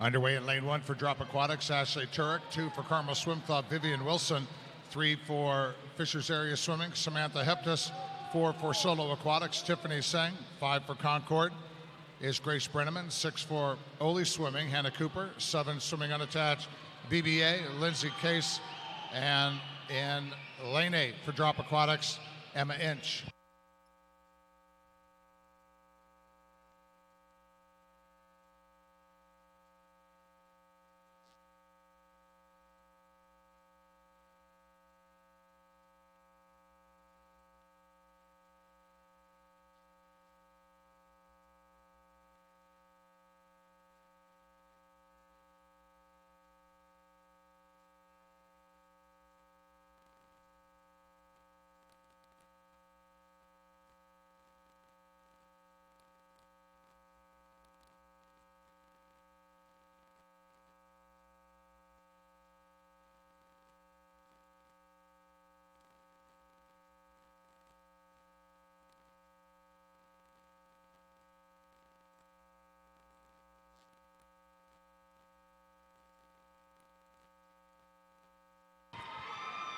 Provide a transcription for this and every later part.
Underway in lane 1 for drop aquatics, Ashley Turek. 2 for Carmel Swim Club, Vivian Wilson. 3 for Fishers Area Swimming, Samantha Heptus. 4 for solo aquatics, Tiffany Seng. 5 for Concord is Grace Brenneman. 6 for Ole Swimming, Hannah Cooper. 7 swimming unattached, BBA, Lindsay Case. And in lane 8 for drop aquatics, Emma Inch.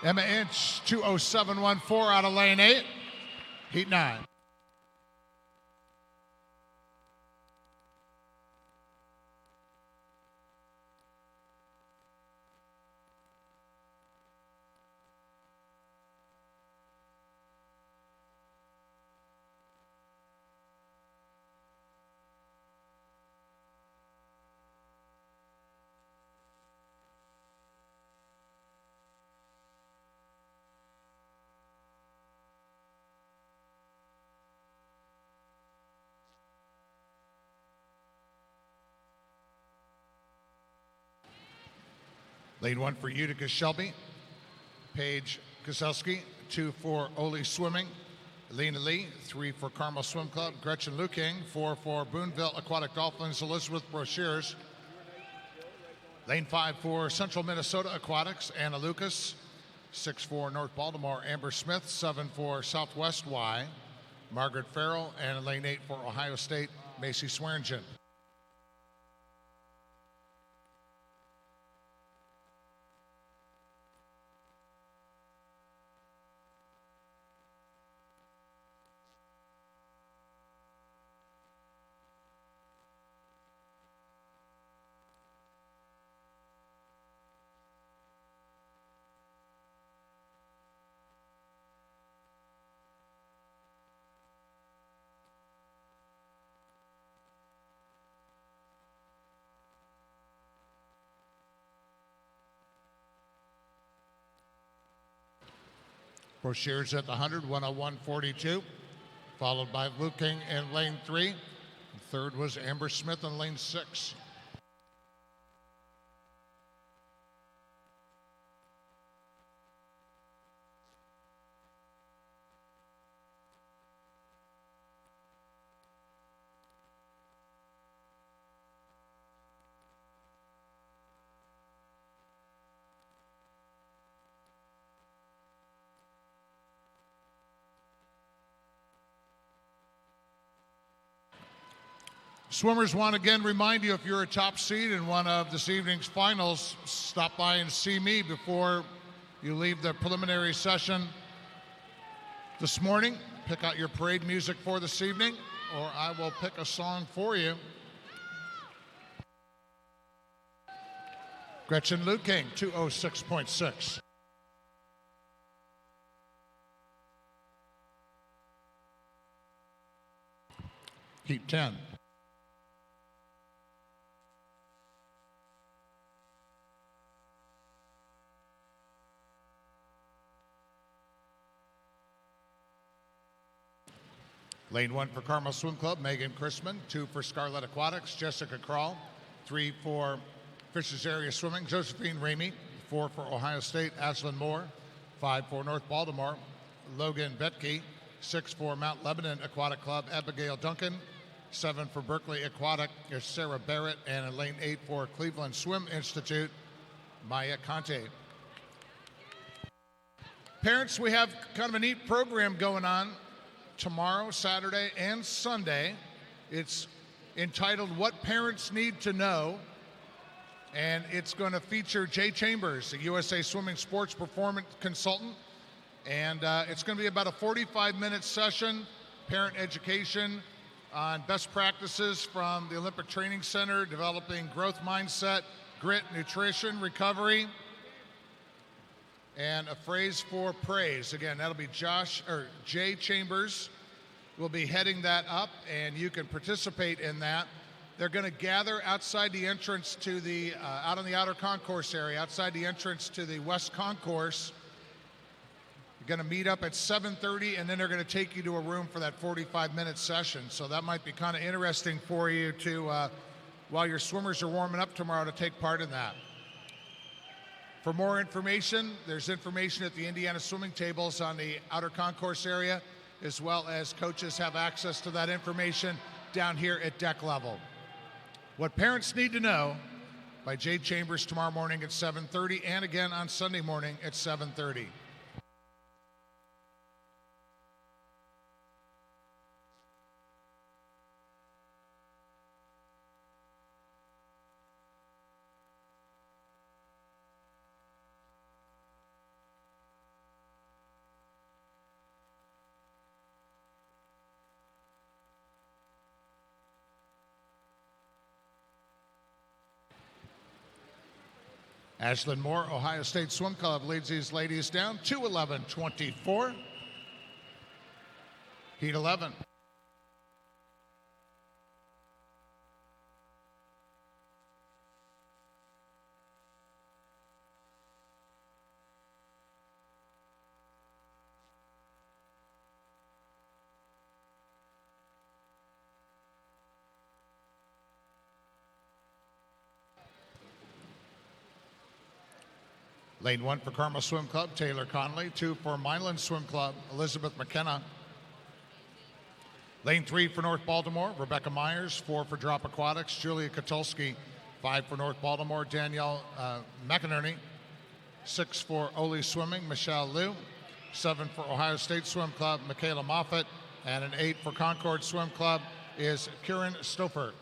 Emma Inch, 2:07.14 out of lane 8, heat 9. Lane 1 for Utica Shelby, Paige Koselski. 2 for Ole Swimming, Lena Lee. 3 for Carmel Swim Club, Gretchen Luking. 4 for Boonville Aquatic Dolphins, Elizabeth Broshears. Lane 5 for Central Minnesota Aquatics, Anna Lucas. 6 for North Baltimore, Amber Smith. 7 for Southwest Y, Margaret Farrell. And lane 8 for Ohio State, Macy Swearingen. Broshears at the 100, 101.42, followed by Luking in lane 3. Third was Amber Smith in lane 6. Swimmers want to again remind you, if you're a top seed in one of this evening's finals, stop by and see me before you leave the preliminary session this morning. Pick out your parade music for this evening, or I will pick a song for you. Gretchen Luking, 2:06.6. Heat 10. Lane 1 for Carmel Swim Club, Megan Chrisman. 2 for Scarlet Aquatics, Jessica Krall. 3 for Fishers Area Swimming, Josephine Ramey. 4 for Ohio State, Ashlyn Moore. 5 for North Baltimore, Logan Betke. 6 for Mount Lebanon Aquatic Club, Abigail Duncan. 7 for Berkeley Aquatic is Sarah Barrett. And in lane 8 for Cleveland Swim Institute, Maya Conte. Parents, we have kind of a neat program going on tomorrow, Saturday, and Sunday. It's entitled What Parents Need to Know. And it's going to feature Jay Chambers, a USA Swimming Sports Performance Consultant. And it's going to be about a 45-minute session, parent education on best practices from the Olympic Training Center, developing growth mindset, grit, nutrition, recovery, and a phrase for praise. Again, that'll be Jay Chambers will be heading that up, and you can participate in that. They're going to gather outside the entrance to the, out on the outer concourse area, outside the entrance to the west concourse. You're going to meet up at 7:30, and then they're going to take you to a room for that 45-minute session. So that might be kind of interesting for you to, while your swimmers are warming up tomorrow, to take part in that. For more information, there's information at the Indiana swimming tables on the outer concourse area, as well as coaches have access to that information down here at deck level. What Parents Need to Know by Jay Chambers tomorrow morning at 7:30, and again on Sunday morning at 7:30. Ashlyn Moore, Ohio State Swim Club, leads these ladies down 2:11.24. Heat 11. Lane 1 for Carmel Swim Club, Taylor Conley. 2 for Milan Swim Club, Elizabeth McKenna. Lane 3 for North Baltimore, Rebecca Myers. 4 for Drop Aquatics, Julia Katulski. 5 for North Baltimore, Danielle McInerney. 6 for Ole Swimming, Michelle Liu. 7 for Ohio State Swim Club, Michaela Moffitt. And an 8 for Concord Swim Club is Kieran Stouffer.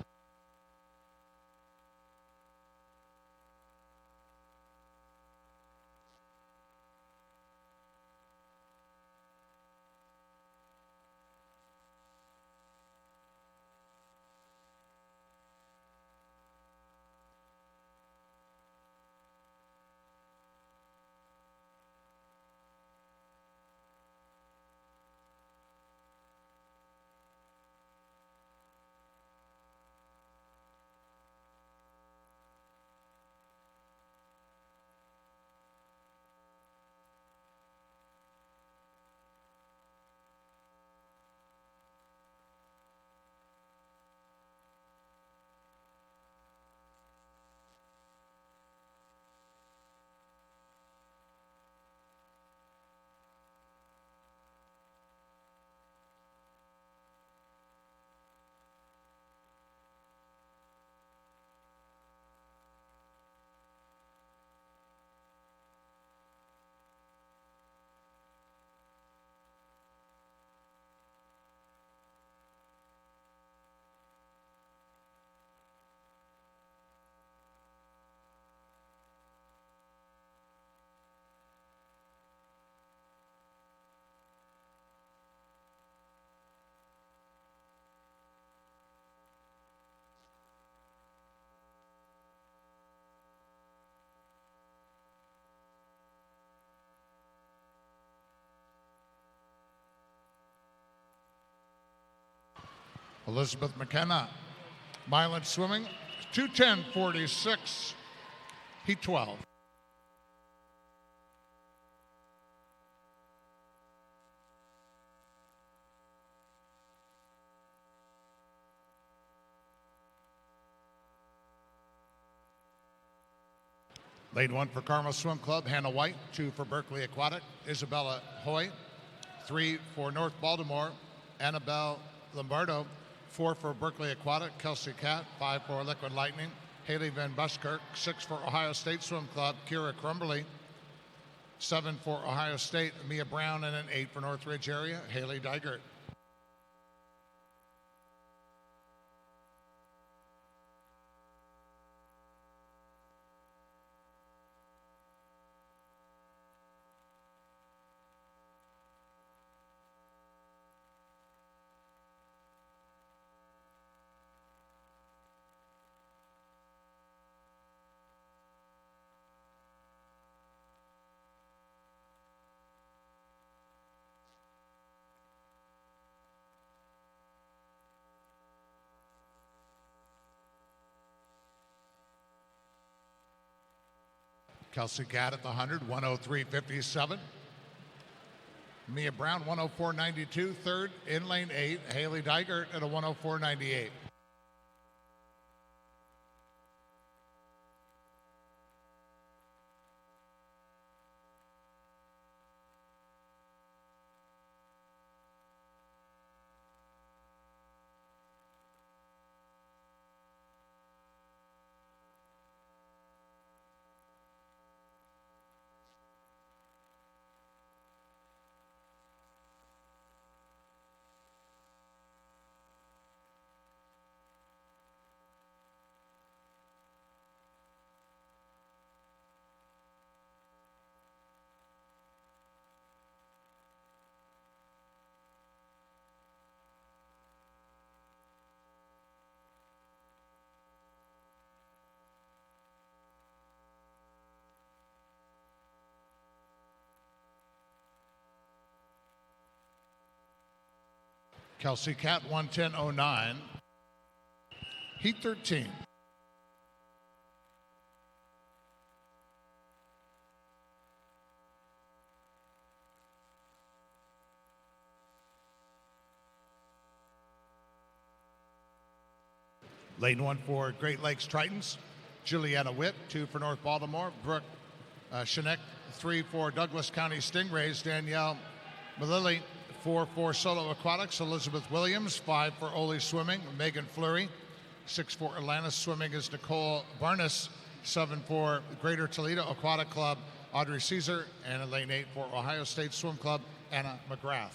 Elizabeth McKenna, Milan Swimming, 2:10.46, Heat 12. Lane 1 for Carmel Swim Club, Hannah White. 2 for Berkeley Aquatic, Isabella Hoy. 3 for North Baltimore, Annabelle Lombardo. 4 for Berkeley Aquatic, Kelsey Catt. 5 for Liquid Lightning, Haley Van Buskirk. 6 for Ohio State Swim Club, Kira Crumberly. 7 for Ohio State, Mia Brown, and an 8 for Northridge area, Haley Digert. Kelsey Gadd at the 100, 103.57. Mia Brown, 104.92. Third in lane 8, Haley Dygert at a 104.98. Kelsey Cat, 110.09. Heat 13. Lane 1 for Great Lakes Tritons, Juliana Witt. 2 for North Baltimore, Brooke Shinek. 3 for Douglas County Stingrays, Danielle Malili. 4 for Solo Aquatics, Elizabeth Williams. 5 for Ole Swimming, Megan Fleury. 6 for Atlantis Swimming is Nicole Barnes. 7 for Greater Toledo Aquatic Club, Audrey Caesar. And in lane 8 for Ohio State Swim Club, Anna McGrath.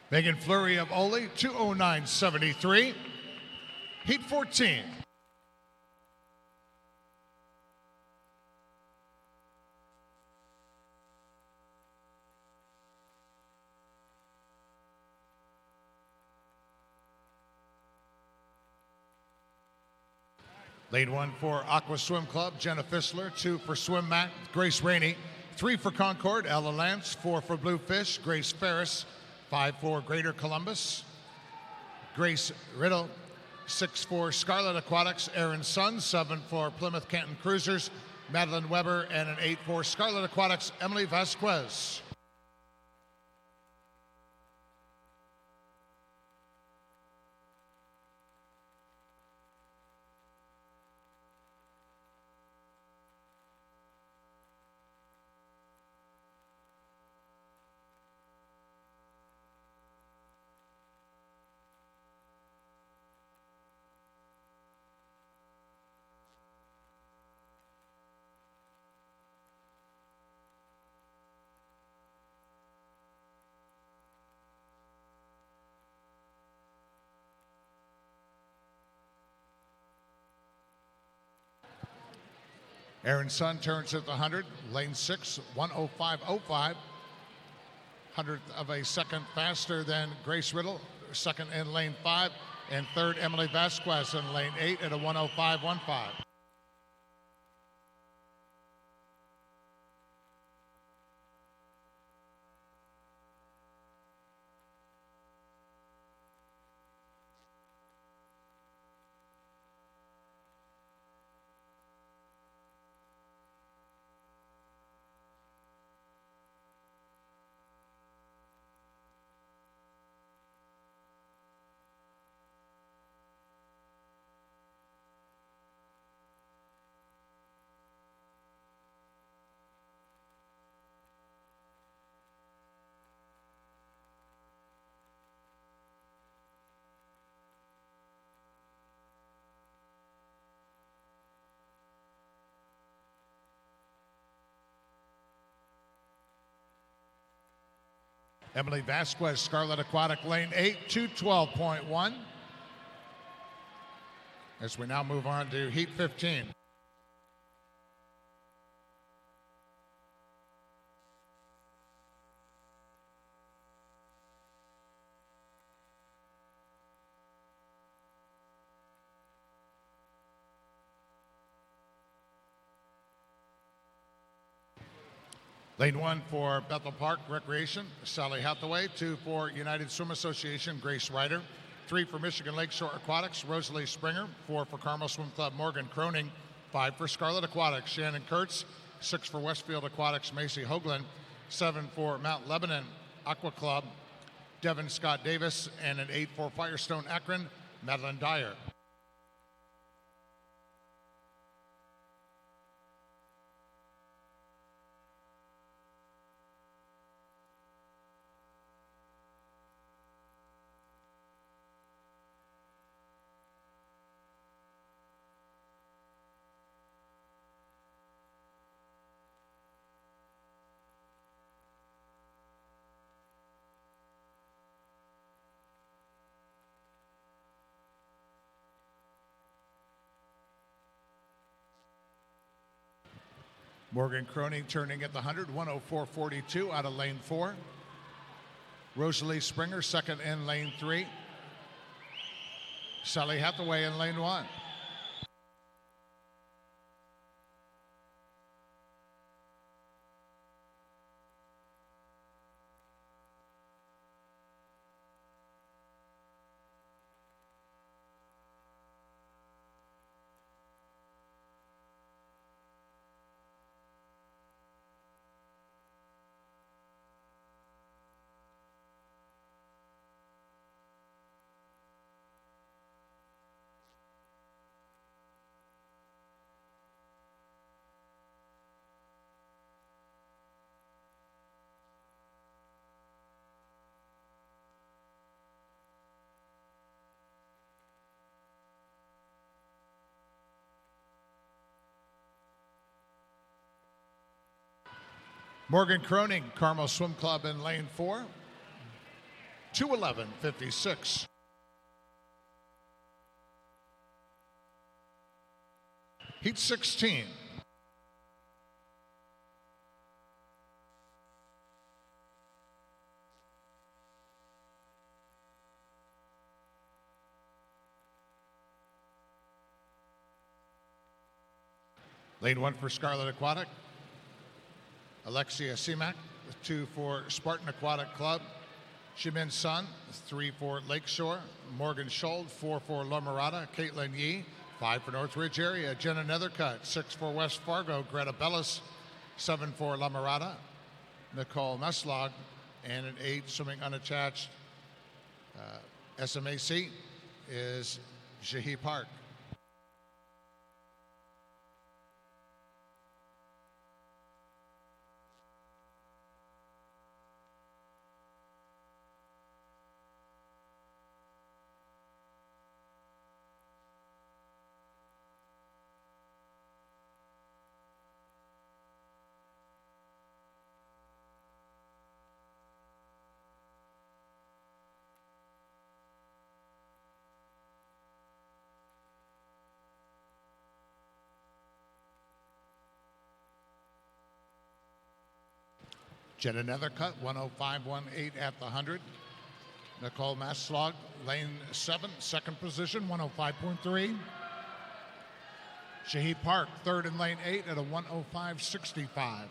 Megan Fleury of Ole, 209.73. Heat 14. Lane 1 for Aqua Swim Club, Jenna Fissler. 2 for Swim Mac, Grace Rainey. 3 for Concord, Ella Lance. 4 for Bluefish, Grace Ferris. 5 for Greater Columbus, Grace Riddle. 6 for Scarlet Aquatics, Aaron Sun. 7 for Plymouth Canton Cruisers, Madeline Weber. And an 8 for Scarlet Aquatics, Emily Vasquez. Aaron Sun turns at the 100, lane 6, 1:05.05. Hundredth of a second faster than Grace Riddle, second in lane 5, and third Emily Vasquez in lane 8 at a 1:05.15. Emily Vasquez, Scarlet Aquatic, lane 8, 2:12.1. As we now move on to heat 15. Lane 1 for Bethel Park Recreation, Sally Hathaway. 2 for United Swim Association, Grace Ryder. 3 for Michigan Lakeshore Aquatics, Rosalie Springer. 4 for Carmel Swim Club, Morgan Croning. 5 for Scarlet Aquatics, Shannon Kurtz. 6 for Westfield Aquatics, Macy Hoagland. 7 for Mount Lebanon Aqua Club, Devin Scott Davis. And an 8 for Firestone Akron, Madeline Dyer. Morgan Croning turning at the 100, 1:04.42 out of lane 4. Rosalie Springer second in lane 3. Sally Hathaway in lane 1. Morgan Croning, Carmel Swim Club in lane 4, 2:11.56. Heat 16. Lane 1 for Scarlet Aquatic, Alexia Seamak. 2 for Spartan Aquatic Club, Shimin Sun. 3 for Lakeshore, Morgan Schold. 4 for La Mirada, Caitlin Yee. 5 for Northridge area, Jenna Nethercutt. 6 for West Fargo, Greta Bellis. 7 for La Mirada, Nicole Meslog. And an 8 swimming unattached SMAC is Jahi Park. Jenna Nethercutt, 105.18 at the 100. Nicole Maslog, lane 7, second position, 105.3. Shahid Park, third in lane 8 at a 105.65.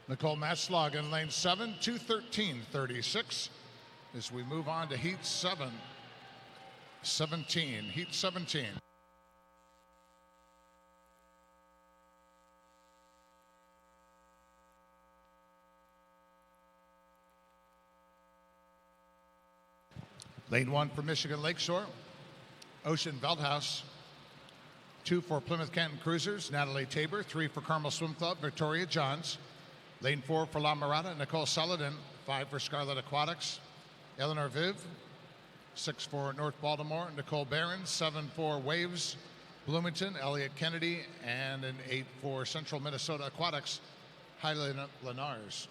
Nicole Maslog in lane 7, 2:13.36 as we move on to heat 17. Heat 17. Lane 1 for Michigan Lakeshore, Ocean Veldhouse. 2 for Plymouth Canton Cruisers, Natalie Tabor. 3 for Carmel Swim Club, Victoria Johns. Lane 4 for La Mirada, Nicole Saladin. 5 for Scarlet Aquatics, Eleanor Viv. 6 for North Baltimore, Nicole Barron. 7 for Waves, Bloomington, Elliott Kennedy. And an 8 for Central Minnesota Aquatics, Haile Lenars.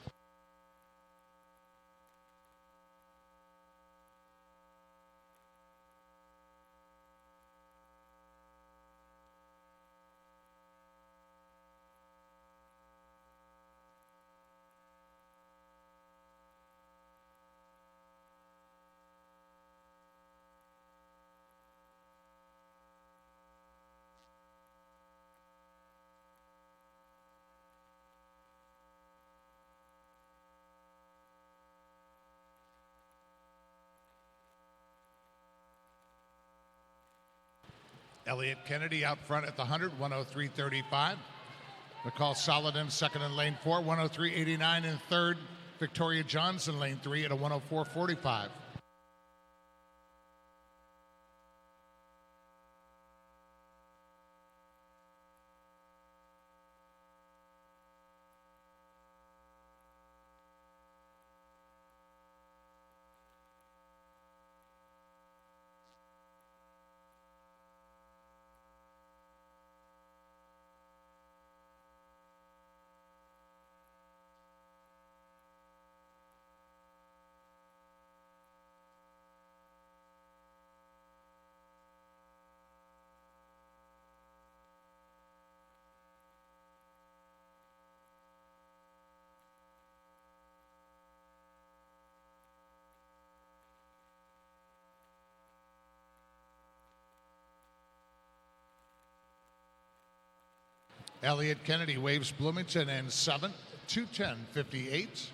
Elliott Kennedy out front at the 100, 103.35. Nicole Saladin second in lane 4, 103.89 in third. Victoria Johns in lane 3 at a 104.45. Elliott Kennedy Waves Bloomington in 7, 2:10.58.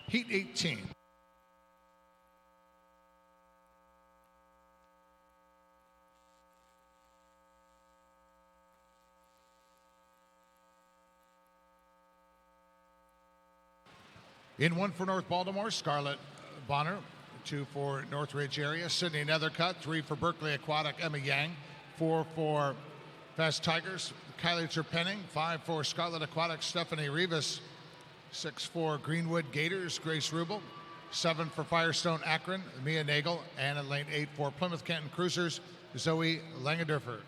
Heat 18. In 1 for North Baltimore, Scarlett Bonner. 2 for Northridge area, Sydney Nethercutt. 3 for Berkeley Aquatic, Emma Yang. 4 for Fast Tigers, Kylie Terpenning. 5 for Scarlet Aquatic, Stephanie Rivas. 6 for Greenwood Gators, Grace Rubel. 7 for Firestone Akron, Mia Nagel. And in lane 8 for Plymouth Canton Cruisers, Zoe Langendorfer.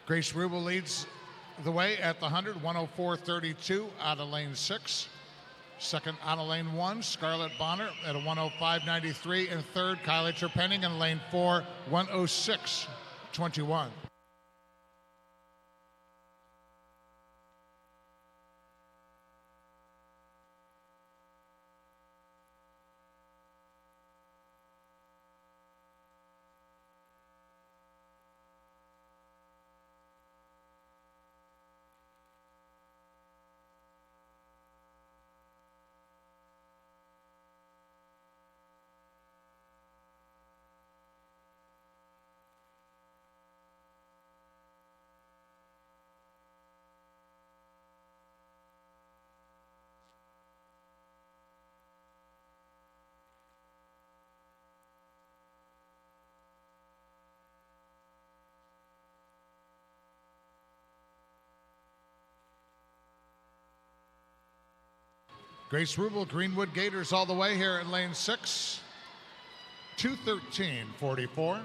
Grace Rubel leads the way at the 100, 104.32 out of lane 6. Second out of lane 1, Scarlett Bonner at a 105.93. And third, Kylie Terpenning in lane 4, 106.21. Grace Rubel, Greenwood Gators all the way here in lane 6, 2:13.44.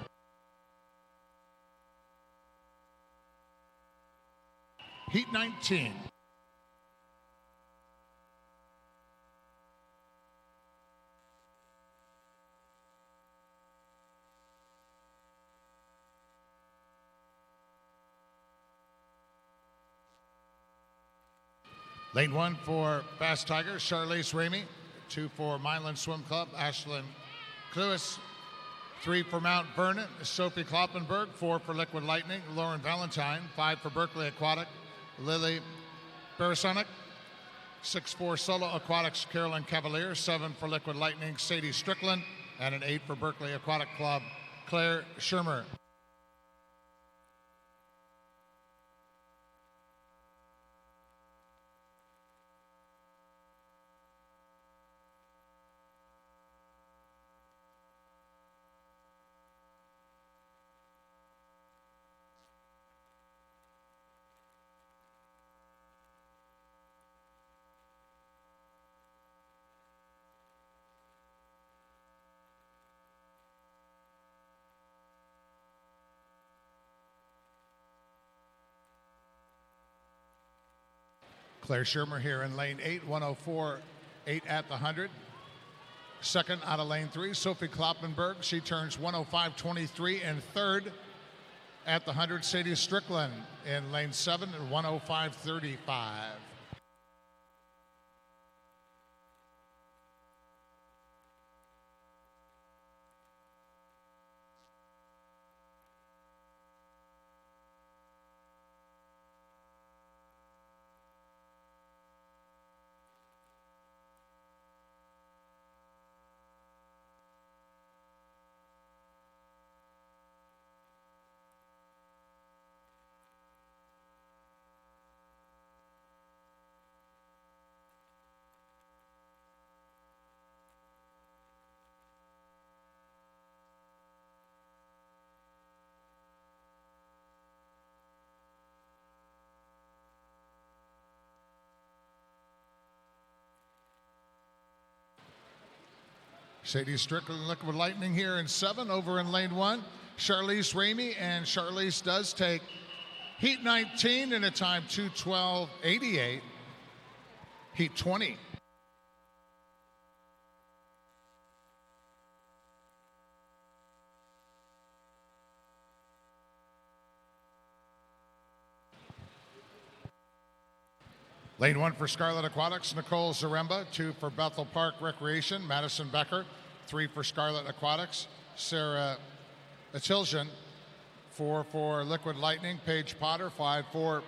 Heat 19. Lane 1 for Fast Tiger, Charlize Ramey. 2 for Milan Swim Club, Ashlyn Cluis. 3 for Mount Vernon, Sophie Kloppenberg. 4 for Liquid Lightning, Lauren Valentine. 5 for Berkeley Aquatic, Lily Barasonic. 6 for Solo Aquatics, Carolyn Cavalier. 7 for Liquid Lightning, Sadie Strickland. And an 8 for Berkeley Aquatic Club, Claire Schirmer. Claire Schirmer here in lane 8, 104.8 at the 100. Second out of lane 3, Sophie Kloppenberg. She turns 105.23. And third at the 100, Sadie Strickland in lane 7 at 105.35. Sadie Strickland, Liquid Lightning here in 7. Over in lane 1, Charlize Ramey, and Charlize does take Heat 19 in a time 2:12.88. Heat 20. Lane 1 for Scarlet Aquatics, Nicole Zaremba. 2 for Bethel Park Recreation, Madison Becker. 3 for Scarlet Aquatics, Sarah Atiljan. 4 for Liquid Lightning, Paige Potter. 5 for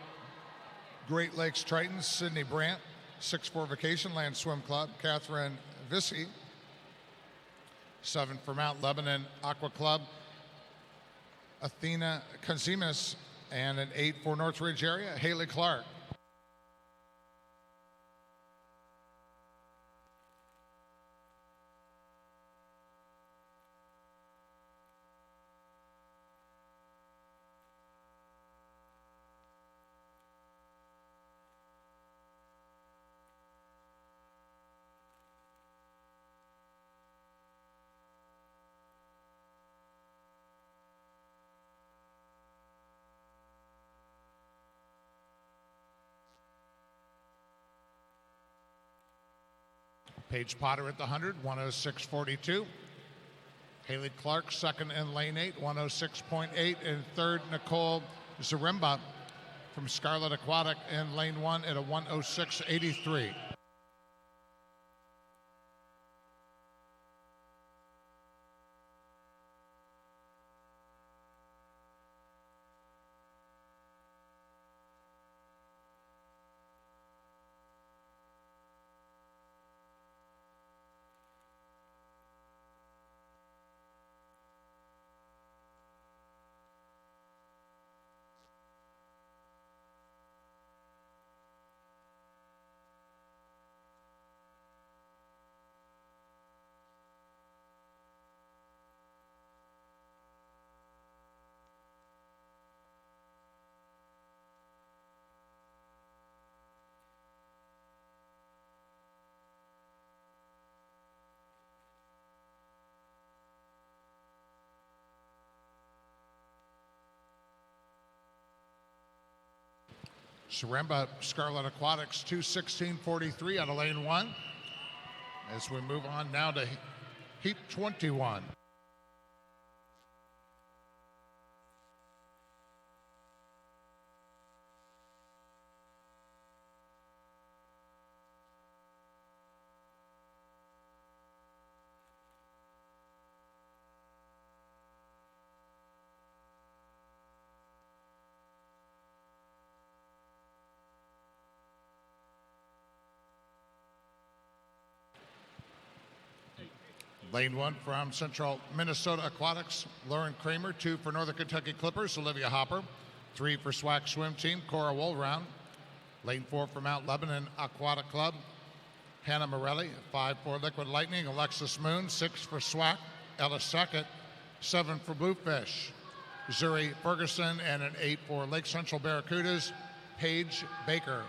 Great Lakes Tritons, Sydney Brandt. 6 for Vacation Land Swim Club, Catherine Vissy. 7 for Mount Lebanon Aqua Club, Athena Conzimas. And an 8 for Northridge area, Haley Clark. Paige Potter at the 100, 106.42. Haley Clark, second in lane 8, 106.8. And third, Nicole Zaremba from Scarlet Aquatic in lane 1 at a 106.83. Zaremba, Scarlet Aquatics, 2:16.43 out of lane 1. As we move on now to heat 21. Lane 1 from Central Minnesota Aquatics, Lauren Kramer. 2 for Northern Kentucky Clippers, Olivia Hopper. 3 for SWAC Swim Team, Cora Woolround. Lane 4 for Mount Lebanon Aquatic Club, Hannah Morelli. 5 for Liquid Lightning, Alexis Moon. 6 for SWAC, Ella Sackett. 7 for Bluefish, Zuri Ferguson. And an 8 for Lake Central Barracudas, Paige Baker.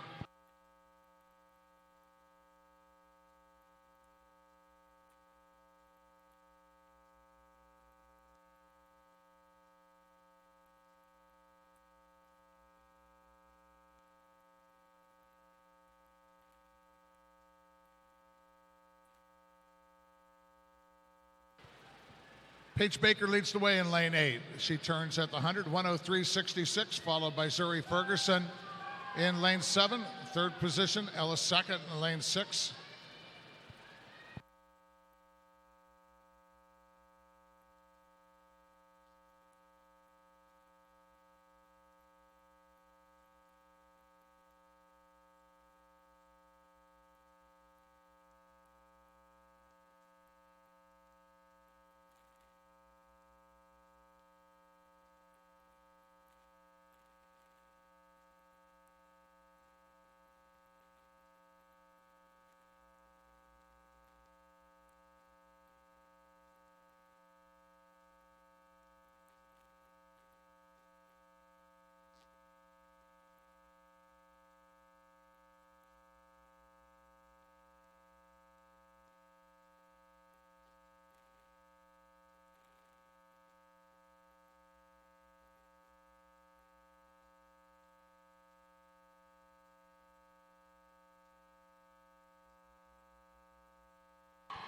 Paige Baker leads the way in lane 8. She turns at the 100, 103.66, followed by Zuri Ferguson in lane 7. Third position, Ella Sackett in lane 6.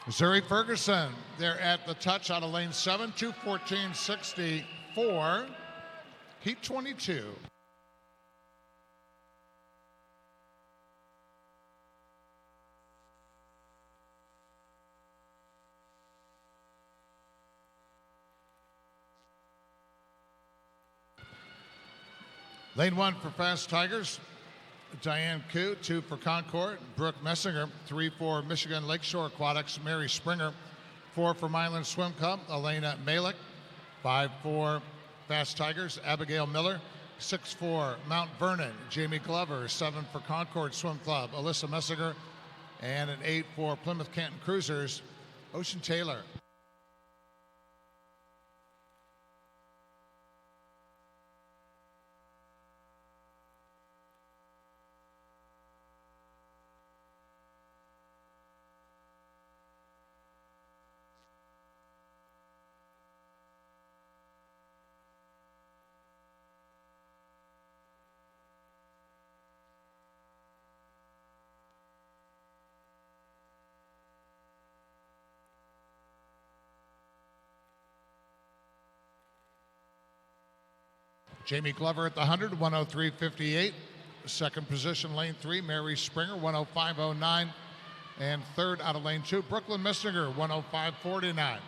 Zuri Ferguson, they're at the touch out of lane 7, 2:14.64, heat 22. Lane 1 for Fast Tigers, Diane Koo. 2 for Concord, Brooke Messinger. 3 for Michigan Lakeshore Aquatics, Mary Springer. 4 for Milan Swim Club, Elena Malik. 5 for Fast Tigers, Abigail Miller. 6 for Mount Vernon, Jamie Glover. 7 for Concord Swim Club, Alyssa Messinger. And an 8 for Plymouth Canton Cruisers, Ocean Taylor. Jamie Glover at the 100, 103.58. Second position, lane 3, Mary Springer, 105.09. And third out of lane 2, Brooklyn Missinger, 105.49.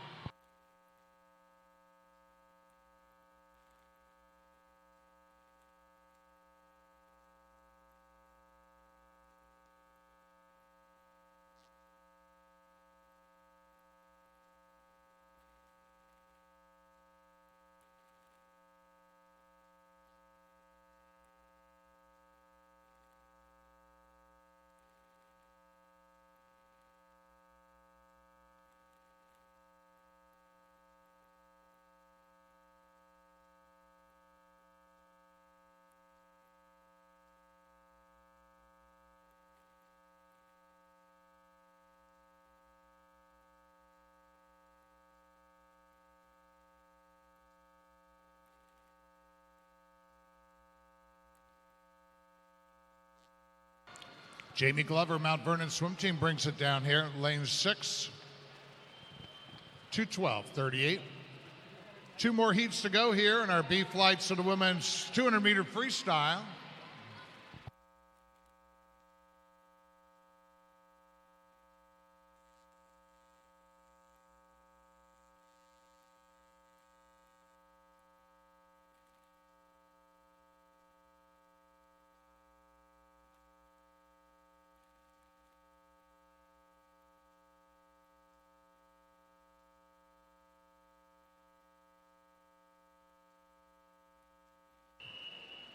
Jamie Glover, Mount Vernon Swim Team brings it down here. Lane 6, 2:12.38. 2 more heats to go here in our B flights of the women's 200-meter freestyle.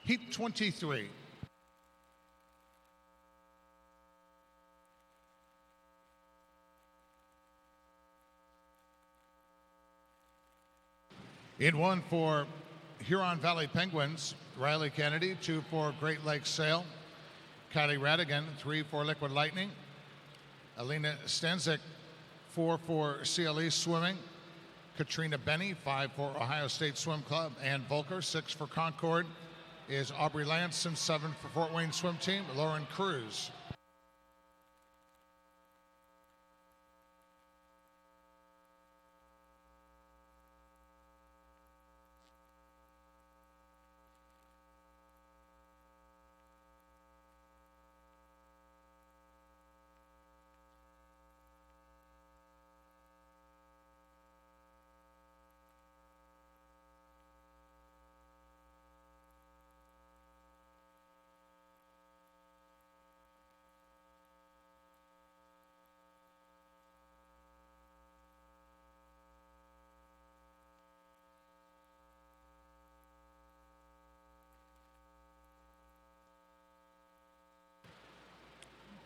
Heat 23. In 1 for Huron Valley Penguins, Riley Kennedy. 2 for Great Lakes Sail, Kylie Radigan. 3 for Liquid Lightning, Alina Stanzik. 4 for CLE Swimming, Katrina Benny. 5 for Ohio State Swim Club, Ann Volker. 6 for Concord is Aubrey Lance, and 7 for Fort Wayne Swim Team, Lauren Cruz.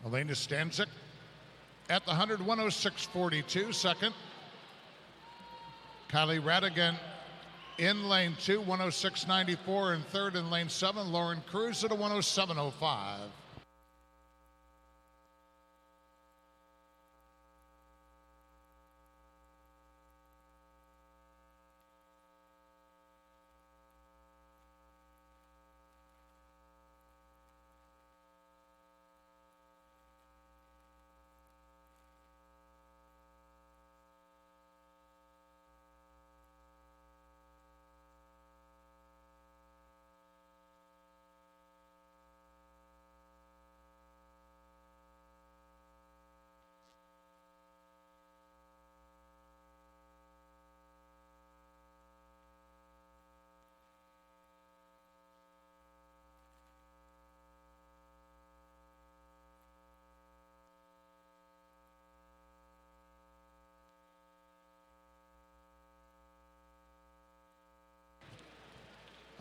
Elena Stanzik at the 100, 106.42. Second, Kylie Radigan in lane 2, 106.94. And third in lane 7, Lauren Cruz at a 107.05.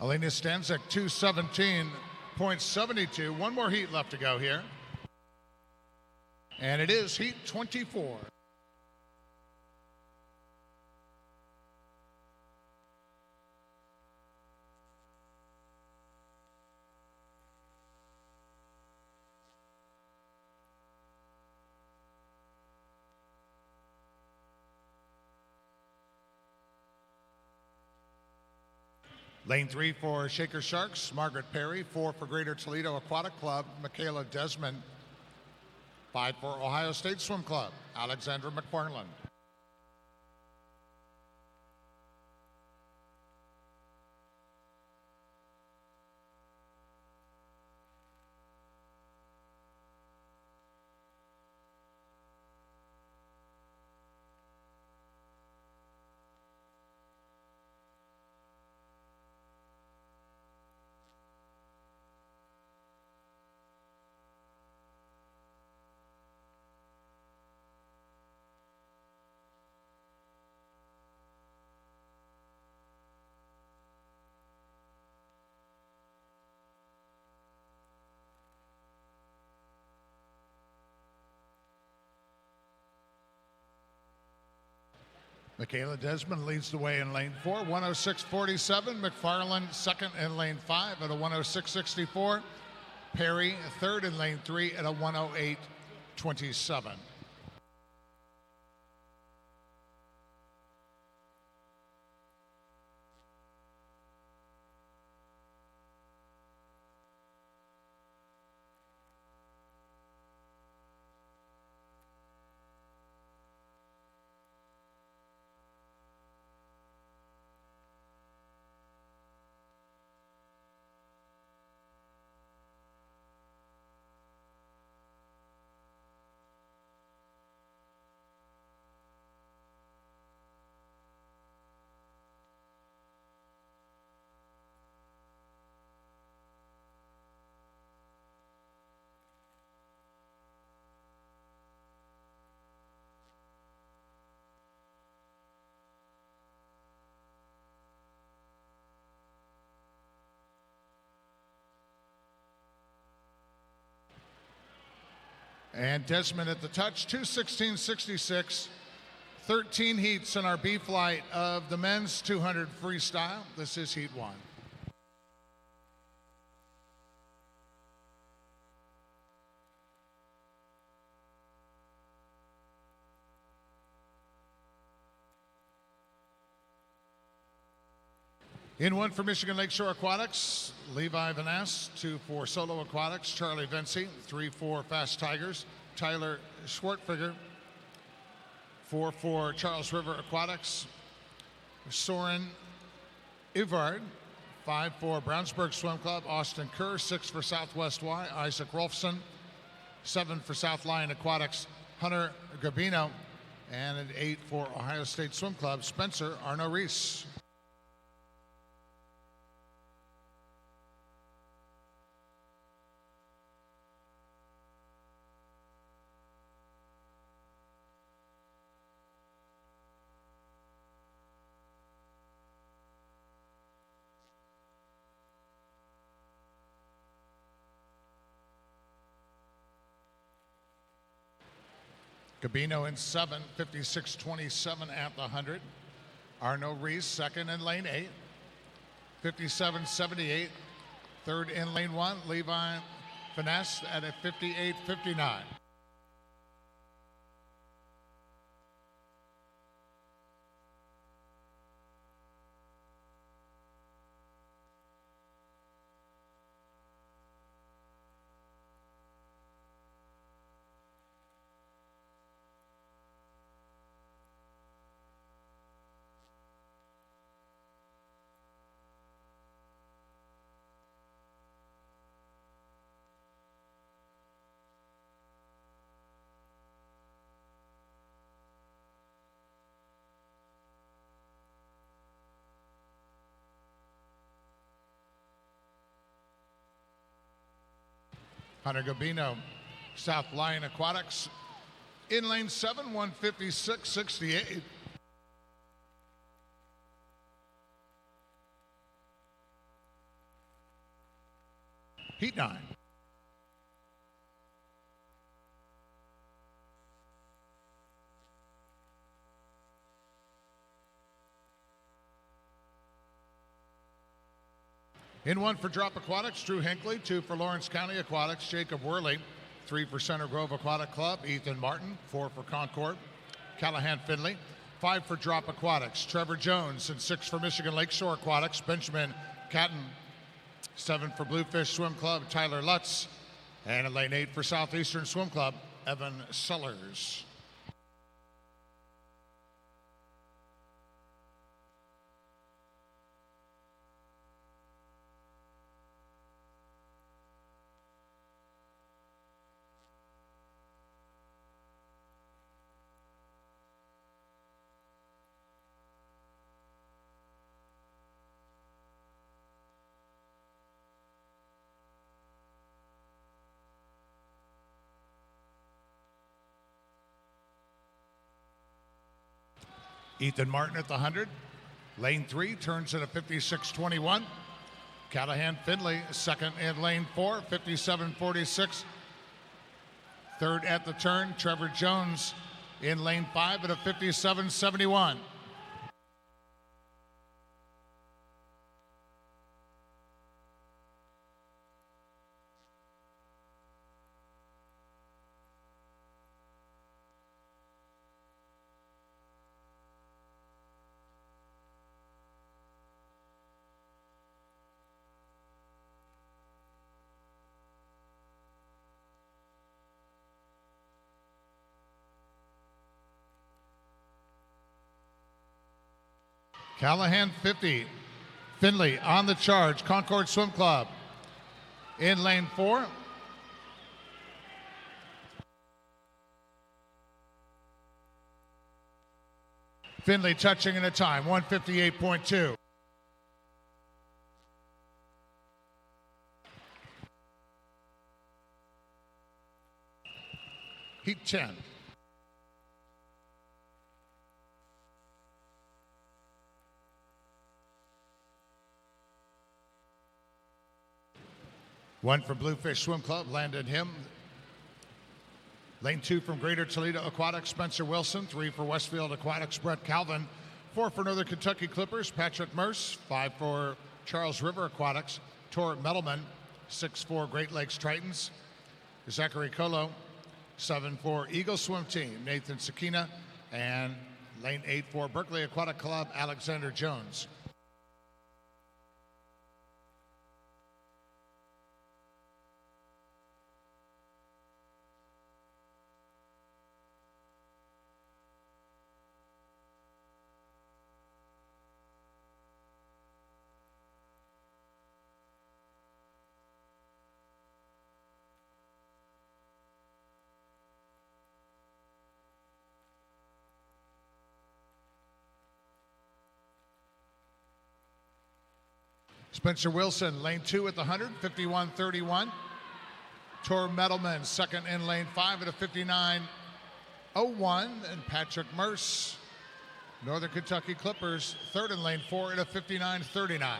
Elena Stanzik, 2:17.72. 1 more heat left to go here. And it is heat 24. Lane 3 for Shaker Sharks, Margaret Perry. 4 for Greater Toledo Aquatic Club, Michaela Desmond. 5 for Ohio State Swim Club, Alexandra McFarland. Michaela Desmond leads the way in lane 4, 106.47. McFarland second in lane 5 at a 106.64. Perry third in lane 3 at a 108.27. And Desmond at the touch, 2:16.66. 13 heats in our B flight of the men's 200 freestyle. This is heat 1. In 1 for Michigan Lakeshore Aquatics, Levi Van Ness. 2 for Solo Aquatics, Charlie Vinci. 3 for Fast Tigers, Tyler Schwartfigger. 4 for Charles River Aquatics, Soren Ivard. 5 for Brownsburg Swim Club, Austin Kerr. 6 for Southwest Y, Isaac Rolfson. 7 for South Lyon Aquatics, Hunter Gabino. And at 8 for Ohio State Swim Club, Spencer Arno Reese. Gabino in 7, 56.27 at the 100. Arno Reese second in lane 8, 57.78. Third in lane 1, Levi Finesse at a 58.59. Hunter Gabino, South Lyon Aquatics. In lane 7, 156.68. Heat 9. In 1 for Drop Aquatics, Drew Hinckley. 2 for Lawrence County Aquatics, Jacob Worley. 3 for Center Grove Aquatic Club, Ethan Martin. 4 for Concord, Callahan Finley. 5 for Drop Aquatics, Trevor Jones. And 6 for Michigan Lakeshore Aquatics, Benjamin Catton. 7 for Bluefish Swim Club, Tyler Lutz. And in lane 8 for Southeastern Swim Club, Evan Sellers. Ethan Martin at the 100. Lane 3 turns at a 56.21. Callahan Finley second in lane 4, 57.46. Third at the turn, Trevor Jones in lane 5 at a 57.71. Callahan 50. Finley on the charge. Concord Swim Club. In lane 4. Finley touching in a time, 158.2. Heat 10. One from Bluefish Swim Club, landed him. Lane 2 from Greater Toledo Aquatics, Spencer Wilson. 3 for Westfield Aquatics, Brett Calvin. 4 for Northern Kentucky Clippers, Patrick Merce. 5 for Charles River Aquatics, Tor Metalman. 6 for Great Lakes Tritons, Zachary Colo. 7 for Eagle Swim Team, Nathan Sakina. And lane 8 for Berkeley Aquatic Club, Alexander Jones. Spencer Wilson, lane 2 at the 100, 51.31. Tor Metalman, second in lane 5 at a 59.01. And Patrick Merce, Northern Kentucky Clippers, third in lane 4 at a 59.39.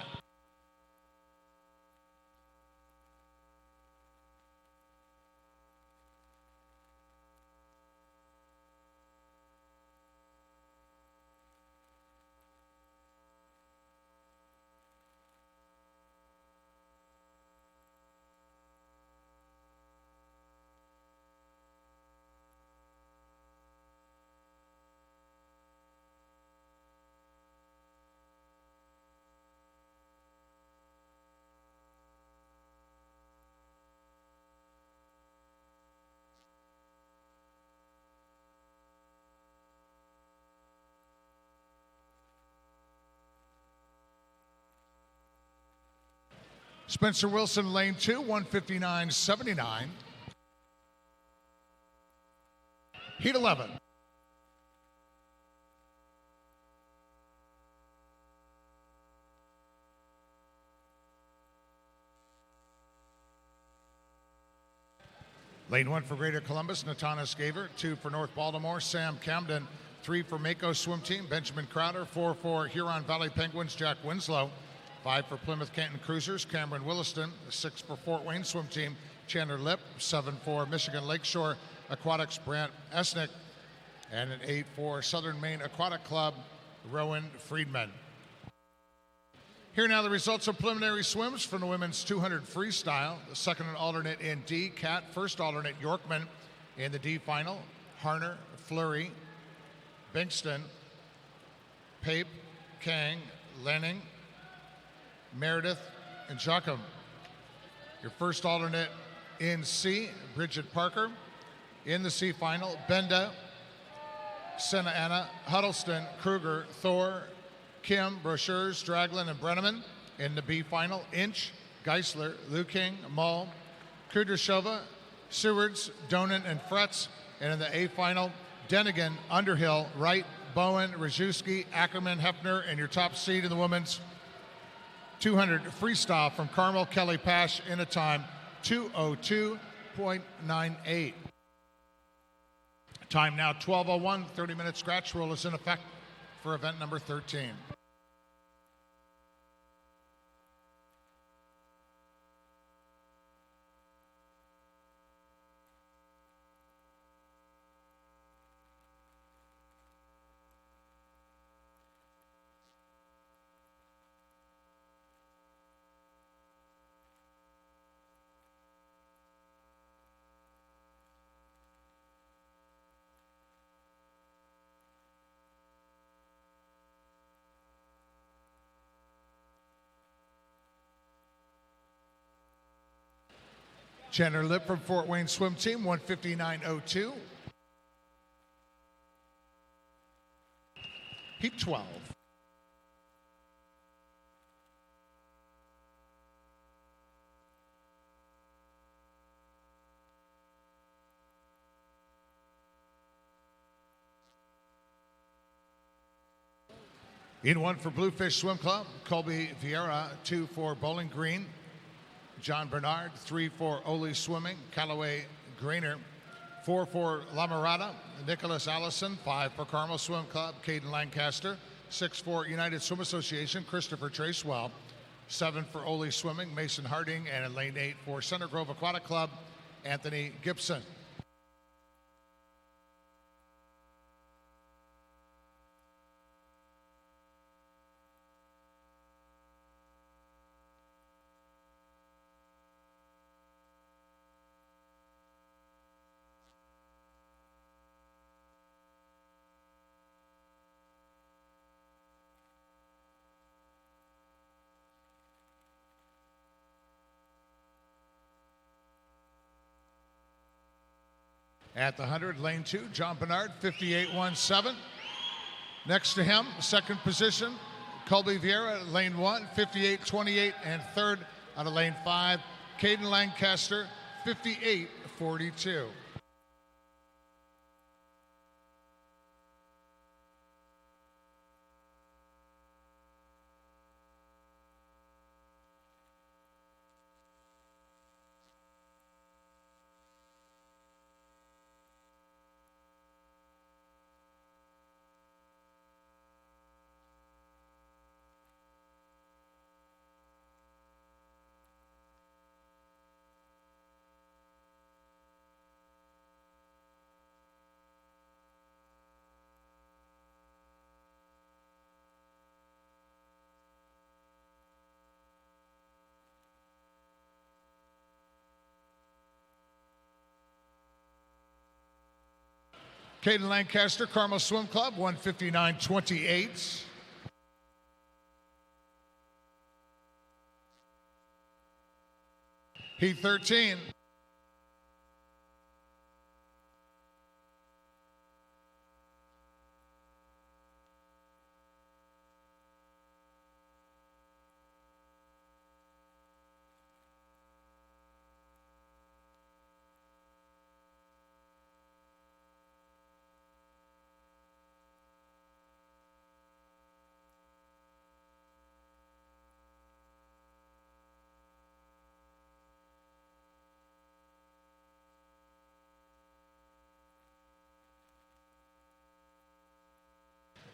Spencer Wilson, lane 2, 159.79. Heat 11. Lane 1 for Greater Columbus, Natanas Gaver. 2 for North Baltimore, Sam Camden. 3 for Mako Swim Team, Benjamin Crowder. 4 for Huron Valley Penguins, Jack Winslow. 5 for Plymouth Canton Cruisers, Cameron Williston. 6 for Fort Wayne Swim Team, Chandler Lipp. 7 for Michigan Lakeshore Aquatics, Brant Esnick. And an 8 for Southern Maine Aquatic Club, Rowan Friedman. Here now the results of preliminary swims from the women's 200 freestyle. The second and alternate in D, Cat. First alternate, Yorkman. In the D final, Harner, Fleury, Bingston, Pape, Kang, Lenning, Meredith, and Jochum. Your first alternate in C, Bridget Parker. In the C final, Benda, Sena Anna, Huddleston, Kruger, Thor, Kim, Brochures, Draglin, and Brenneman. In the B final, Inch, Geisler, Liu King, Mull, Kudryashova, Sewards, Donan, and Fretz. And in the A final, Denigan, Underhill, Wright, Bowen, Rajewski, Ackerman, Hefner, and your top seed in the women's 200 freestyle from Carmel, Kelly Pash, in a time 2:02.98. Time now 12:01, 30-minute scratch rule is in effect for event number 13. Chandler Lipp from Fort Wayne Swim Team, 159.02. Heat 12. In 1 for Bluefish Swim Club, Colby Vieira. 2 for Bowling Green, John Bernard. 3 for Ole Swimming, Callaway Grainer. 4 for La Mirada, Nicholas Allison. 5 for Carmel Swim Club, Caden Lancaster. 6 for United Swim Association, Christopher Tracewell. 7 for Ole Swimming, Mason Harding. And in lane 8 for Center Grove Aquatic Club, Anthony Gibson. At the 100, lane 2, John Bernard, 58.17. Next to him, second position, Colby Vieira, lane 1, 58.28. And third out of lane 5, Caden Lancaster, 58.42. Caden Lancaster, Carmel Swim Club, 159.28. Heat 13.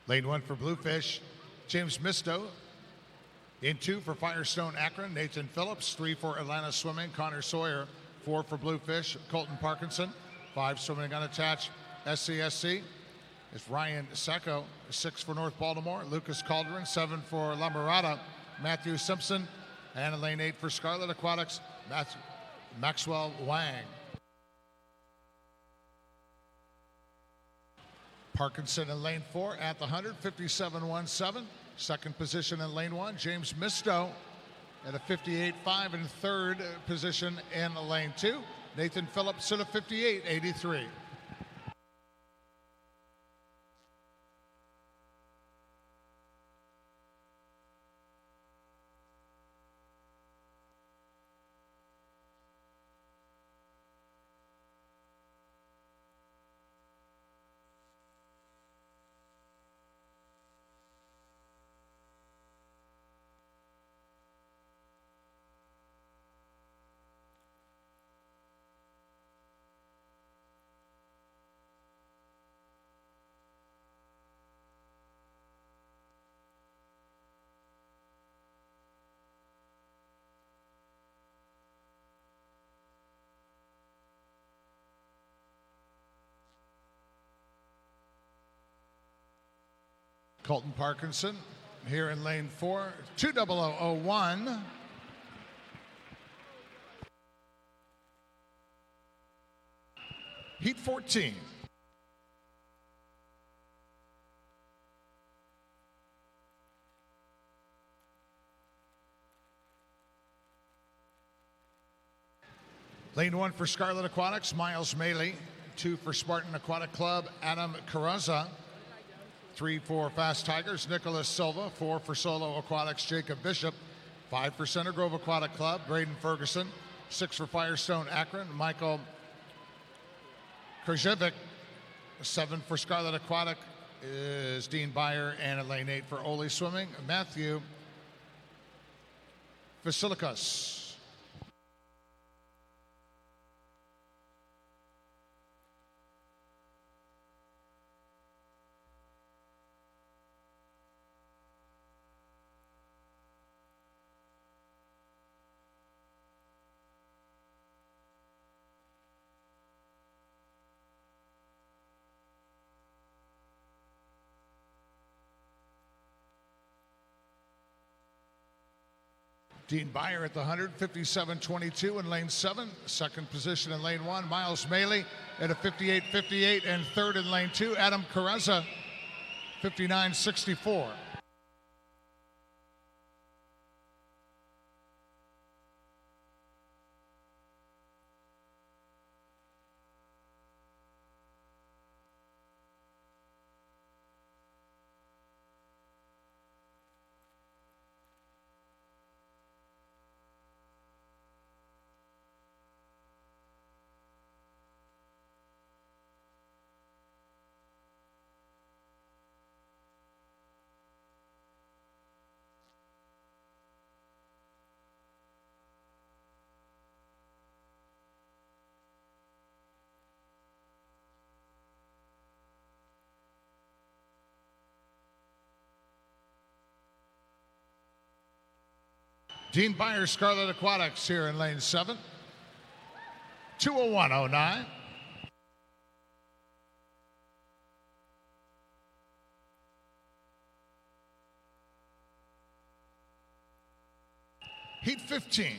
Lane 1 for Bluefish, James Misto. In 2 for Firestone Akron, Nathan Phillips. 3 for Atlanta Swimming, Connor Sawyer. 4 for Bluefish, Colton Parkinson. 5 swimming unattached, SCSC is Ryan Sacco. 6 for North Baltimore, Lucas Calderon. 7 for La Mirada, Matthew Simpson. And in lane 8 for Scarlet Aquatics, Maxwell Wang. Parkinson in lane 4 at the 100, 57.17. Second position in lane 1, James Misto at a 58.5. And third position in lane 2, Nathan Phillips at a 58.83. Colton Parkinson here in lane 4, 20001. Heat 14. Lane 1 for Scarlet Aquatics, Miles Maley. 2 for Spartan Aquatic Club, Adam Carranza. 3 for Fast Tigers, Nicholas Silva. 4 for Solo Aquatics, Jacob Bishop. 5 for Center Grove Aquatic Club, Braden Ferguson. 6 for Firestone Akron, Michael Krzyzewicz. 7 for Scarlet Aquatic is Dean Byer, and in lane 8 for Ole Swimming, Matthew Vasilikos. Dean Byer at the 100, 57.22 in lane 7. Second position in lane 1, Miles Maley at a 58.58, and third in lane 2, Adam Carezza, 59.64. Dean Byer, Scarlet Aquatics here in lane 7. 2:01.09. Heat 15.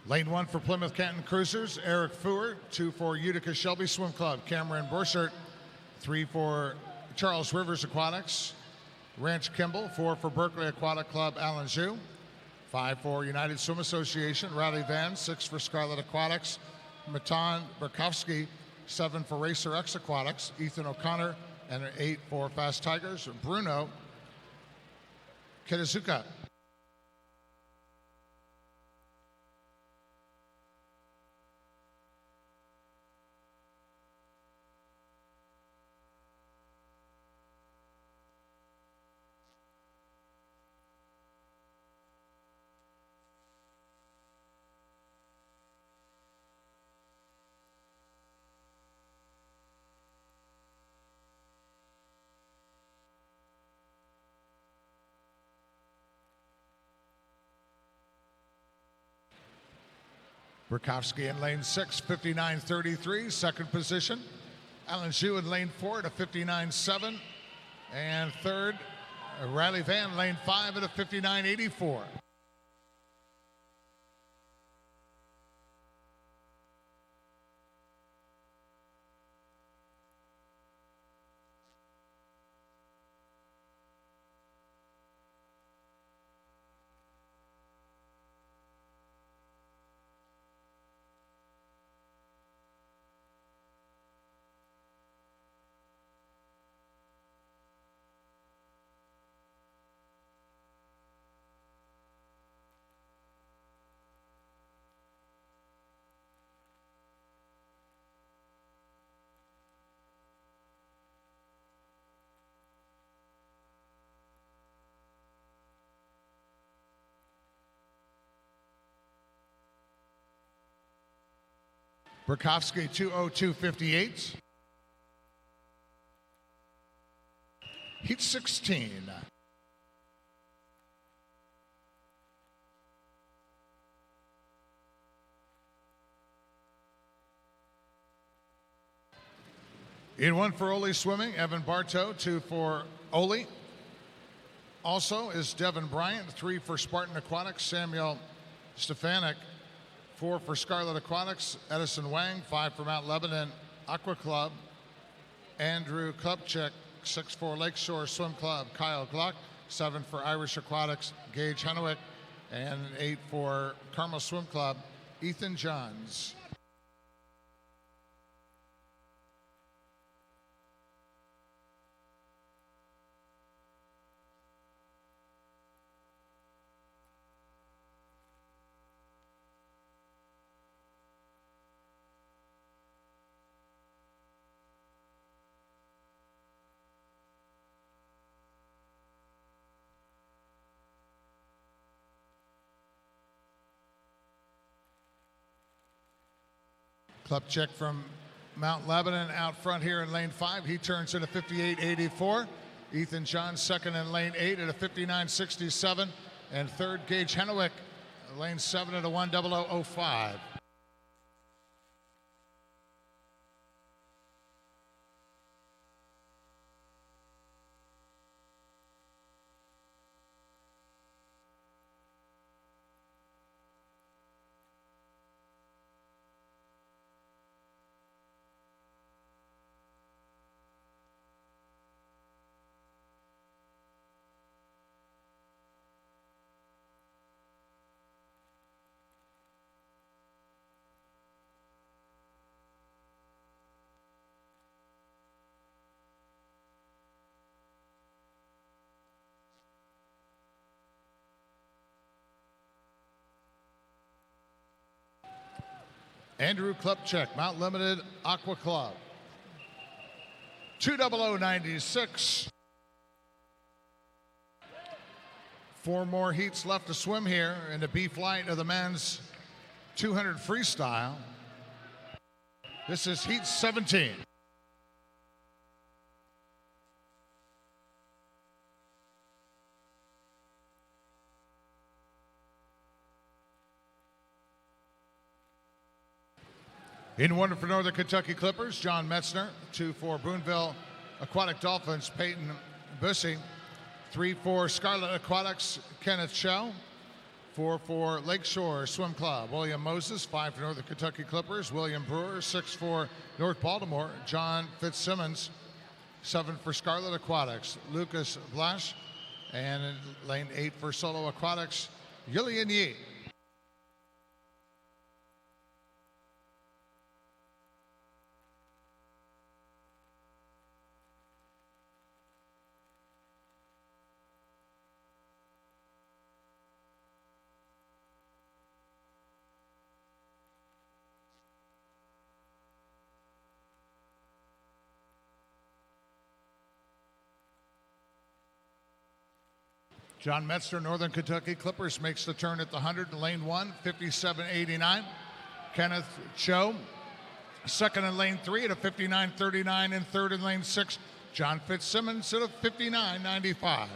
Lane 1 for Plymouth Canton Cruisers, Eric Fuhr. 2 for Utica Shelby Swim Club, Cameron Borchert. 3 for Charles Rivers Aquatics, Ranch Kimball. 4 for Berkeley Aquatic Club, Alan Zhu. 5 for United Swim Association, Riley Van. 6 for Scarlet Aquatics, Matan Burkowski. 7 for Racer X Aquatics, Ethan O'Connor. And 8 for Fast Tigers, Bruno Kitazuka. Burkowski in lane 6, 59.33, second position. Alan Zhu in lane 4 at a 59.7. And third, Riley Van, lane 5 at a 59.84. Burkowski 2:02.58. Heat 16. In 1 for Ole Swimming, Evan Bartow. 2 for Ole. Also is Devin Bryant. 3 for Spartan Aquatics, Samuel Stefanik. 4 for Scarlet Aquatics, Edison Wang. 5 for Mount Lebanon Aqua Club, Andrew Klubchik. 6 for Lakeshore Swim Club, Kyle Gluck. 7 for Irish Aquatics, Gage Hennewick. And 8 for Carmel Swim Club, Ethan Johns. Klepchik from Mount Lebanon out front here in lane 5. He turns in a 58.84. Ethan John second in lane 8 at a 59.67. And third, Gage Hennewick, lane 7 at a 1:00:05. Andrew Klepchik, Mount Limited Aqua Club. 2:00:96. 4 more heats left to swim here in the B flight of the men's 200 freestyle. This is heat 17. In one for Northern Kentucky Clippers, John Metzner. 2 for Boonville Aquatic Dolphins, Peyton Bussey. 3 for Scarlet Aquatics, Kenneth Shell. 4 for Lakeshore Swim Club, William Moses. 5 for Northern Kentucky Clippers, William Brewer. 6 for North Baltimore, John Fitzsimmons. 7 for Scarlet Aquatics, Lucas Blash. And in lane 8 for Solo Aquatics, Yilian Yi. John Metzner, Northern Kentucky Clippers, makes the turn at the 100 in lane 1, 57.89. Kenneth Cho, second in lane 3 at a 59.39, and third in lane 6, John Fitzsimmons at a 59.95.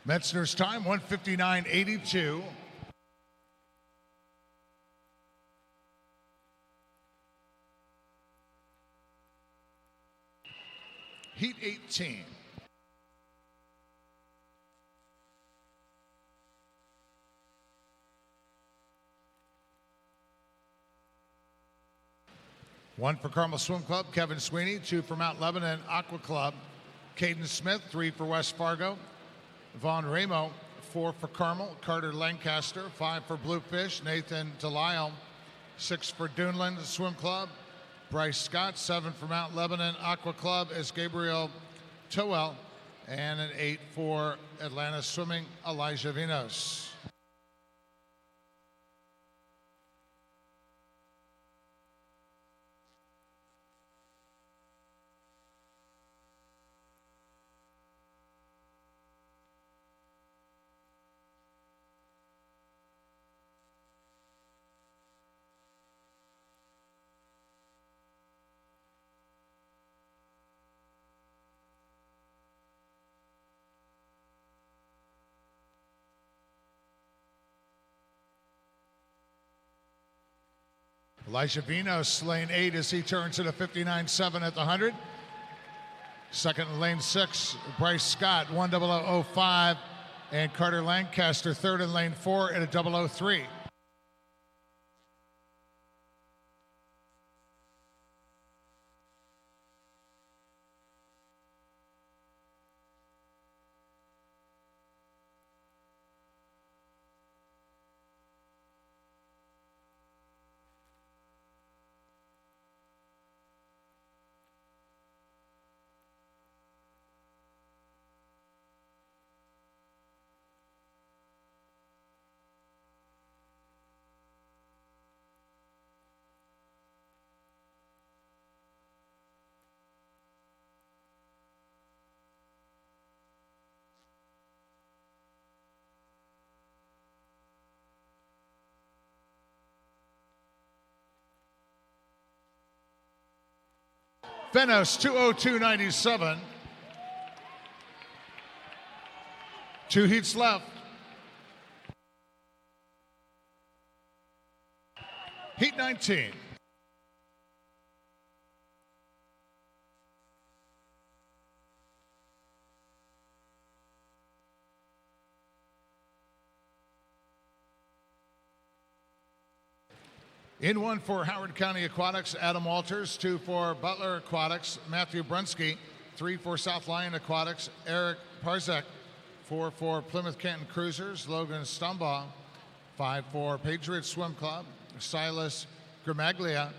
Metzner's time, 1:59.82. Heat 18. One for Carmel Swim Club, Kevin Sweeney. 2 for Mount Lebanon Aqua Club, Caden Smith. 3 for West Fargo, Vaughn Ramo. 4 for Carmel, Carter Lancaster. 5 for Bluefish, Nathan Delisle. 6 for Duneland Swim Club, Bryce Scott. 7 for Mount Lebanon Aqua Club is Gabriel Towell. And an 8 for Atlanta Swimming, Elijah Vinos. Elijah Vinos, lane 8, as he turns at a 59.7 at the 100. Second in lane 6, Bryce Scott, 1:00:05. And Carter Lancaster, third in lane 4 at a 0:03. Venice, 202.97. 2 heats left. Heat 19. In 1 for Howard County Aquatics, Adam Walters. 2 for Butler Aquatics, Matthew Brunsky. 3 for South Lyon Aquatics, Eric Parzek. 4 for Plymouth Canton Cruisers, Logan Stumbaugh. 5 for Patriot Swim Club, Silas Gramaglia.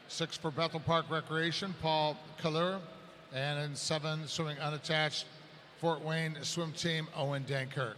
6 for Bethel Park Recreation, Paul Kalur. And in 7, swimming unattached, Fort Wayne Swim Team, Owen Dankirk.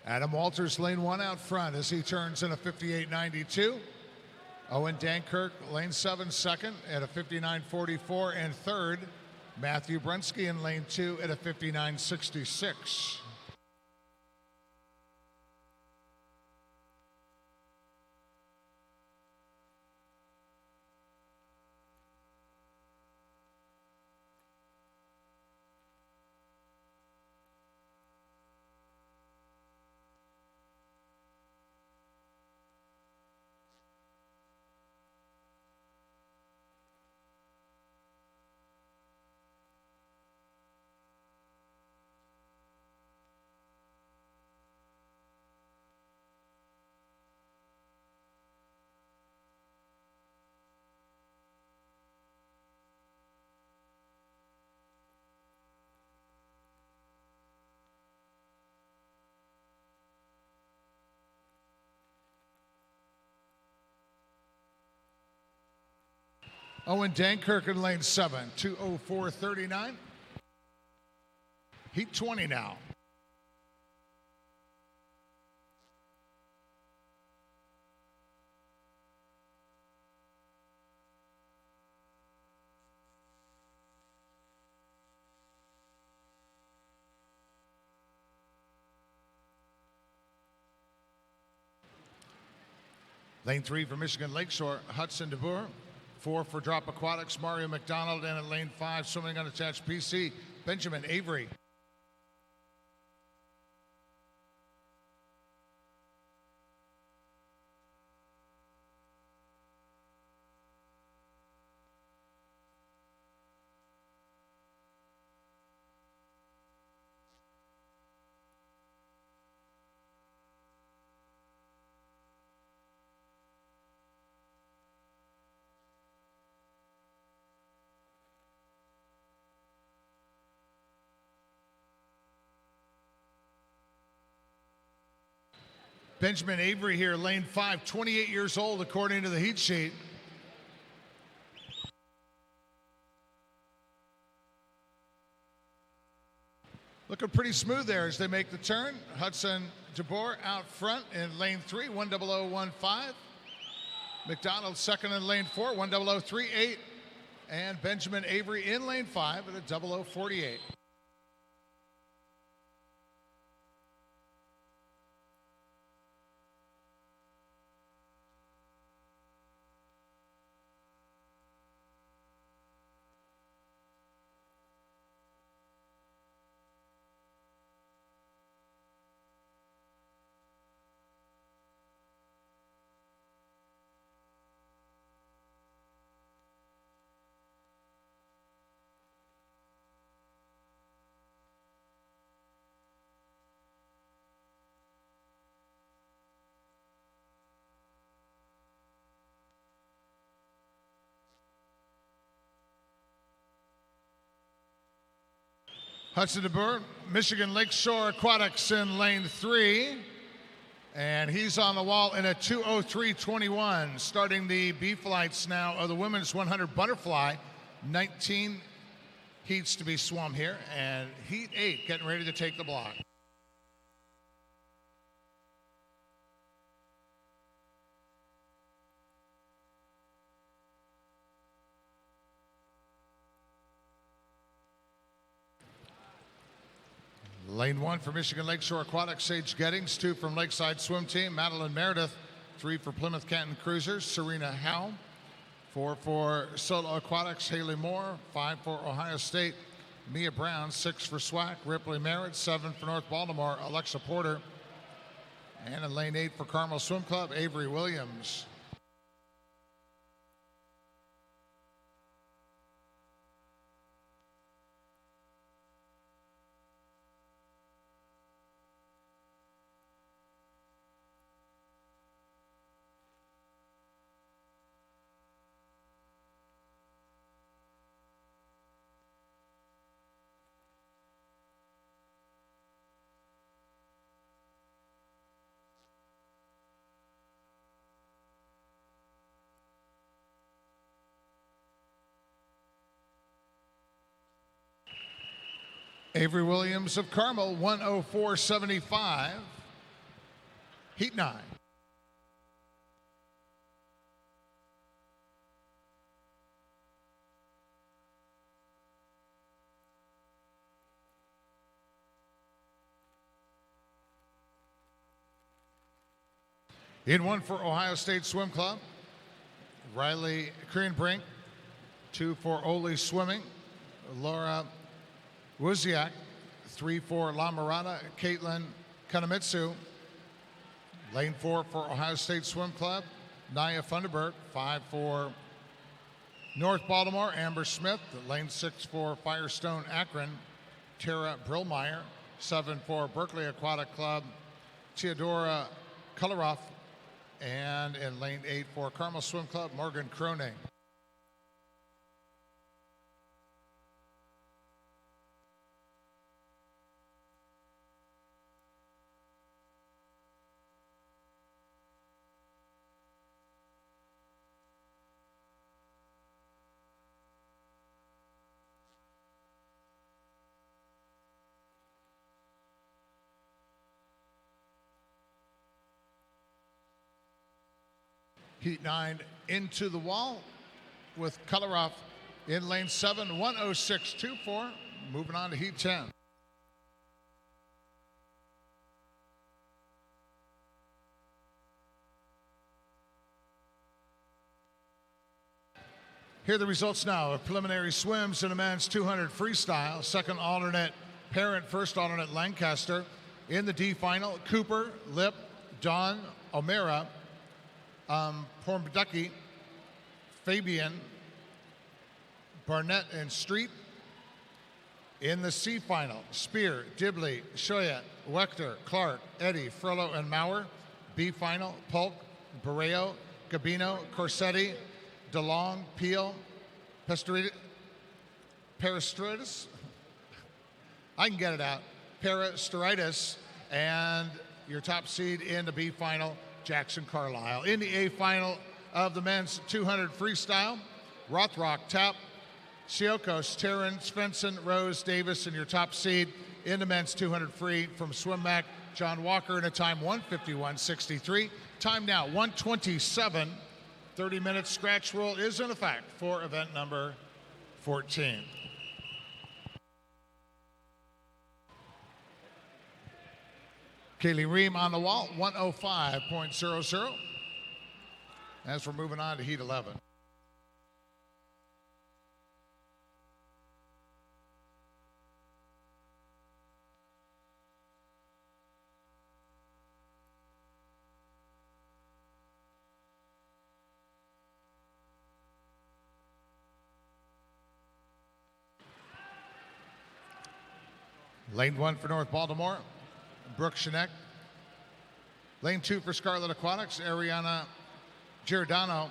Adam Walters, lane 1 out front as he turns in a 58.92. Owen Dankirk, lane 7 second at a 59.44. And third, Matthew Brunsky in lane 2 at a 59.66. Owen Dankirk in lane 7, 2:04.39. Heat 20 now. Lane 3 for Michigan Lakeshore, Hudson DeBoer. 4 for Drop Aquatics, Mario McDonald. And in lane 5, swimming unattached PC, Benjamin Avery. Benjamin Avery here, lane 5, 28 years old according to the heat sheet. Looking pretty smooth there as they make the turn. Hudson DeBoer out front in lane 3, 10015. McDonald second in lane 4, 10038. And Benjamin Avery in lane 5 at a 0048. Hudson DeBoer, Michigan Lakeshore Aquatics in lane 3. And he's on the wall in a 2:03.21, starting the B flights now of the women's 100 butterfly. 19 heats to be swum here, and heat 8 getting ready to take the block. Lane 1 for Michigan Lakeshore Aquatics, Sage Gettings. 2 from Lakeside Swim Team, Madeline Meredith. 3 for Plymouth Canton Cruisers, Serena Howe. 4 for Solo Aquatics, Haley Moore. 5 for Ohio State, Mia Brown. 6 for SWAC, Ripley Merritt. 7 for North Baltimore, Alexa Porter. And in lane 8 for Carmel Swim Club, Avery Williams. Avery Williams of Carmel, 104.75, heat 9. In 1 for Ohio State Swim Club, Riley Kreenbrink. 2 for Ole Swimming, Laura Wuziak. 3 for La Mirada, Caitlin Kanemitsu. Lane 4 for Ohio State Swim Club, Naya Funderburg. 5 for North Baltimore, Amber Smith. Lane 6 for Firestone Akron, Tara Brillmeyer. 7 for Berkeley Aquatic Club, Theodora Kolaroff. And in lane 8 for Carmel Swim Club, Morgan Croning. Heat 9 into the wall with Kolaroff in lane 7, 106.24. Moving on to heat 10. Here are the results now of preliminary swims in the men's 200 freestyle. Second alternate Parent, first alternate Lancaster. In the D final, Cooper, Lip, Don, O'Mara, Pormducky, Fabian, Barnett, and Street. In the C final, Spear, Dibley, Shoya, Wechter, Clark, Eddy, Frollo, and Maurer. B final, Polk, Barreo, Gabino, Corsetti, DeLong, Peel, Peristeritis. I can get it out. Peristeritis, and your top seed in the B final, Jackson Carlisle. In the A final of the men's 200 freestyle, Rothrock, Tap, Siokos, Terrence, Svensson, Rose, Davis, and your top seed in the men's 200 free from SwimMac, John Walker, in a time 1:51.63. Time now 1:27. 30-minute scratch rule is in effect for event number 14. Kaylee Ream on the wall, 105.00. As we're moving on to heat 11. Lane 1 for North Baltimore, Brooke Shinek. Lane 2 for Scarlet Aquatics, Ariana Giordano.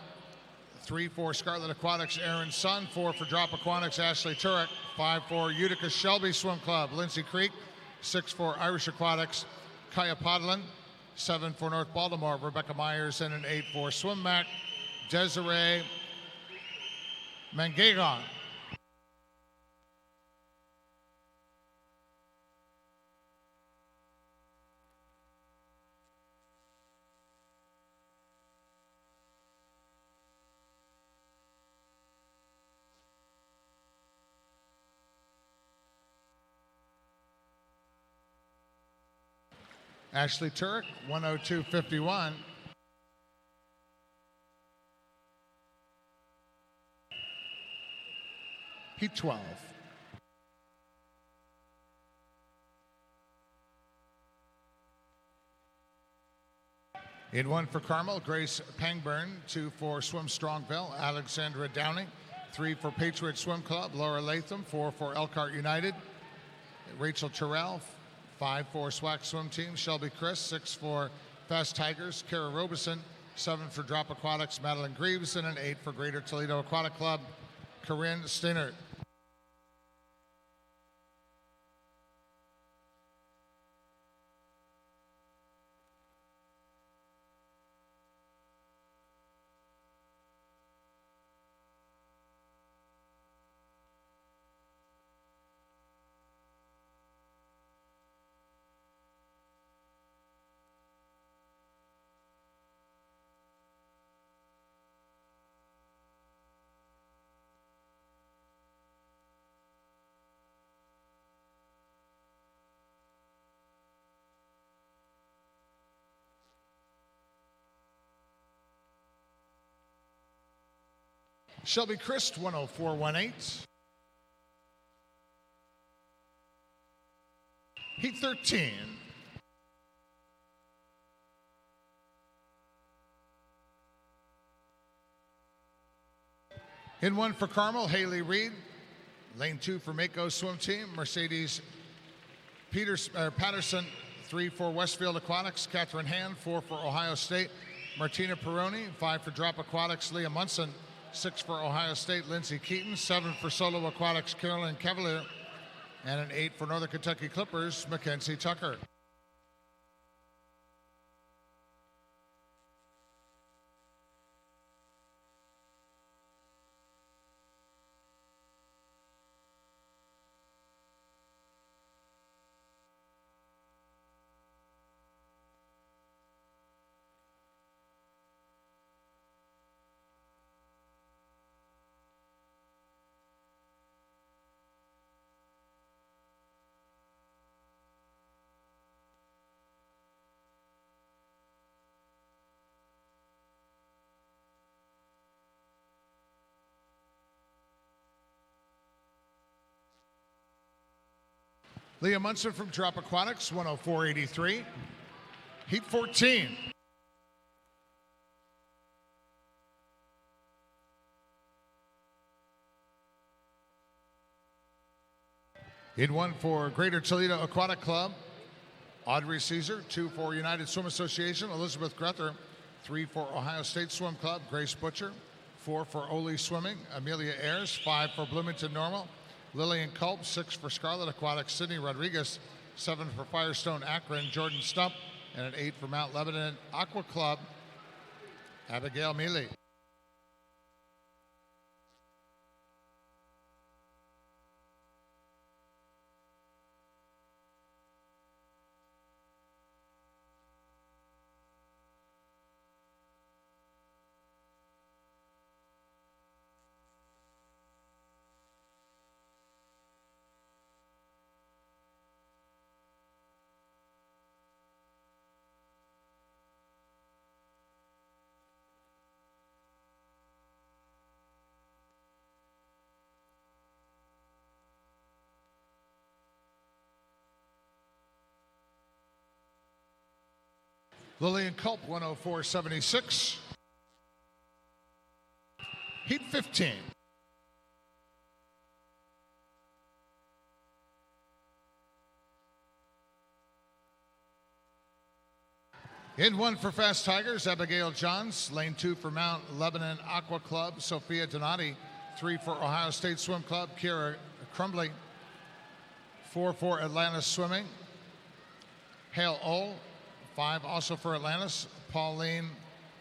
3 for Scarlet Aquatics, Aaron Sun. 4 for Drop Aquatics, Ashley Turek. 5 for Utica Shelby Swim Club, Lindsay Creek. 6 for Irish Aquatics, Kaya Podlin. 7 for North Baltimore, Rebecca Myers. And an 8 for SwimMac, Desiree Mangagon. Ashley Turek, 102.51. Heat 12. In 1 for Carmel, Grace Pangburn. 2 for Swim Strongville, Alexandra Downey. 3 for Patriot Swim Club, Laura Latham. 4 for Elkhart United, Rachel Terrell. 5 for SWAC Swim Team, Shelby Chris. 6 for Fast Tigers, Kara Robeson. 7 for Drop Aquatics, Madeline Greaves. And an 8 for Greater Toledo Aquatic Club, Corinne Steinert. Shelby Christ, 104.18. Heat 13. In 1 for Carmel, Haley Reed. Lane 2 for Mako Swim Team, Mercedes Patterson. 3 for Westfield Aquatics, Catherine Hand. 4 for Ohio State, Martina Peroni. 5 for Drop Aquatics, Leah Munson. 6 for Ohio State, Lindsay Keaton. 7 for Solo Aquatics, Carolyn Cavalier. And an 8 for Northern Kentucky Clippers, Mackenzie Tucker. Leah Munson from Drop Aquatics, 104.83. Heat 14. In 1 for Greater Toledo Aquatic Club, Audrey Caesar. 2 for United Swim Association, Elizabeth Grether. 3 for Ohio State Swim Club, Grace Butcher. 4 for Ole Swimming, Amelia Ayers. 5 for Bloomington Normal, Lillian Culp. 6 for Scarlet Aquatics, Sydney Rodriguez. 7 for Firestone Akron, Jordan Stump. And an 8 for Mount Lebanon Aqua Club, Abigail Mealy. Lillian Culp, 104.76. Heat 15. In 1 for Fast Tigers, Abigail Johns. Lane 2 for Mount Lebanon Aqua Club, Sophia Donati. 3 for Ohio State Swim Club, Kira Crumbly. 4 for Atlantis Swimming, Hale Ohl. 5 also for Atlantis, Pauline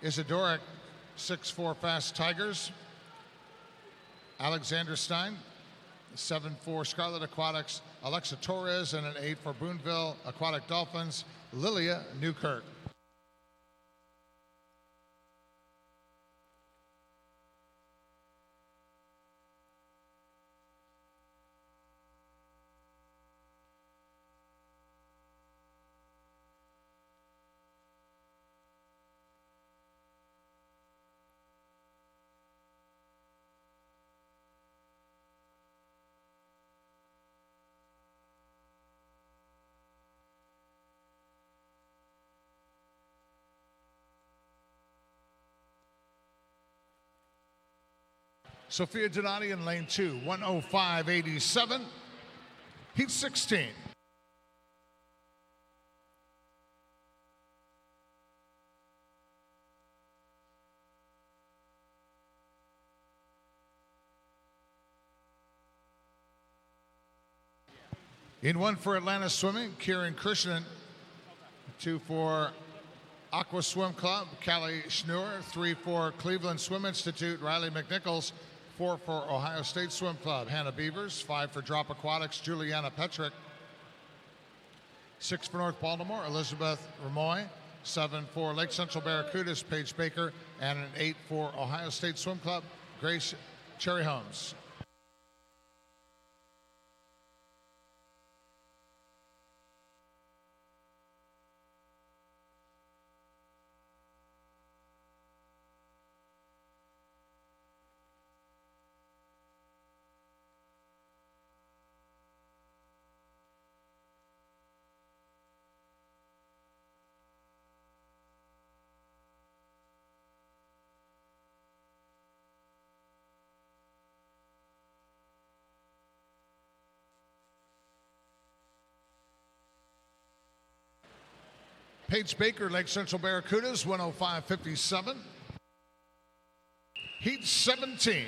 Isidoric. 6 for Fast Tigers, Alexandra Stein. 7 for Scarlet Aquatics, Alexa Torres. And an 8 for Boonville Aquatic Dolphins, Lilia Newkirk. Sophia Donati in lane 2, 105.87. Heat 16. In 1 for Atlanta Swimming, Kieran Krishnan. 2 for Aqua Swim Club, Callie Schnur. 3 for Cleveland Swim Institute, Riley McNichols. 4 for Ohio State Swim Club, Hannah Beavers. 5 for Drop Aquatics, Juliana Petrick. 6 for North Baltimore, Elizabeth Ramoy. 7 for Lake Central Barracudas, Paige Baker. And an 8 for Ohio State Swim Club, Grace Cherry Holmes. Paige Baker, Lake Central Barracudas, 105.57. Heat 17.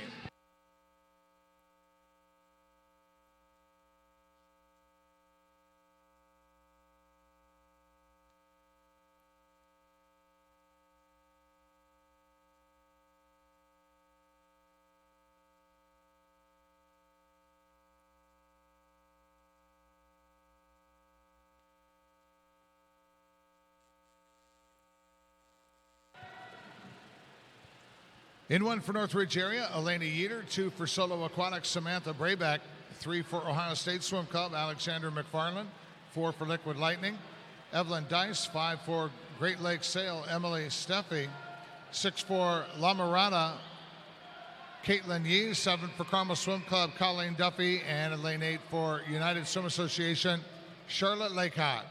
In 1 for Northridge area, Elena Yeater. 2 for Solo Aquatics, Samantha Brayback. 3 for Ohio State Swim Club, Alexander McFarland. 4 for Liquid Lightning, Evelyn Dice. 5 for Great Lakes Sail, Emily Steffi. 6 for La Mirada, Caitlin Yee. 7 for Carmel Swim Club, Colleen Duffy. And in lane 8 for United Swim Association, Charlotte Lakehot.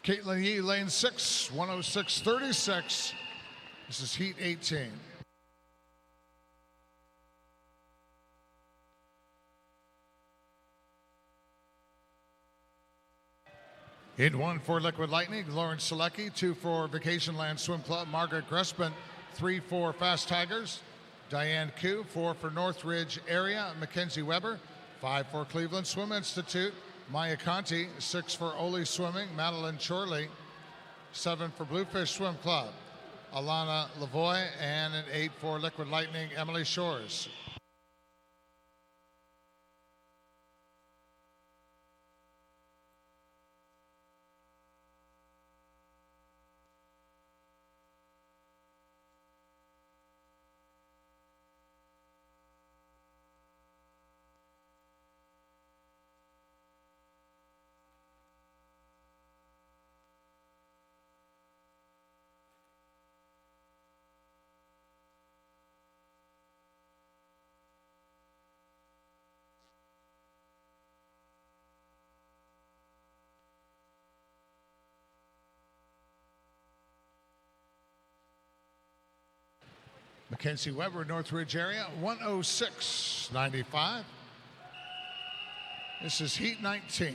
Caitlin Yee, lane 6, 106.36. This is Heat 18. In 1 for Liquid Lightning, Lauren Selecki. 2 for Vacation Land Swim Club, Margaret Grespin. 3 for Fast Tigers, Diane Koo. 4 for Northridge area, Mackenzie Weber. 5 for Cleveland Swim Institute, Maya Conti. 6 for Ole Swimming, Madeline Chorley. 7 for Bluefish Swim Club, Alana Lavoie. And an 8 for Liquid Lightning, Emily Shores. Mackenzie Weber, Northridge area, 106.95. This is Heat 19.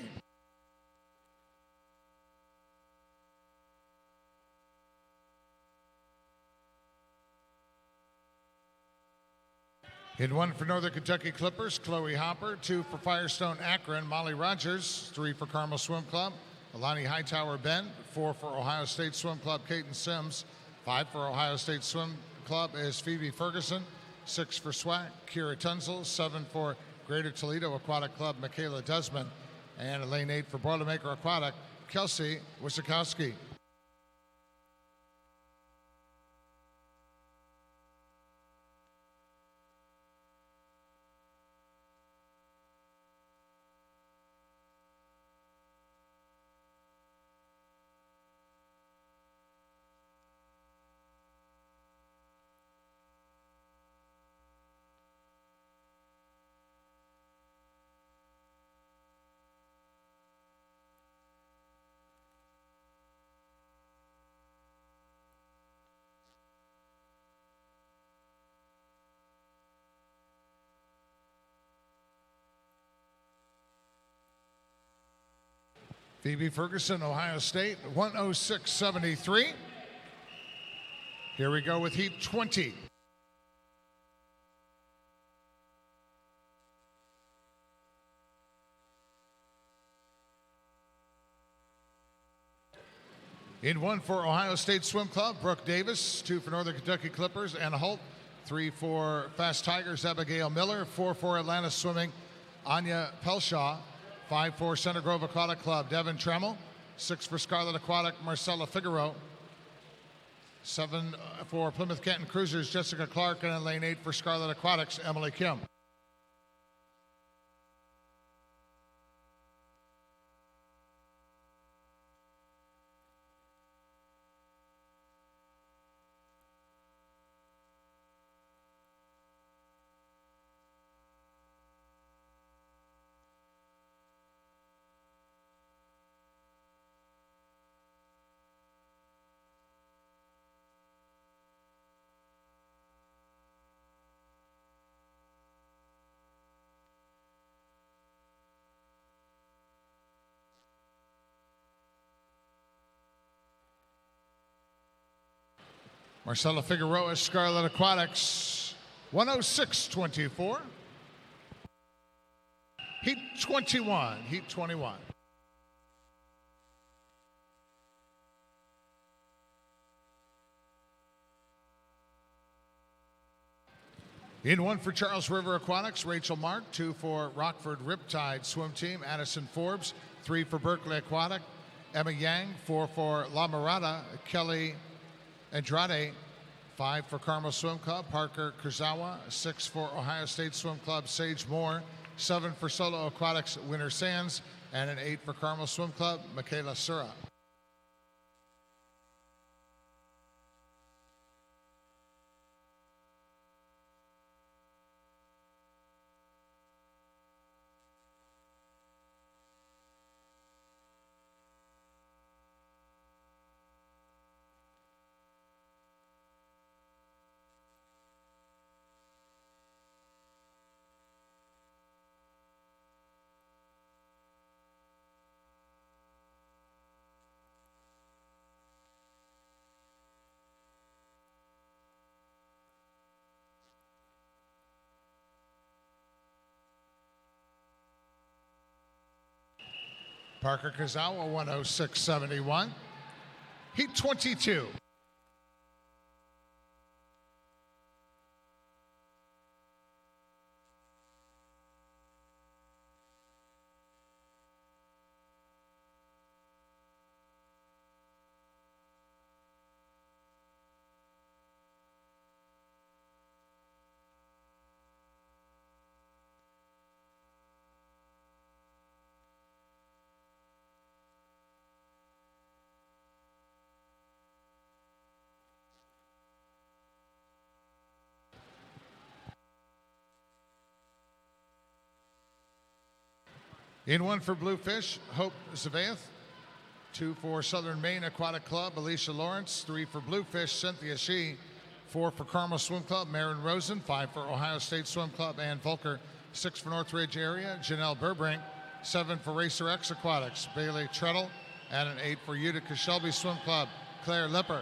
In 1 for Northern Kentucky Clippers, Chloe Hopper. 2 for Firestone Akron, Molly Rogers. 3 for Carmel Swim Club, Alani Hightower Bend. 4 for Ohio State Swim Club, Caton Sims. 5 for Ohio State Swim Club is Phoebe Ferguson. 6 for SWAC, Kira Tunzel. 7 for Greater Toledo Aquatic Club, Michaela Desmond. And in lane 8 for Boilermaker Aquatic, Kelsey Wysikowski. Phoebe Ferguson, Ohio State, 106.73. Here we go with heat 20. In 1 for Ohio State Swim Club, Brooke Davis. 2 for Northern Kentucky Clippers, Anna Holt. 3 for Fast Tigers, Abigail Miller. 4 for Atlanta Swimming, Anya Pelshaw. 5 for Center Grove Aquatic Club, Devin Trammell. 6 for Scarlet Aquatic, Marcella Figueroa. 7 for Plymouth Canton Cruisers, Jessica Clark. And in lane 8 for Scarlet Aquatics, Emily Kim. Marcella Figueroa, Scarlet Aquatics, 106.24. Heat 21, heat 21. In 1 for Charles River Aquatics, Rachel Mark. 2 for Rockford Riptide Swim Team, Addison Forbes. 3 for Berkeley Aquatic, Emma Yang. 4 for La Mirada, Kelly Andrade. 5 for Carmel Swim Club, Parker Kurzawa. 6 for Ohio State Swim Club, Sage Moore. 7 for Solo Aquatics, Winter Sands. And an 8 for Carmel Swim Club, Michaela Sura. Parker Kurzawa, 106.71. Heat 22. In 1 for Bluefish, Hope Zavaith. 2 for Southern Maine Aquatic Club, Alicia Lawrence. 3 for Bluefish, Cynthia Shee. 4 for Carmel Swim Club, Marin Rosen. 5 for Ohio State Swim Club, Ann Volker. 6 for Northridge Area, Janelle Burbrink. 7 for Racer X Aquatics, Bailey Treadle. And an 8 for Utica Shelby Swim Club, Claire Lipper.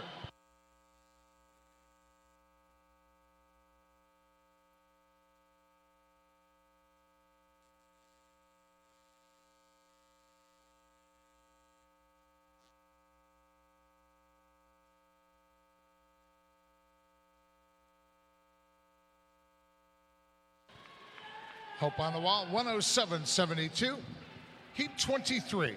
Hope on the wall, 107.72, heat 23.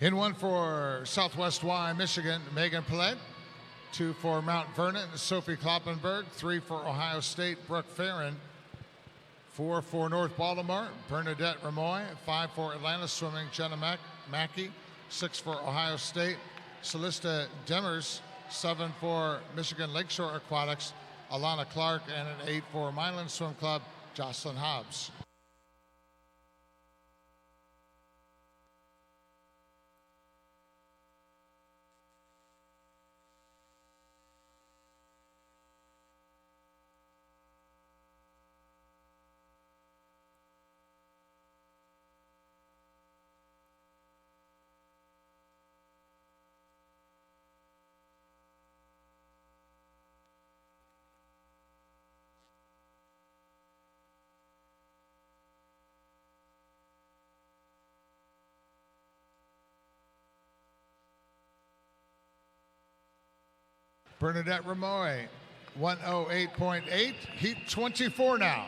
In one for Southwest Y, Michigan, Megan Paulette. 2 for Mount Vernon, Sophie Kloppenberg. 3 for Ohio State, Brooke Farron. 4 for North Baltimore, Bernadette Ramoy. 5 for Atlanta Swimming, Jenna Mackey. 6 for Ohio State, Celista Demers. 7 for Michigan Lakeshore Aquatics, Alana Clark. And an 8 for Milan Swim Club, Jocelyn Hobbs. Bernadette Ramoy, 108.8, heat 24 now.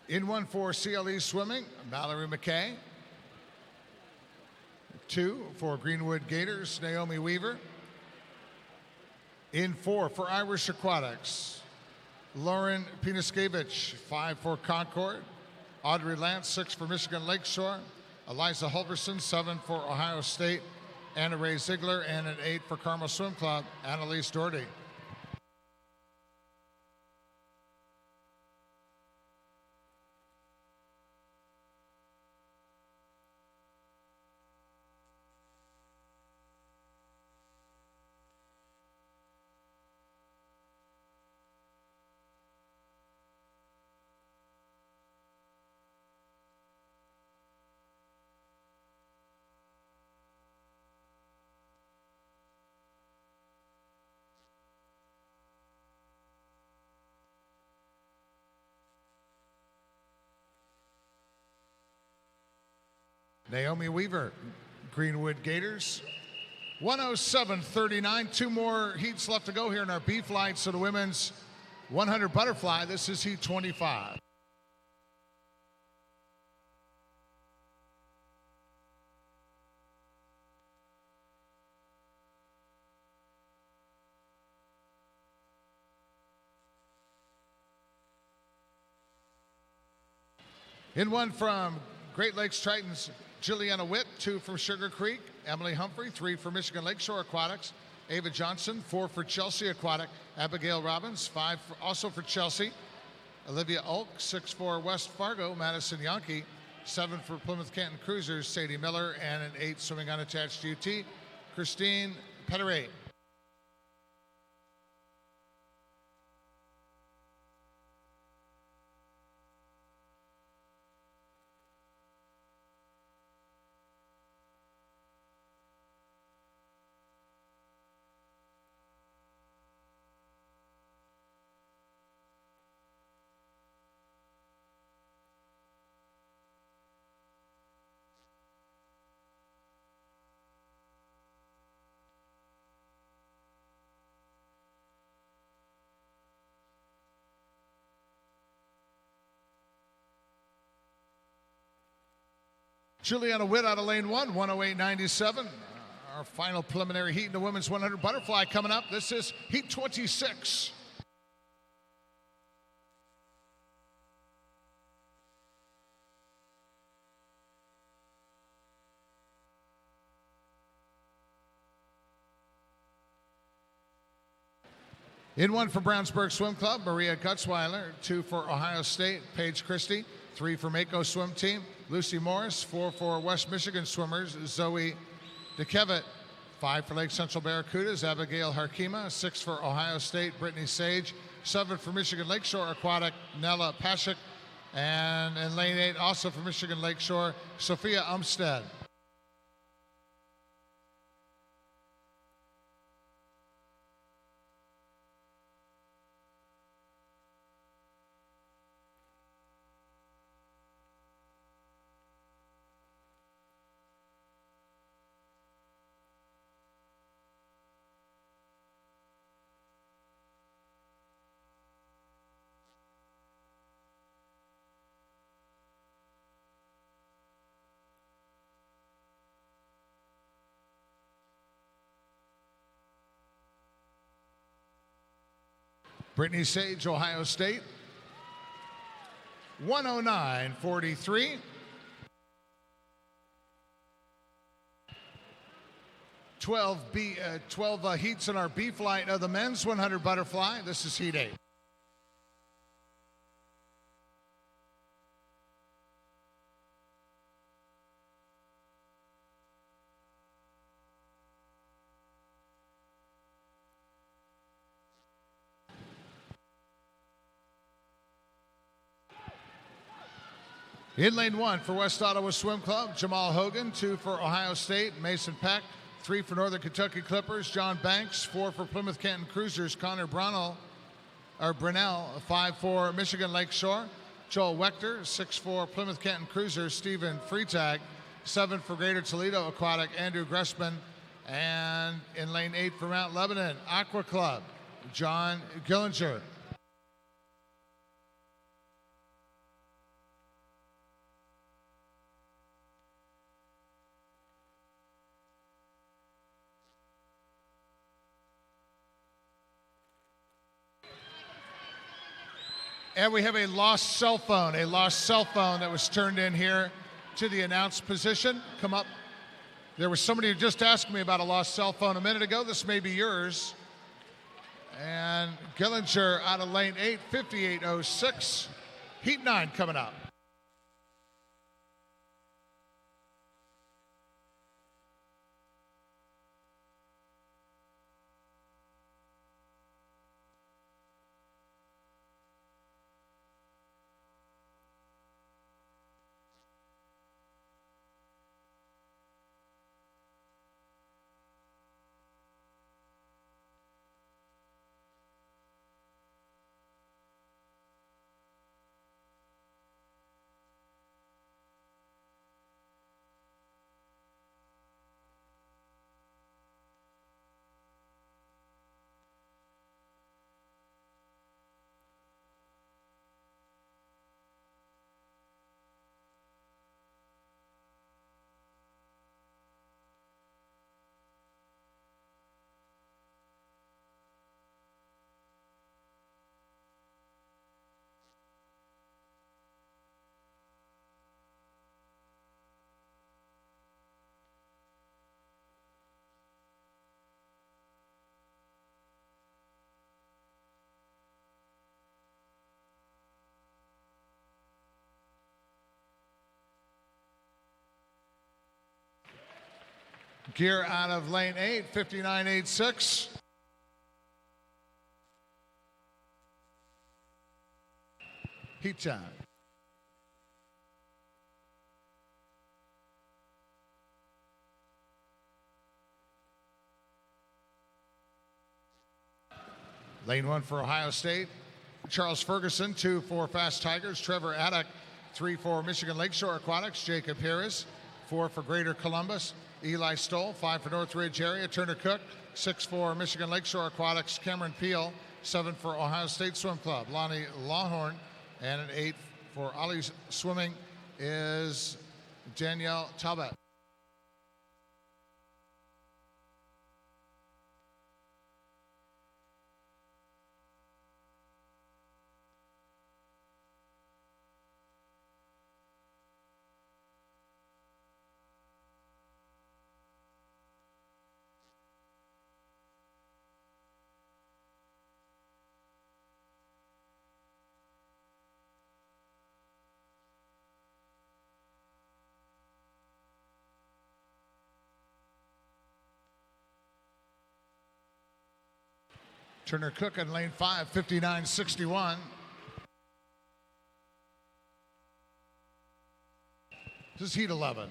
In one for CLE Swimming, Mallory McKay. 2 for Greenwood Gators, Naomi Weaver. In 4 for Irish Aquatics, Lauren Pinaskevich. 5 for Concord, Audrey Lance. 6 for Michigan Lakeshore, Eliza Hulverson. 7 for Ohio State, Anna Ray Ziegler. And an 8 for Carmel Swim Club, Annalise Doherty. Naomi Weaver, Greenwood Gators, 107.39. 2 more heats left to go here in our B flights of the women's 100 butterfly. This is heat 25. In one from Great Lakes Tritons, Juliana Witt. 2 from Sugar Creek, Emily Humphrey. 3 for Michigan Lakeshore Aquatics, Ava Johnson. 4 for Chelsea Aquatic, Abigail Robbins. 5 also for Chelsea, Olivia Ulk. 6 for West Fargo, Madison Yankee. 7 for Plymouth Canton Cruisers, Sadie Miller. And an 8 swimming unattached UT, Christine Petteray. Juliana Witt out of lane 1, 108.97. Our final preliminary heat in the women's 100 butterfly coming up. This is heat 26. In one for Brownsburg Swim Club, Maria Gutzweiler. 2 for Ohio State, Paige Christie. 3 for Mako Swim Team, Lucy Morris. 4 for West Michigan swimmers, Zoe DeKevitt. 5 for Lake Central Barracudas, Abigail Harkema. 6 for Ohio State, Brittany Sage. 7 for Michigan Lakeshore Aquatic, Nella Pashik. And in lane 8, also from Michigan Lakeshore, Sophia Umstead. Brittany Sage, Ohio State, 109.43. 12 heats in our B flight of the men's 100 butterfly. This is heat 8. In lane 1 for West Ottawa Swim Club, Jamal Hogan. 2 for Ohio State, Mason Peck. 3 for Northern Kentucky Clippers, John Banks. 4 for Plymouth Canton Cruisers, Connor Brunell. 5 for Michigan Lakeshore, Joel Wechter. 6 for Plymouth Canton Cruisers, Stephen Freitag. 7 for Greater Toledo Aquatic, Andrew Gressman. And in lane 8 for Mount Lebanon Aqua Club, John Gillinger. And we have a lost cell phone that was turned in here to the announced position. Come up. There was somebody who just asked me about a lost cell phone a minute ago. This may be yours. And Gillinger out of lane 8, 58.06. Heat 9 coming up. Gear out of lane 8, 59.86. Heat time. Lane 1 for Ohio State, Charles Ferguson. 2 for Fast Tigers, Trevor Addock. 3 for Michigan Lakeshore Aquatics, Jacob Harris. 4 for Greater Columbus, Eli Stoll. 5 for Northridge area, Turner Cook. 6 for Michigan Lakeshore Aquatics, Cameron Peel. 7 for Ohio State Swim Club, Lonnie Lawhorn. And an 8 for Ollie's Swimming is Danielle Talbot. Turner Cook in lane 5, 59.61. This is heat 11.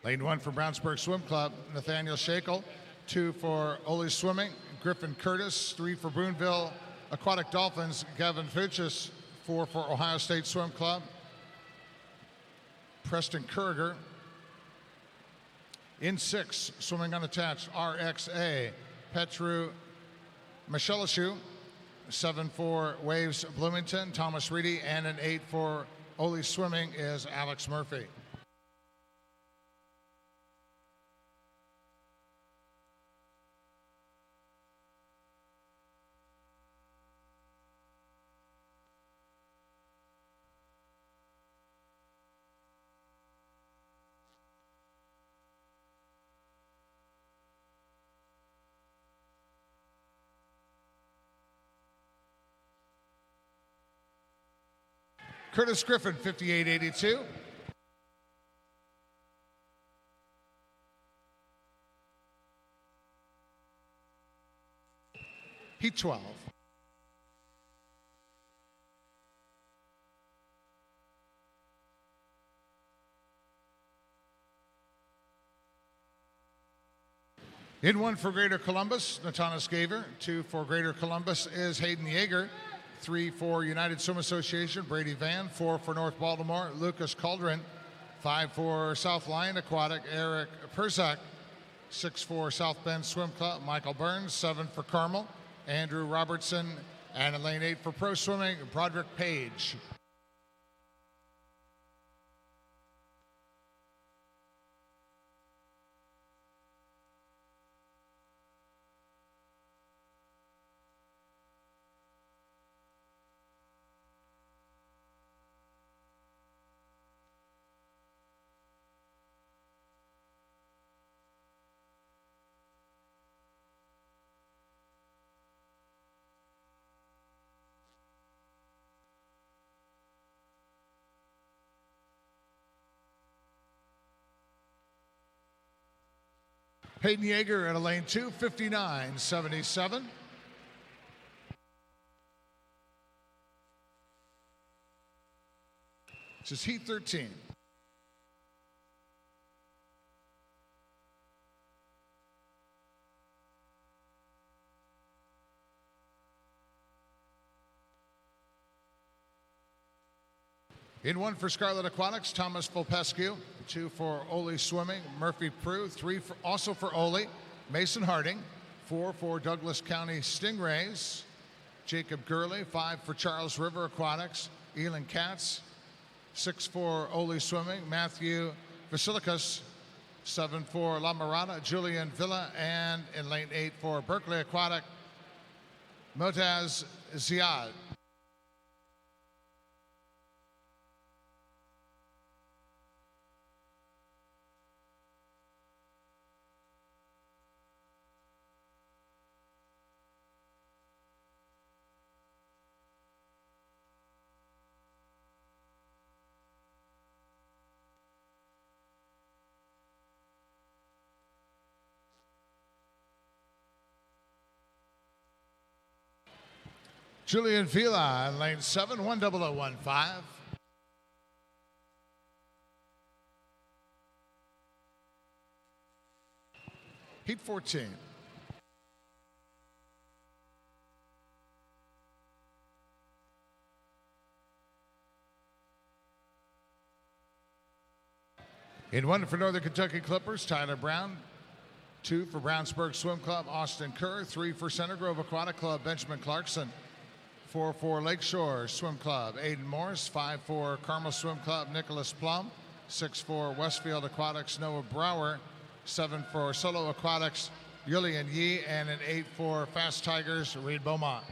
Lane 1 for Brownsburg Swim Club, Nathaniel Shakel. 2 for Ole Swimming, Griffin Curtis. 3 for Boonville Aquatic Dolphins, Gavin Fuchs. 4 for Ohio State Swim Club, Preston Kurger. In 6, swimming unattached, RXA, Petru Michelishu. 7 for Waves Bloomington, Thomas Reedy. And an 8 for Ole Swimming is Alex Murphy. Curtis Griffin, 58.82. Heat 12. In 1 for Greater Columbus, Natanas Gaver. 2 for Greater Columbus is Hayden Yeager. 3 for United Swim Association, Brady Van. 4 for North Baltimore, Lucas Cauldron. 5 for South Lyon Aquatic, Eric Perzak. 6 for South Bend Swim Club, Michael Burns. 7 for Carmel, Andrew Robertson. And in lane 8 for Pro Swimming, Broderick Page. Hayden Yeager at a lane 2, 59.77. This is heat 13. In 1 for Scarlet Aquatics, Thomas Volpescu. 2 for Ole Swimming, Murphy Prue. 3 for, also for Ole, Mason Harding. 4 for Douglas County Stingrays, Jacob Gurley. 5 for Charles River Aquatics, Elon Katz. 6 for Ole Swimming, Matthew Vasilikos. 7 for La Mirada, Julian Villa. And in lane 8 for Berkeley Aquatic, Motaz Ziad. Julian Villa in lane 7, 10015. Heat 14. In 1 for Northern Kentucky Clippers, Tyler Brown. 2 for Brownsburg Swim Club, Austin Kerr. 3 for Center Grove Aquatic Club, Benjamin Clarkson. 4 for Lakeshore Swim Club, Aiden Morris. 5 for Carmel Swim Club, Nicholas Plum. 6 for Westfield Aquatics, Noah Brower. 7 for Solo Aquatics, Yulian Yi. And an 8 for Fast Tigers, Reed Beaumont.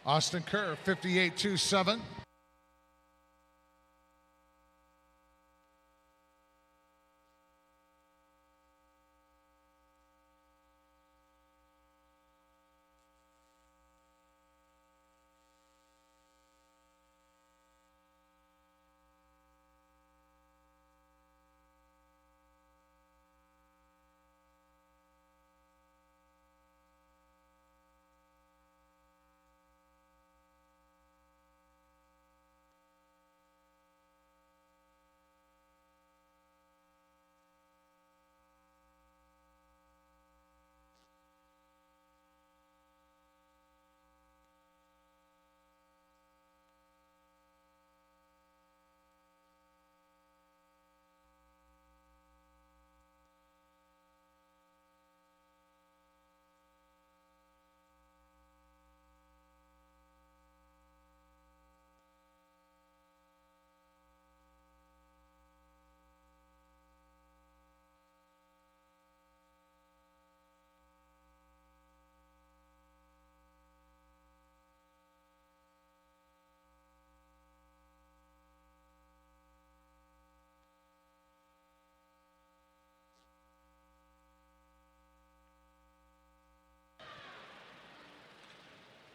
Austin Kerr, 58.27.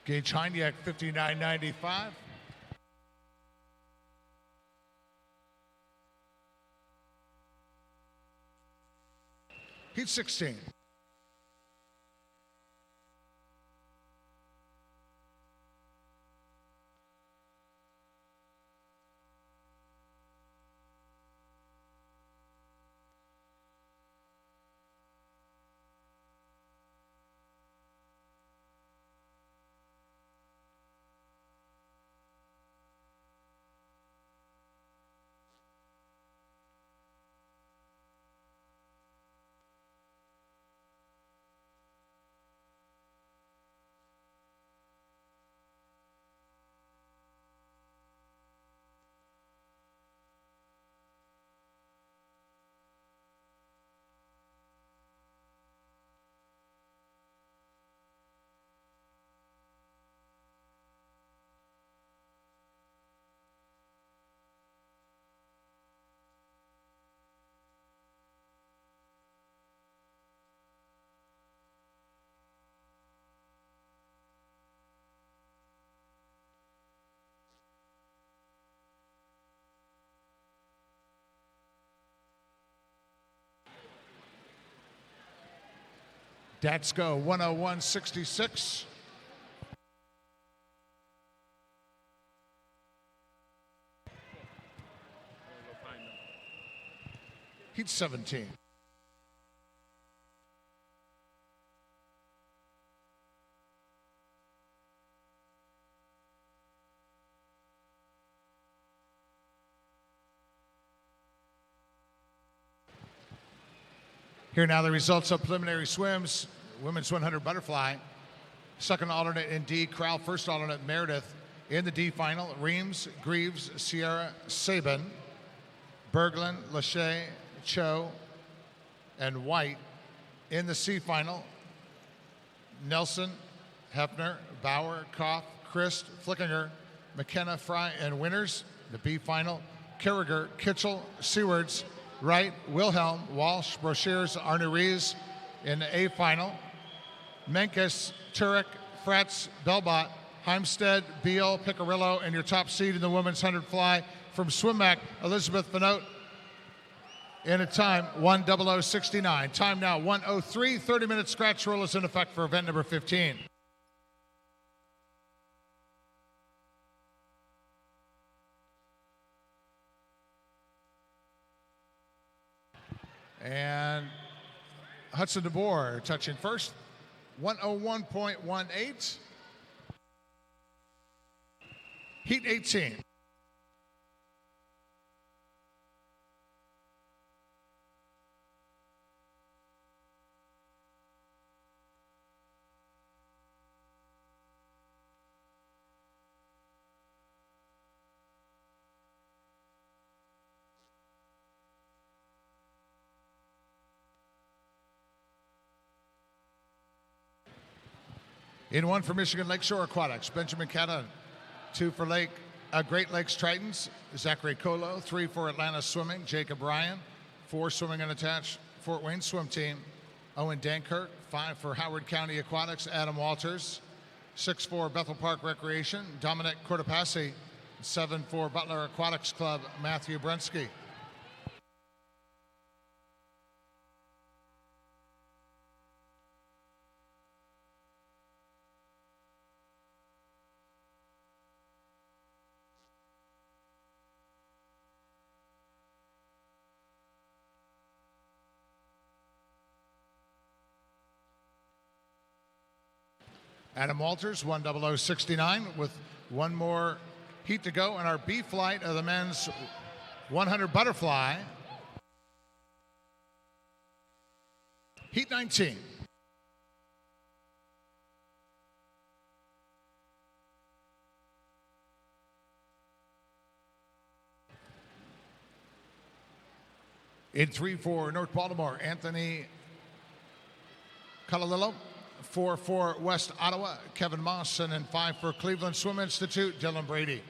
Gage Hiniak, 59.95. Heat 16. Datsko, 101.66. Heat 17. Here now the results of preliminary swims. Women's 100 butterfly. Second alternate in D, Crowell. First alternate, Meredith. In the D final, Reams, Greaves, Sierra, Sabin, Berglund, Lachey, Cho, and White. In the C final, Nelson, Hefner, Bauer, Koff, Christ, Flickinger, McKenna, Fry, and winners. The B final, Carragher, Kitchell, Seawards, Wright, Wilhelm, Walsh, Broshears, Arneriz. In the A final, Menkes, Turek, Fretz, Belbot, Heimstead, Beal, Picarillo, and your top seed in the women's 100 fly from Swimmac, Elizabeth Fanote, in a time 1:00:69. Time now 1:03. 30-minute scratch rule is in effect for event number 15. And Hudson DeBoer touching first, 101.18. Heat 18. In one for Michigan Lakeshore Aquatics, Benjamin Catta. 2 for Great Lakes Tritons, Zachary Colo. 3 for Atlanta Swimming, Jacob Ryan. 4 swimming unattached, Fort Wayne Swim Team, Owen Dankirk. 5 for Howard County Aquatics, Adam Walters. 6 for Bethel Park Recreation, Dominic Cortopassi. 7 for Butler Aquatics Club, Matthew Brensky. Adam Walters, 10069, with one more heat to go in our B flight of the men's 100 butterfly. Heat 19. In 3 for North Baltimore, Anthony Calalillo. 4 for West Ottawa, Kevin Moss, and then 5 for Cleveland Swim Institute, Dylan Brady.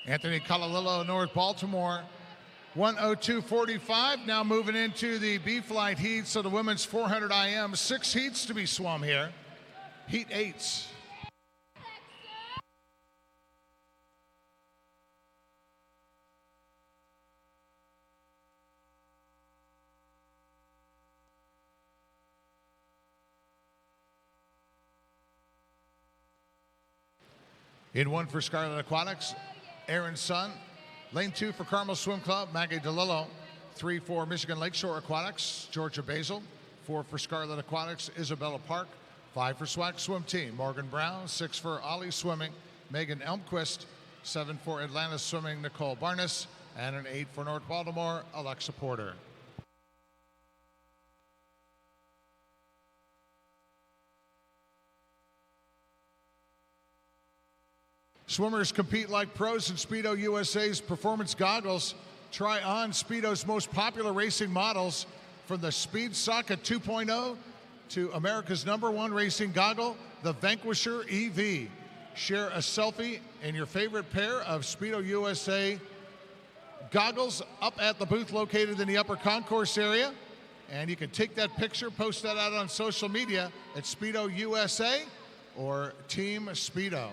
Anthony Calalillo, North Baltimore, 102.45. Now moving into the B flight heats, so the women's 400 IM. 6 heats to be swum here. Heat 8s. In 1 for Scarlet Aquatics, Aaron Sun. Lane 2 for Carmel Swim Club, Maggie DeLillo. 3 for Michigan Lakeshore Aquatics, Georgia Basil. 4 for Scarlet Aquatics, Isabella Park. 5 for SWAC Swim Team, Morgan Brown. 6 for Ollie Swimming, Megan Elmquist. 7 for Atlanta Swimming, Nicole Barnes. And an 8 for North Baltimore, Alexa Porter. Swimmers compete like pros in Speedo USA's performance goggles. Try on Speedo's most popular racing models, from the Speed Socket 2.0 to America's #1 racing goggle, the Vanquisher EV. Share a selfie in your favorite pair of Speedo USA goggles up at the booth located in the upper concourse area. And you can take that picture, post that out on social media at Speedo USA or Team Speedo.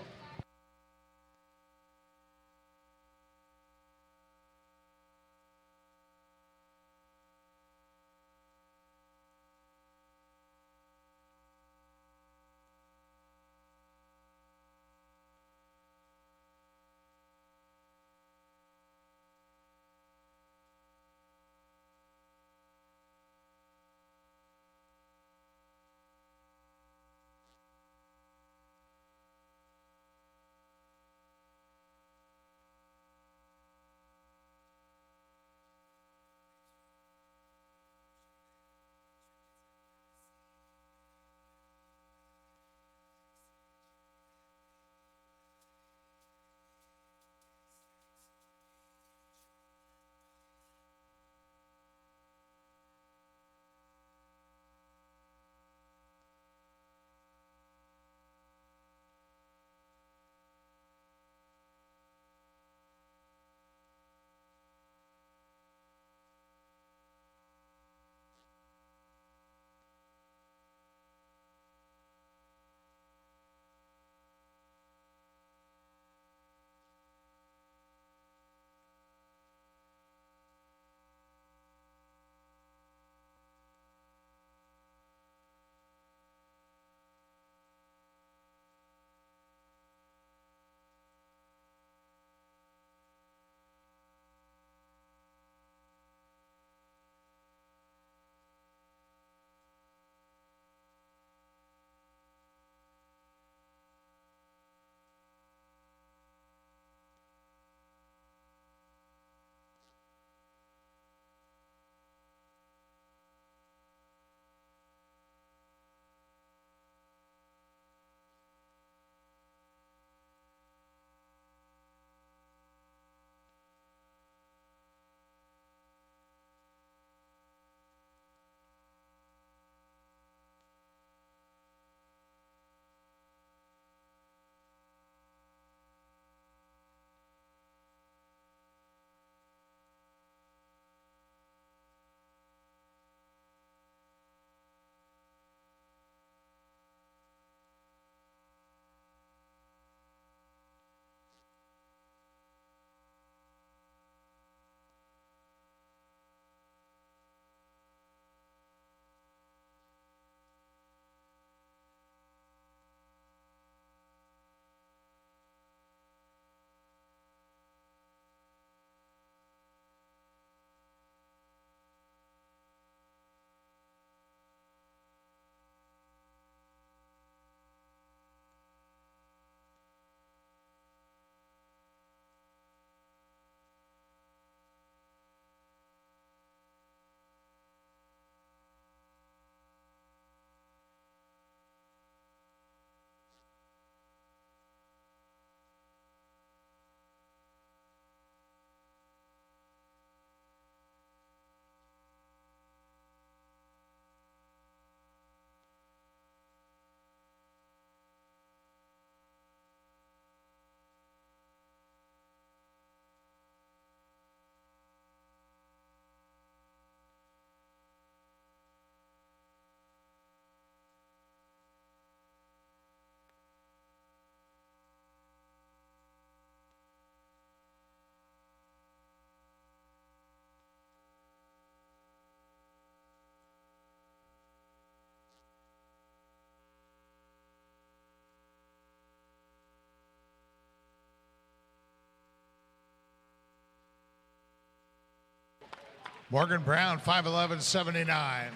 Morgan Brown, 5'11", 79.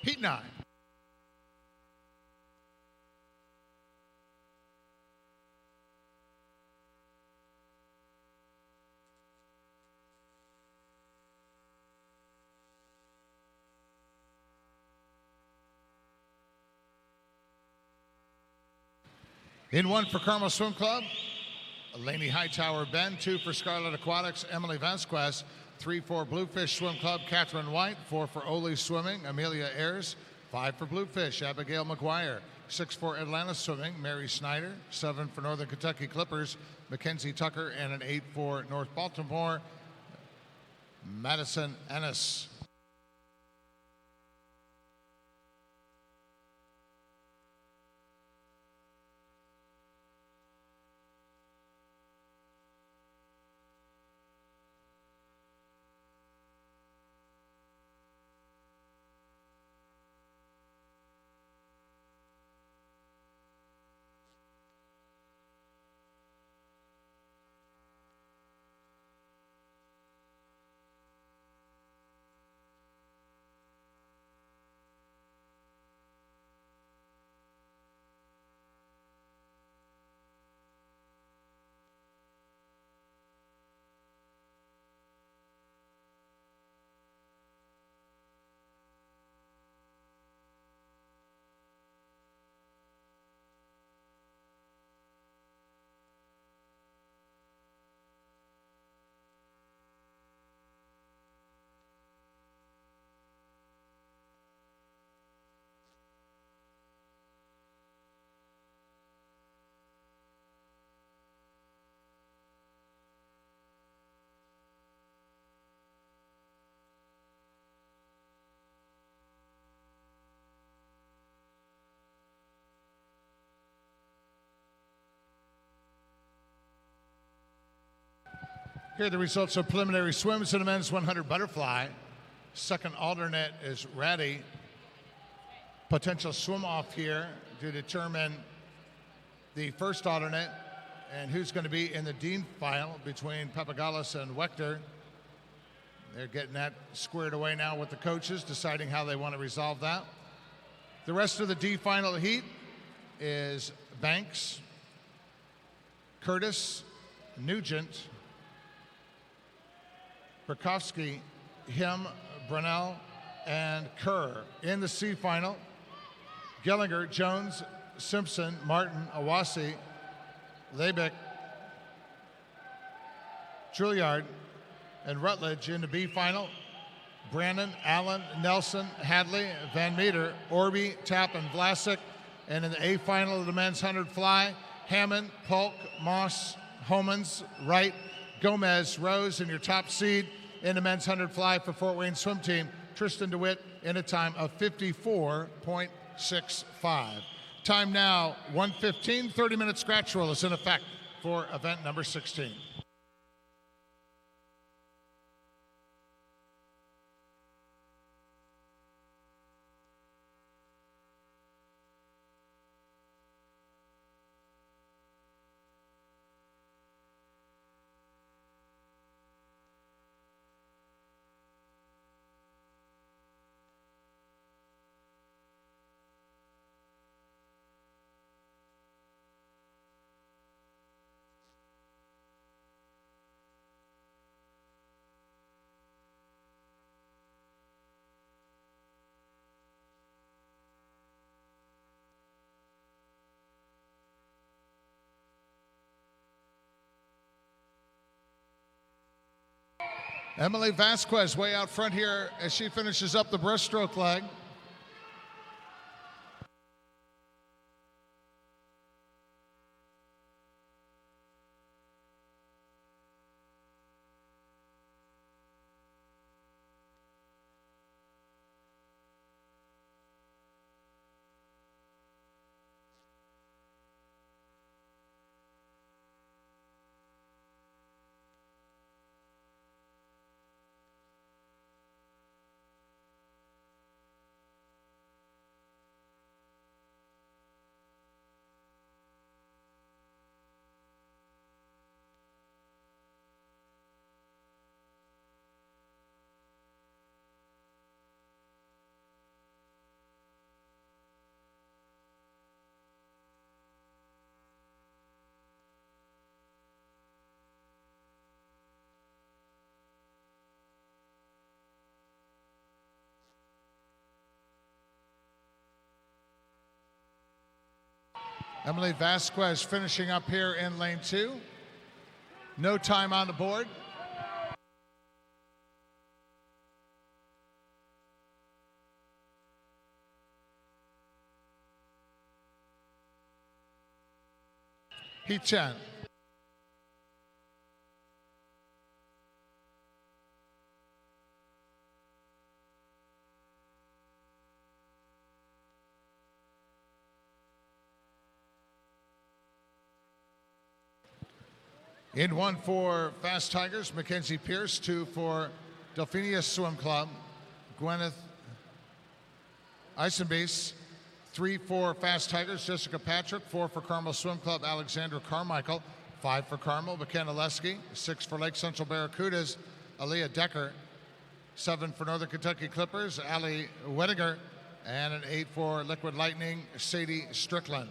Heat 9. In 1 for Carmel Swim Club, Lainey Hightower Ben. 2 for Scarlet Aquatics, Emily Vasquez. 3 for Bluefish Swim Club, Catherine White. 4 for Ole Swimming, Amelia Ayers. 5 for Bluefish, Abigail McGuire. 6 for Atlanta Swimming, Mary Snyder. 7 for Northern Kentucky Clippers, Mackenzie Tucker. And an 8 for North Baltimore, Madison Ennis. Here are the results of preliminary swims in the men's 100 butterfly. Second alternate is ready. Potential swim off here to determine the first alternate and who's going to be in the Dean final between Papagalis and Wechter. They're getting that squared away now with the coaches, deciding how they want to resolve that. The rest of the D final heat is Banks, Curtis, Nugent, Burkowski, Him, Brunel, and Kerr. In the C final, Gellinger, Jones, Simpson, Martin, Awasi, Lebeck, Juilliard, and Rutledge. In the B final, Brandon, Allen, Nelson, Hadley, Van Meter, Orby, Tappan, Vlasic. And in the A final of the men's 100 fly, Hammond, Polk, Moss, Homans, Wright, Gomez, Rose. And your top seed in the men's 100 fly for Fort Wayne swim team, Tristan DeWitt, in a time of 54.65. Time now, 1:15, 30-minute scratch roll is in effect for event number 16. Emily Vasquez way out front here as she finishes up the breaststroke leg. Emily Vasquez finishing up here in lane 2. No time on the board. Heat 10. In 1 for Fast Tigers, Mackenzie Pierce. 2 for Delphinius Swim Club, Gwyneth Eisenbeis. 3 for Fast Tigers, Jessica Patrick. 4 for Carmel Swim Club, Alexandra Carmichael. 5 for Carmel, McKenna Lesky. 6 for Lake Central Barracudas, Aaliyah Decker. 7 for Northern Kentucky Clippers, Allie Wettiger. And an 8 for Liquid Lightning, Sadie Strickland.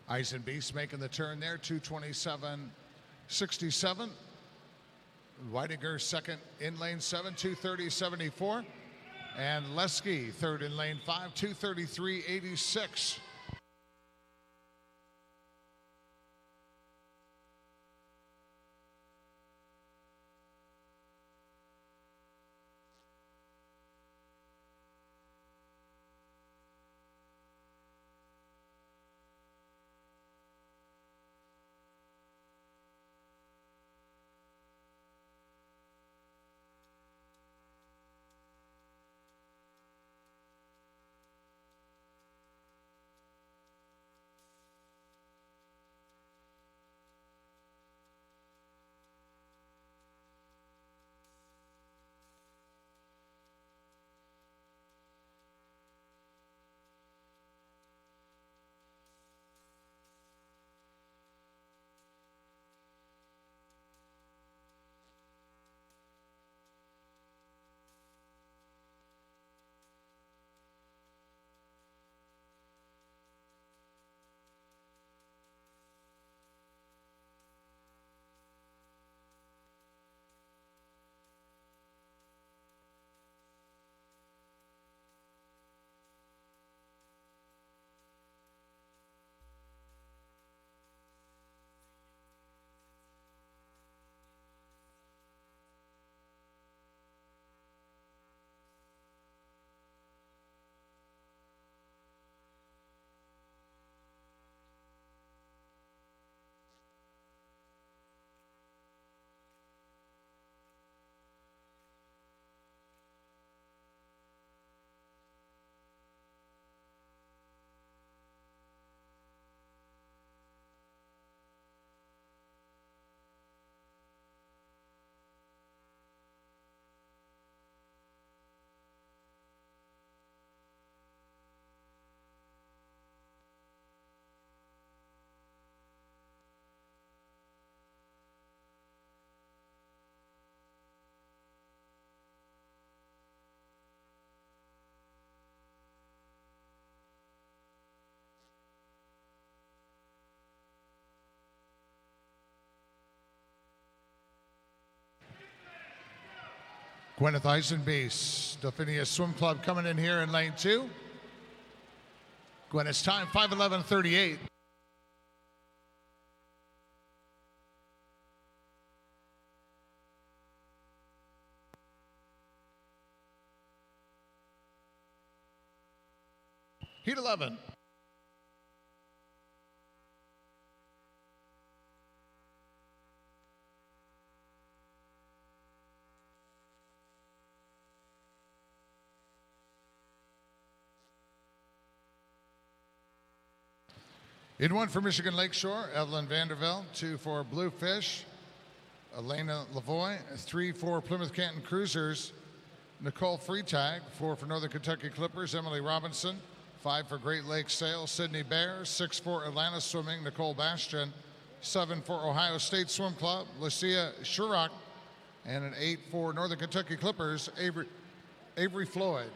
Eisenbeis making the turn there, 2:27.67. Weidinger second in lane 7, 2:30.74. And Lesky third in lane 5, 2:33.86. Gwyneth Eisenbees, Delphinia Swim Club coming in here in lane 2. Gwyneth's time, 5:11:38. Heat 11. In 1 for Michigan Lakeshore, Evelyn Vandervelde. 2 for Bluefish, Elena Lavoie. 3 for Plymouth Canton Cruisers, Nicole Freitag. 4 for Northern Kentucky Clippers, Emily Robinson. 5 for Great Lakes Sail, Sydney Bear. 6 for Atlanta Swimming, Nicole Bastian. 7 for Ohio State Swim Club, Lucia Shurock. And an 8 for Northern Kentucky Clippers, Avery Floyd.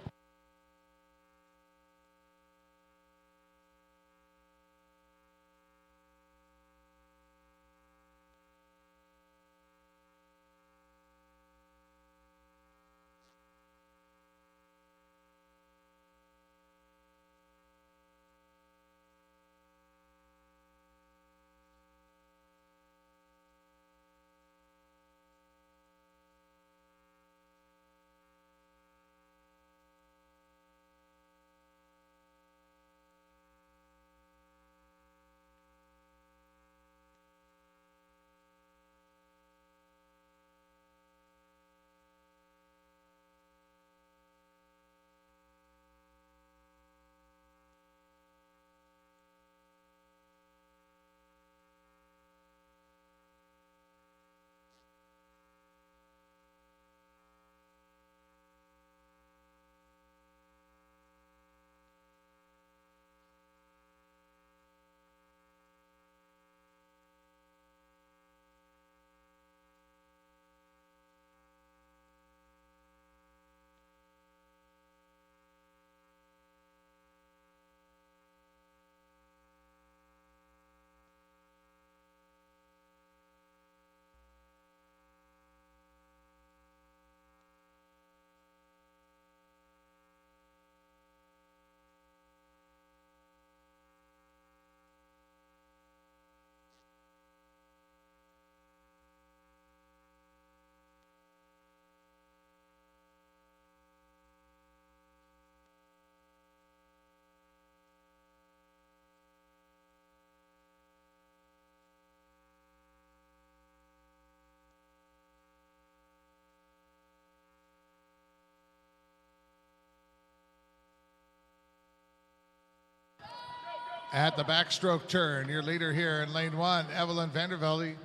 At the backstroke turn, your leader here in lane 1, Evelyn Vandervelde,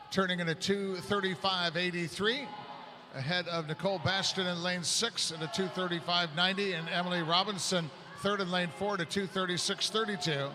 turning in a 2:35.83, ahead of Nicole Bastian in lane 6 at a 2:35.90, and Emily Robinson third in lane 4 to 2:36.32.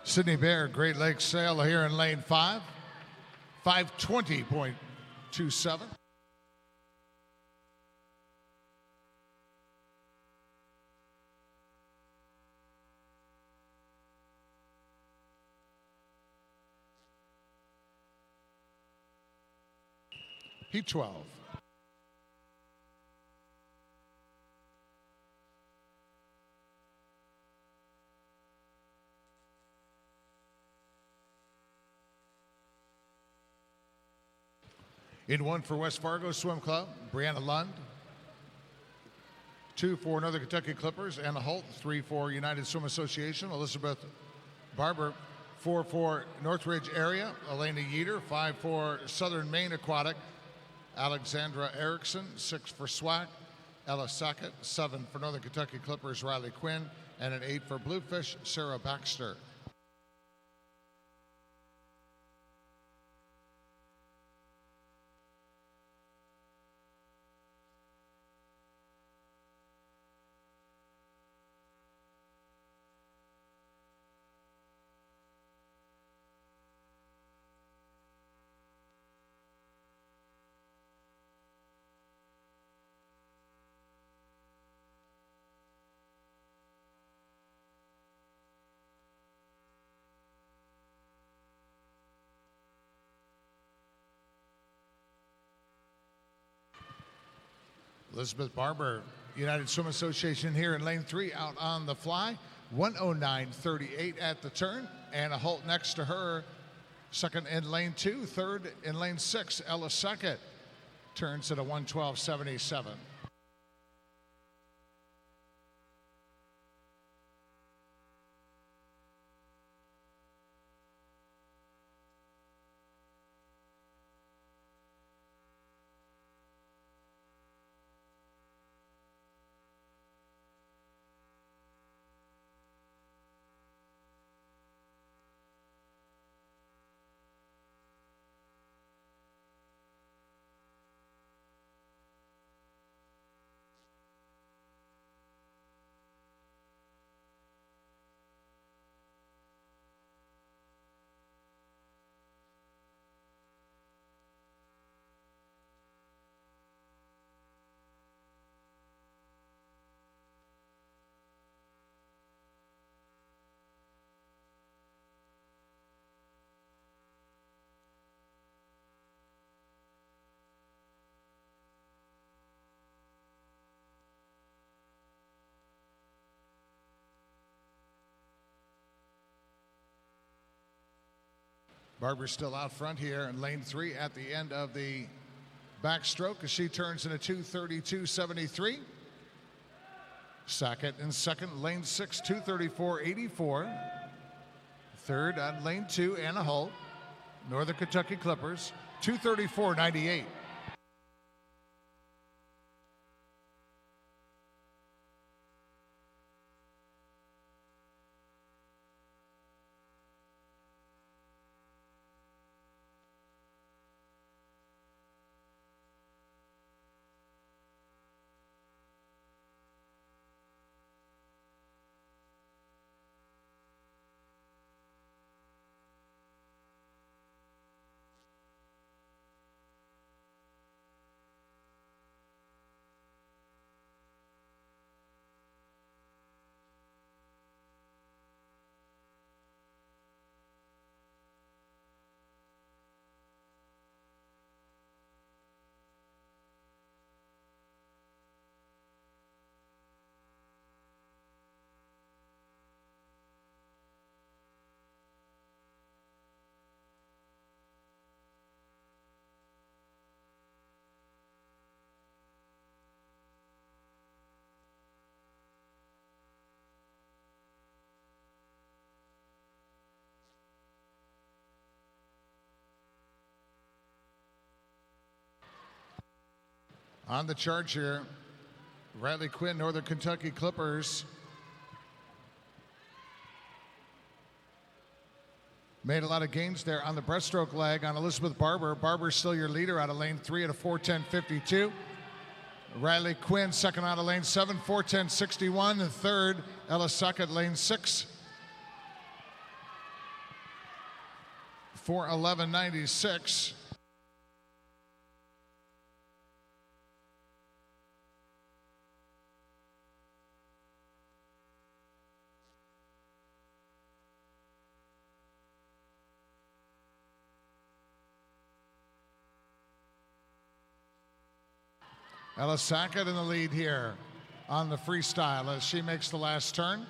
Sydney Bear, Great Lakes Sail here in lane 5, 5:20.27. Heat 12. In 1 for West Fargo Swim Club, Brianna Lund. 2 for Northern Kentucky Clippers, Anna Holt. 3 for United Swim Association, Elizabeth Barber. 4 for Northridge Area, Elena Yeater. 5 for Southern Maine Aquatic, Alexandra Erickson. 6 for SWAC, Ella Sackett. 7 for Northern Kentucky Clippers, Riley Quinn. And an 8 for Bluefish, Sarah Baxter. Elizabeth Barber, United Swim Association here in lane 3, out on the fly. 109.38 at the turn. Anna Holt next to her, second in lane 2, third in lane 6. Ella Sackett turns at a 112.77. Barber's still out front here in lane 3 at the end of the backstroke as she turns in a 2:32.73. Sackett in second, lane 6, 2:34.84. Third on lane 2, Anna Holt, Northern Kentucky Clippers, 2:34.98. On the charge here, Riley Quinn, Northern Kentucky Clippers. Made a lot of gains there on the breaststroke leg on Elizabeth Barber. Barber's still your leader out of lane 3 at a 4:10.52. Riley Quinn, second out of lane 7, 4:10.61. And third, Ella Sackett, lane 6. 4:11.96. Ella Sackett in the lead here on the freestyle as she makes the last turn.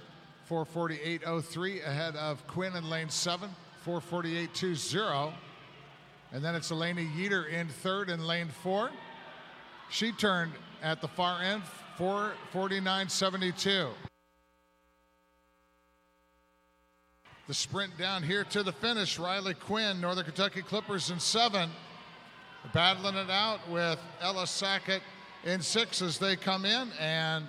4:48.03 ahead of Quinn in lane 7, 4:48.20. And then it's Elena Yeater in third in lane 4. She turned at the far end, 4:49.72. The sprint down here to the finish, Riley Quinn, Northern Kentucky Clippers in 7. Battling it out with Ella Sackett in 6 as they come in, and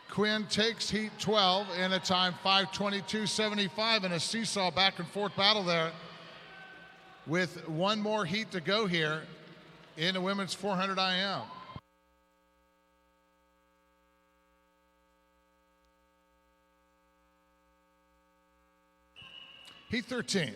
Quinn takes heat 12 in a time 5:22.75 in a seesaw back and forth battle there with one more heat to go here in the women's 400 IM. Heat 13.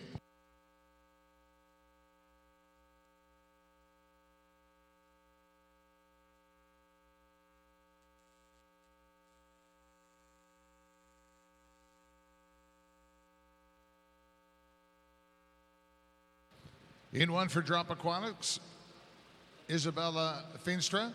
In 1 for Drop Aquatics, Isabella Feenstra.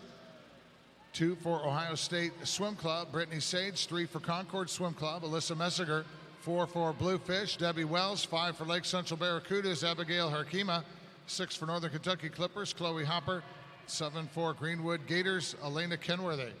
2 for Ohio State Swim Club, Brittany Sage. 3 for Concord Swim Club, Alyssa Messiger. 4 for Bluefish, Debbie Wells. 5 for Lake Central Barracudas, Abigail Harkema. 6 for Northern Kentucky Clippers, Chloe Hopper. 7 for Greenwood Gators, Elena Kenworthy.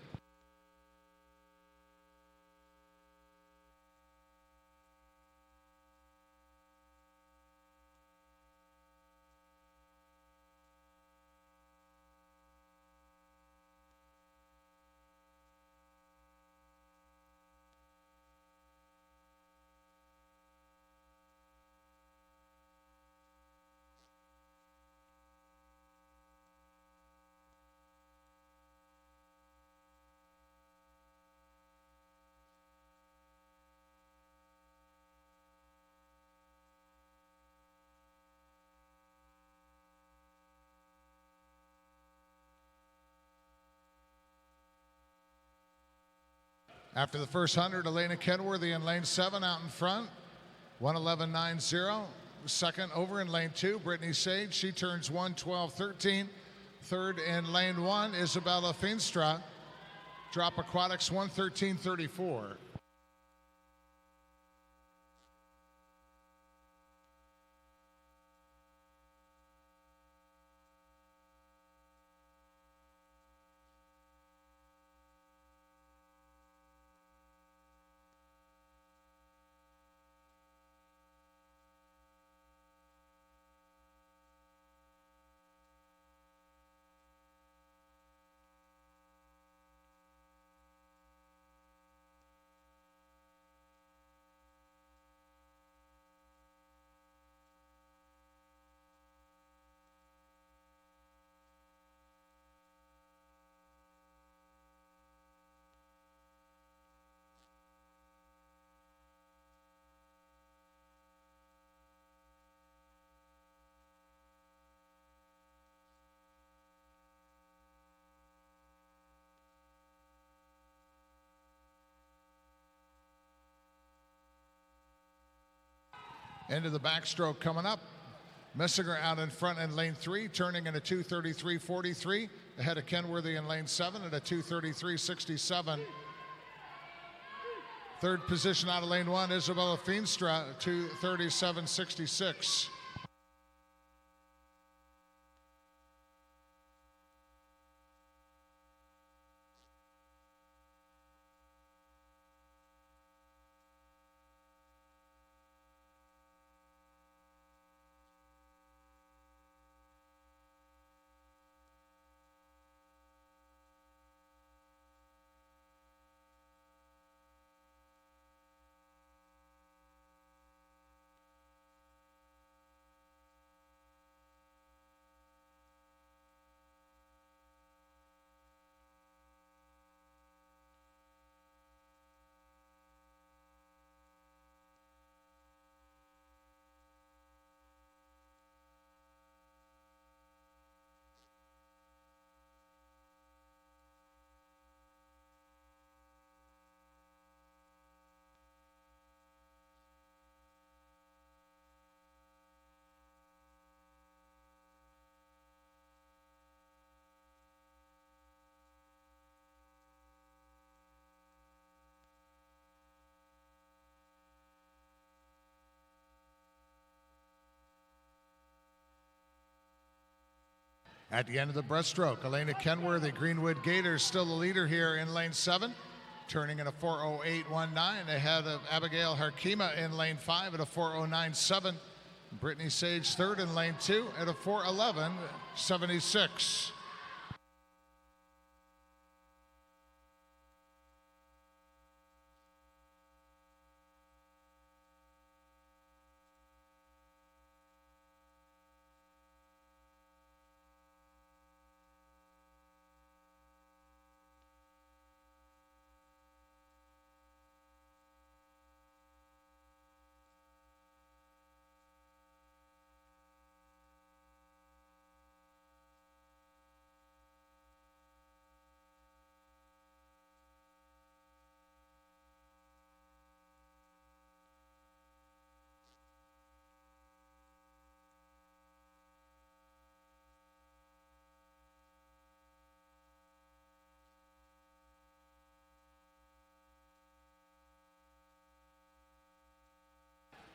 After the first 100, Elena Kenworthy in lane 7 out in front, 1:11.90. Second over in lane 2, Brittany Sage. She turns 1:12.13. Third in lane 1, Isabella Feenstra. Drop Aquatics 1:13.34. Into the backstroke coming up. Messinger out in front in lane 3, turning in a 2:33.43. Ahead of Kenworthy in lane 7 at a 2:33.67. Third position out of lane 1, Isabella Feenstra, 2:37.66. At the end of the breaststroke, Elena Kenworthy, Greenwood Gators, still the leader here in lane 7, turning in a 4:08.19 ahead of Abigail Harkima in lane 5 at a 4:09.7. Brittany Sage third in lane 2 at a 4:11.76.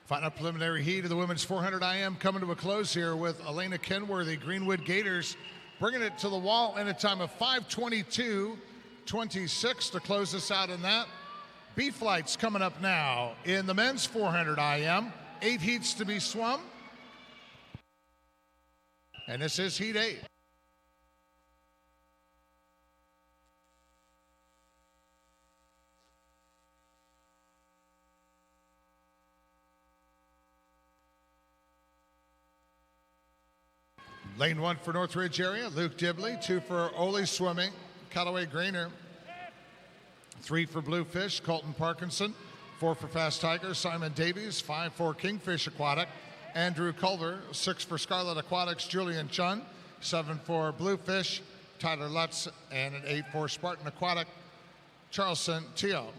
Final preliminary heat of the women's 400 IM coming to a close here with Elena Kenworthy, Greenwood Gators, bringing it to the wall in a time of 5:22.26 to close us out in that. B flights coming up now in the men's 400 IM. 8 heats to be swum. And this is heat 8. Lane 1 for Northridge area, Luke Dibley. 2 for Ole Swimming, Callaway Grainer. 3 for Bluefish, Colton Parkinson. 4 for Fast Tiger, Simon Davies. 5 for Kingfish Aquatic, Andrew Culver. 6 for Scarlet Aquatics, Julian Chun. 7 for Bluefish, Tyler Lutz. And an 8 for Spartan Aquatic, Charleston Teo.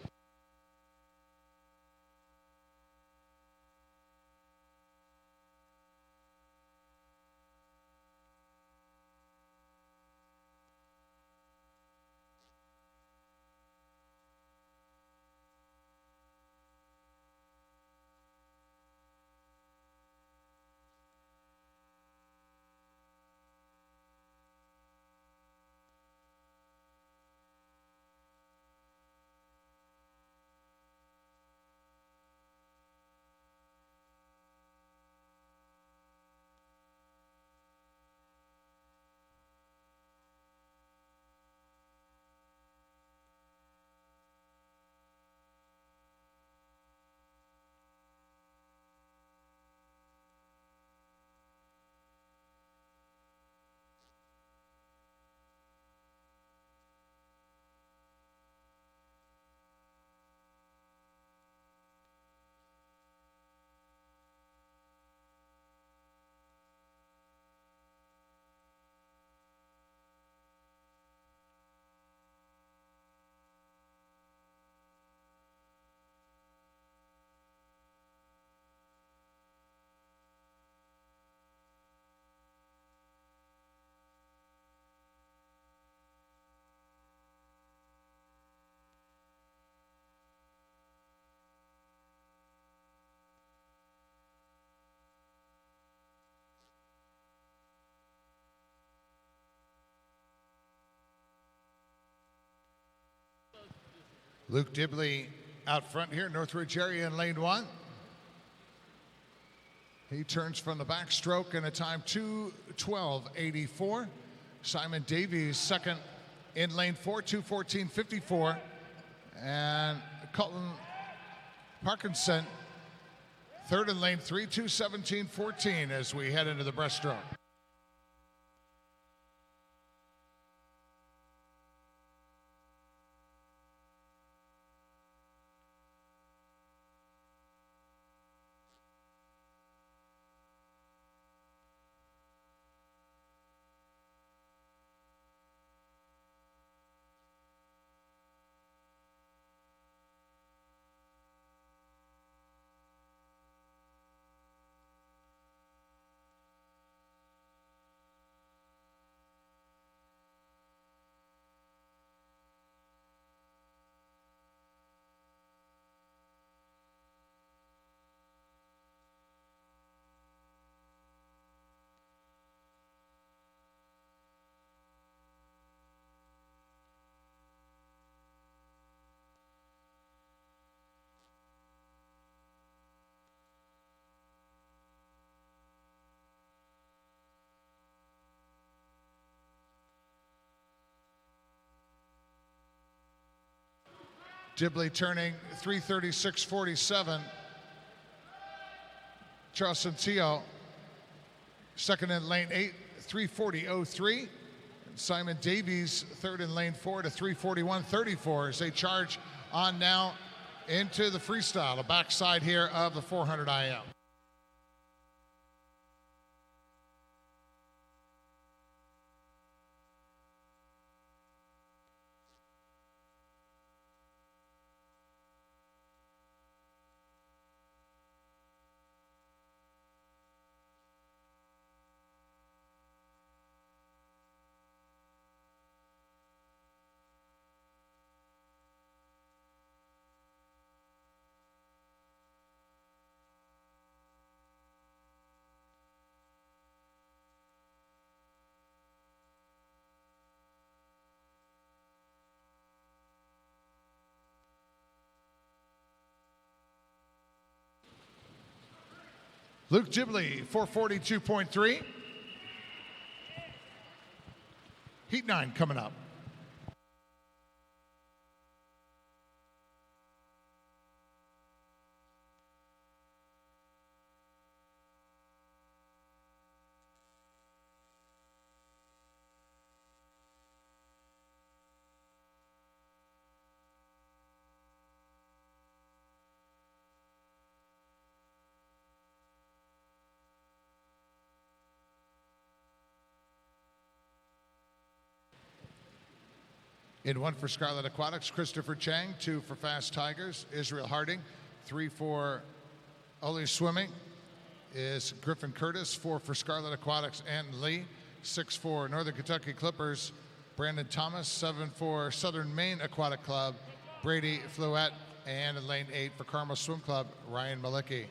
Luke Dibley out front here, Northridge area in lane 1. He turns from the backstroke in a time 2:12.84. Simon Davies second in lane 4, 2:14.54. And Colton Parkinson third in lane 3, 2:17.14 as we head into the breaststroke. Dibley turning 336.47. Charleston Teo, second in lane 8, 340.03. Simon Davies, third in lane 4 to 341.34 as they charge on now into the freestyle, the backside here of the 400 IM. Luke Dibley, 442.3. Heat 9 coming up. In 1 for Scarlet Aquatics, Christopher Chang. 2 for Fast Tigers, Israel Harding. 3 for Ole Swimming is Griffin Curtis. 4 for Scarlet Aquatics and Lee. 6 for Northern Kentucky Clippers, Brandon Thomas. 7 for Southern Maine Aquatic Club, Brady Fluette. And in lane 8 for Carmel Swim Club, Ryan Malicki.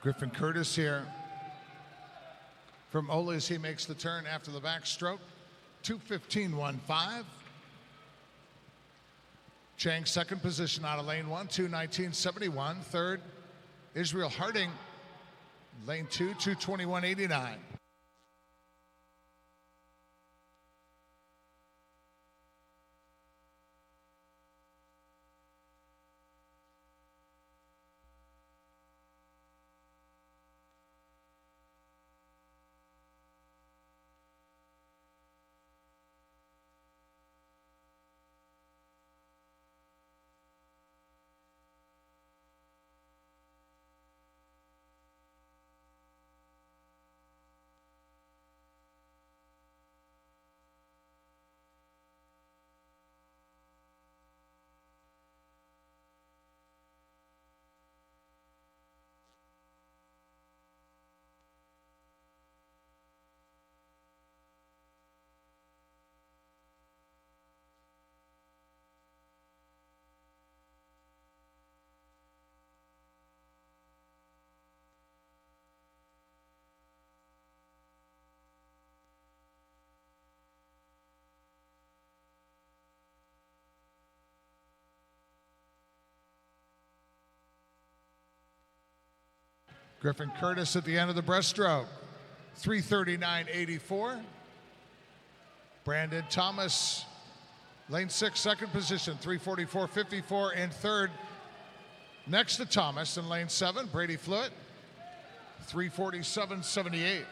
Griffin Curtis here from Ole as he makes the turn after the backstroke. 2:15.15. Chang, second position out of lane 1, 2:19.71. Third, Israel Harding, lane 2, 2:21.89. Griffin Curtis at the end of the breaststroke, 3:39.84. Brandon Thomas, lane 6, second position, 3:44.54. In third, next to Thomas in lane 7, Brady Fluitt, 3:47.78.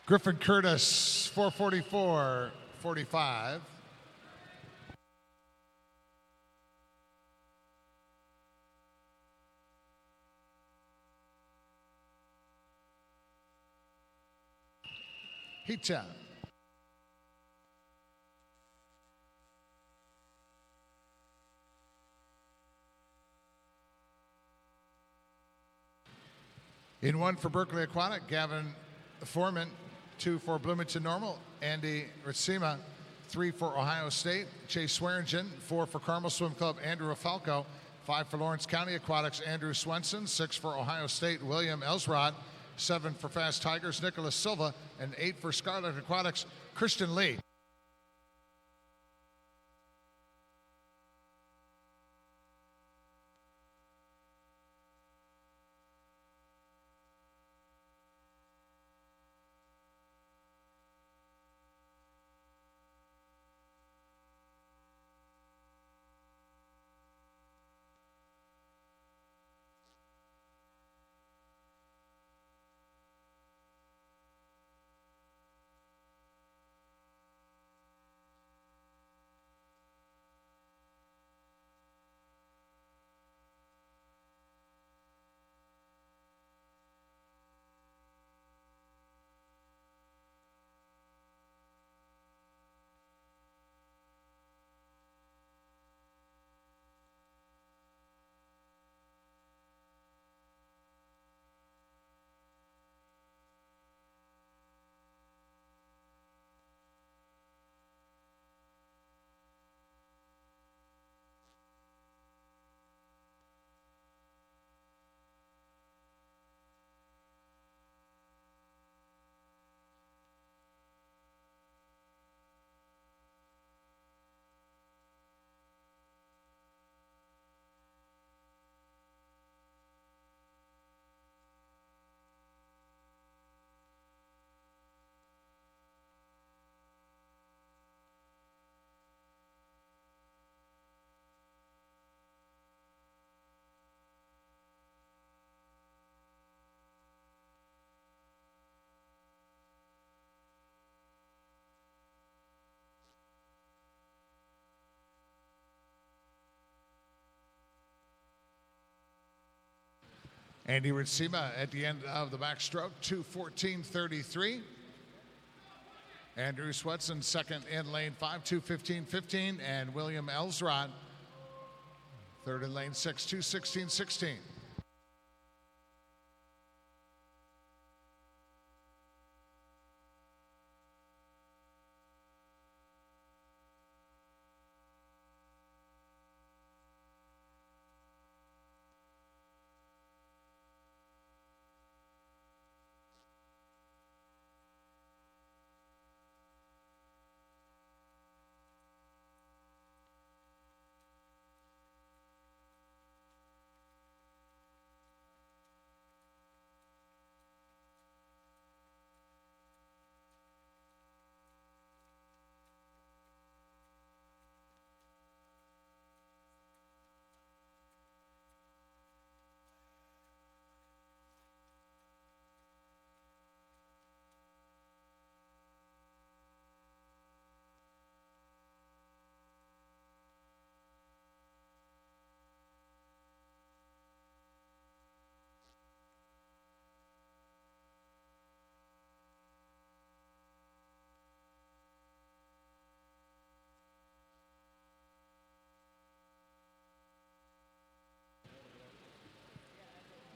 Griffin Curtis, 4:44.45. Heat 10. In 1 for Berkeley Aquatic, Gavin Foreman. 2 for Bloomington Normal, Andy Ritsima. 3 for Ohio State, Chase Swearingen. 4 for Carmel Swim Club, Andrew Falco. 5 for Lawrence County Aquatics, Andrew Swenson. 6 for Ohio State, William Elsrod. 7 for Fast Tigers, Nicholas Silva. And 8 for Scarlet Aquatics, Christian Lee. Andy Ritsima at the end of the backstroke, 2:14.33. Andrew Swetson second in lane 5, 2:15.15. And William Elsrod third in lane 6, 2:16.16.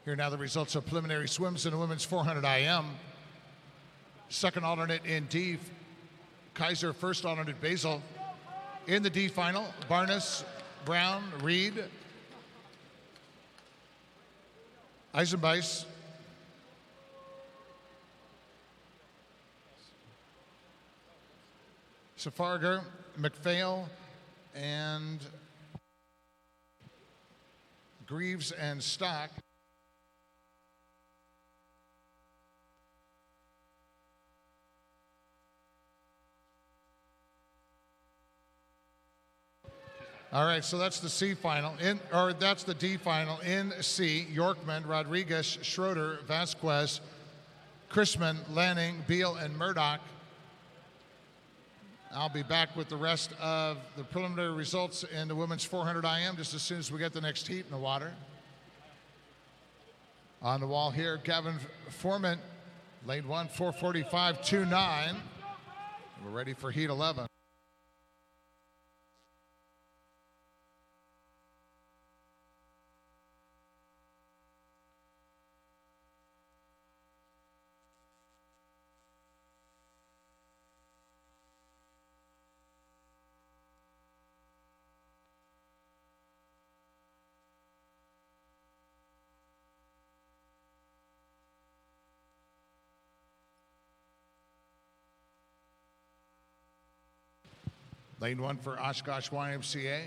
Here now the results of preliminary swims in the women's 400 IM. Second alternate in D, Kaiser. First alternate, Basil. In the D final, Barnes, Brown, Reed, Eisenbeis, Safarger, McPhail, and Greaves and Stock. All right, so that's the C final, that's the D final. In C, Yorkman, Rodriguez, Schroeder, Vasquez, Chrisman, Lanning, Beal, and Murdoch. I'll be back with the rest of the preliminary results in the women's 400 IM just as soon as we get the next heat in the water. On the wall here, Gavin Foreman, lane 1, 4:45.29. We're ready for heat 11. Lane 1 for Oshkosh YMCA.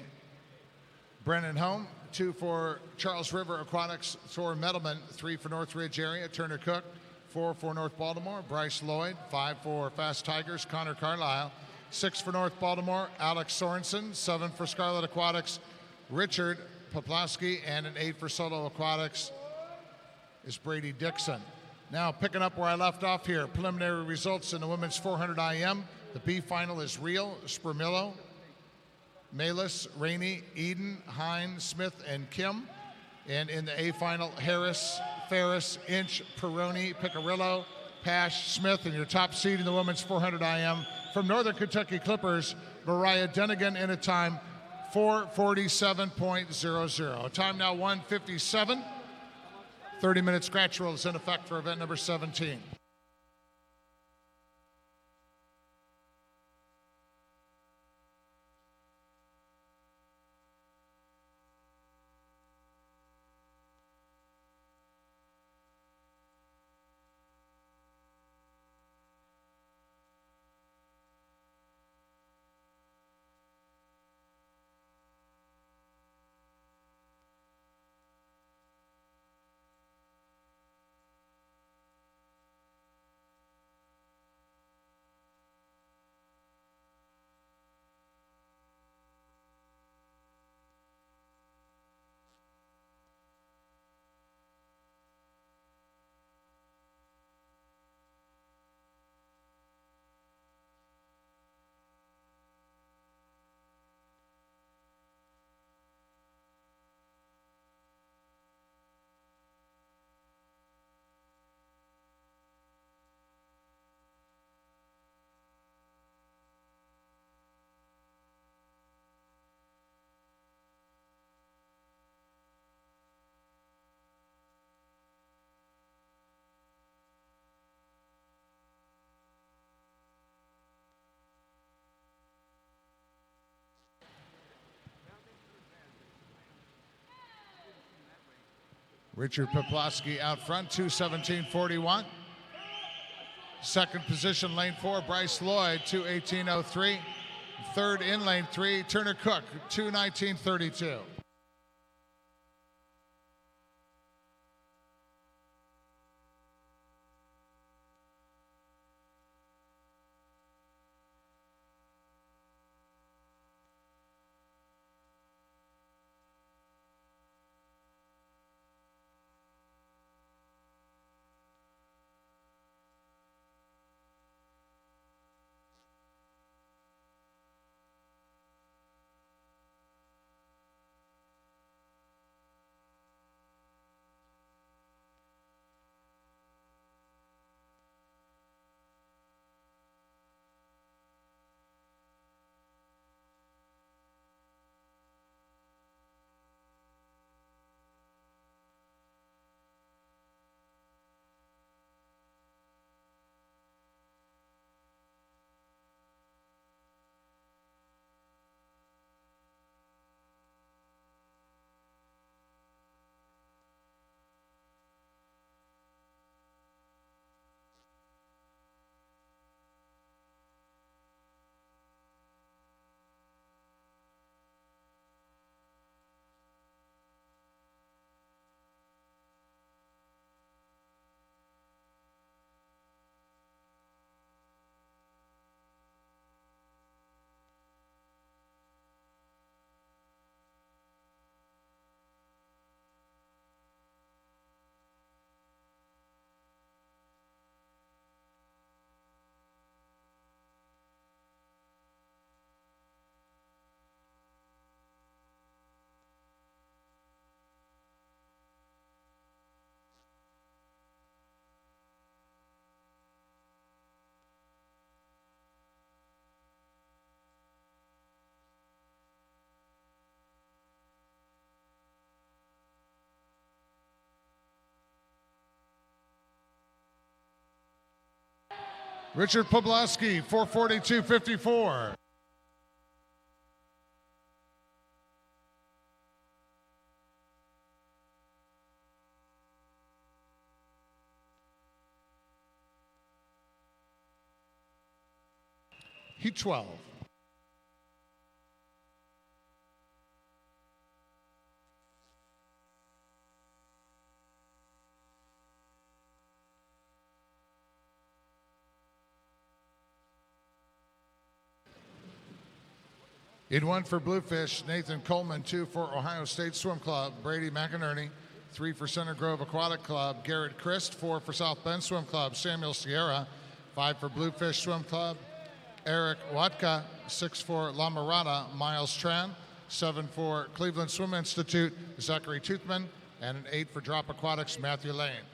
Brennan Home, 2 for Charles River Aquatics. Thor Metalman, 3 for Northridge area. Turner Cook, 4 for North Baltimore. Bryce Lloyd, 5 for Fast Tigers. Connor Carlisle, 6 for North Baltimore. Alex Sorensen, 7 for Scarlet Aquatics. Richard Poplowski, and an 8 for Solo Aquatics is Brady Dixon. Now picking up where I left off here, preliminary results in the women's 400 IM. The B final is Real, Spermillo, Malis, Rainey, Eden, Hine, Smith, and Kim. And in the A final, Harris, Ferris, Inch, Peroni, Picarillo, Pash, Smith, and your top seed in the women's 400 IM from Northern Kentucky Clippers, Mariah Denigan, in a time 4:47.00. Time now 1:57. 30-minute scratch rule is in effect for event number 17. Richard Poplowski out front, 2:17.41. Second position, lane 4, Bryce Lloyd, 2:18.03. Third in lane 3, Turner Cook, 2:19.32. Richard Poblaski, 442.54. Heat 12. In 1 for Bluefish, Nathan Coleman. 2 for Ohio State Swim Club, Brady McInerney. 3 for Center Grove Aquatic Club, Garrett Christ. 4 for South Bend Swim Club, Samuel Sierra. 5 for Bluefish Swim Club, Eric Watka. 6 for La Mirada, Miles Tran. 7 for Cleveland Swim Institute, Zachary Toothman. And an 8 for Drop Aquatics, Matthew Lane.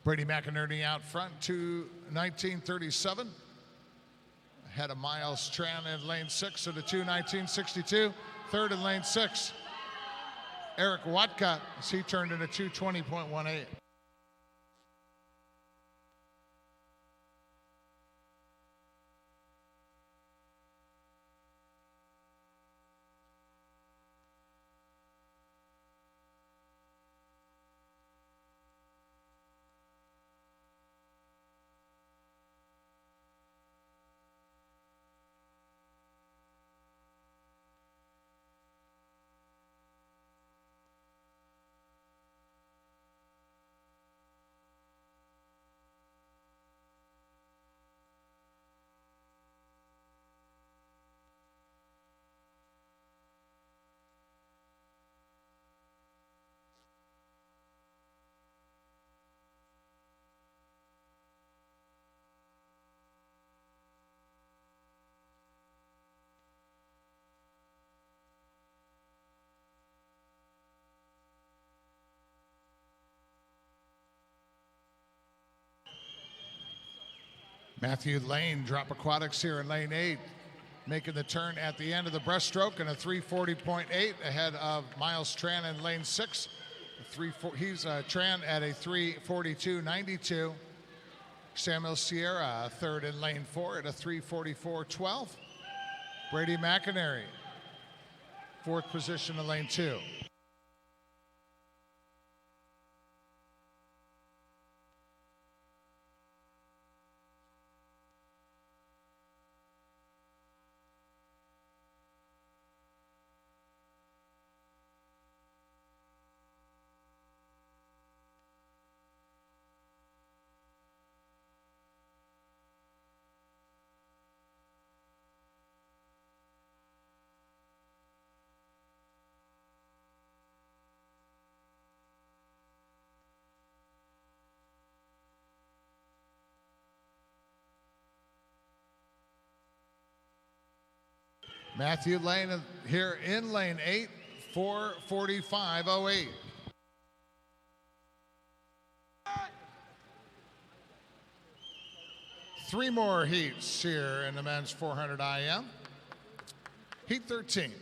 Brady McInerney out front to 1937. Ahead of Miles Tran in lane 6 of the 2:19.62. Third in lane 6, Eric Watka, as he turned into 2:20.18. Matthew Lane, Drop Aquatics here in lane 8, making the turn at the end of the breaststroke in a 3:40.8 ahead of Miles Tran in lane 6. He's Tran at a 3:42.92. Samuel Sierra third in lane 4 at a 3:44.12. Brady McInerney, fourth position in lane 2. Matthew Lane here in lane 8, 4:45.08. Three more heats here in the men's 400 IM. Heat 13.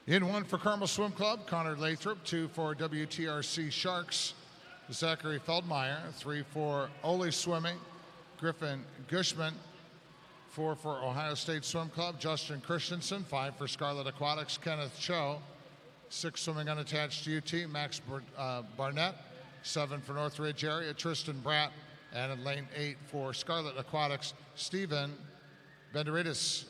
In 1 for Carmel Swim Club, Connor Lathrop. 2 for WTRC Sharks, Zachary Feldmeyer. 3 for Ole Swimming, Griffin Gushman. 4 for Ohio State Swim Club, Justin Christensen. 5 for Scarlet Aquatics, Kenneth Cho. 6 swimming unattached to UT, Max Barnett. 7 for Northridge area, Tristan Bratt. And in lane 8 for Scarlet Aquatics, Stephen Benderidis.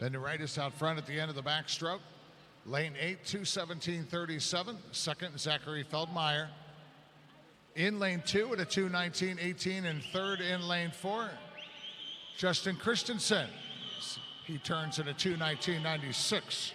Benderidis out front at the end of the backstroke. Lane 8, 2:17.37. Second, Zachary Feldmeyer. In lane 2 at a 2:19.18. And third in lane 4, Justin Christensen. He turns at a 2:19.96.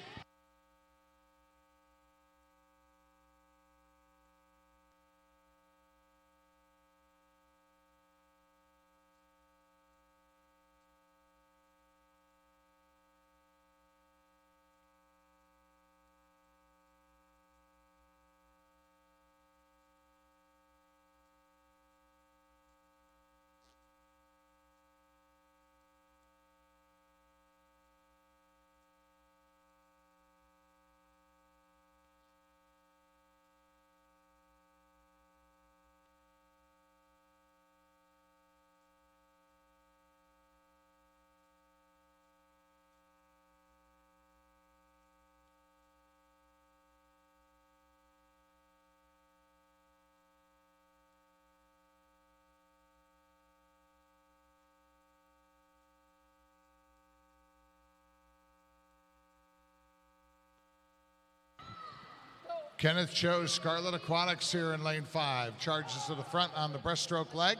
Kenneth Cho, Scarlet Aquatics here in lane 5. Charges to the front on the breaststroke leg.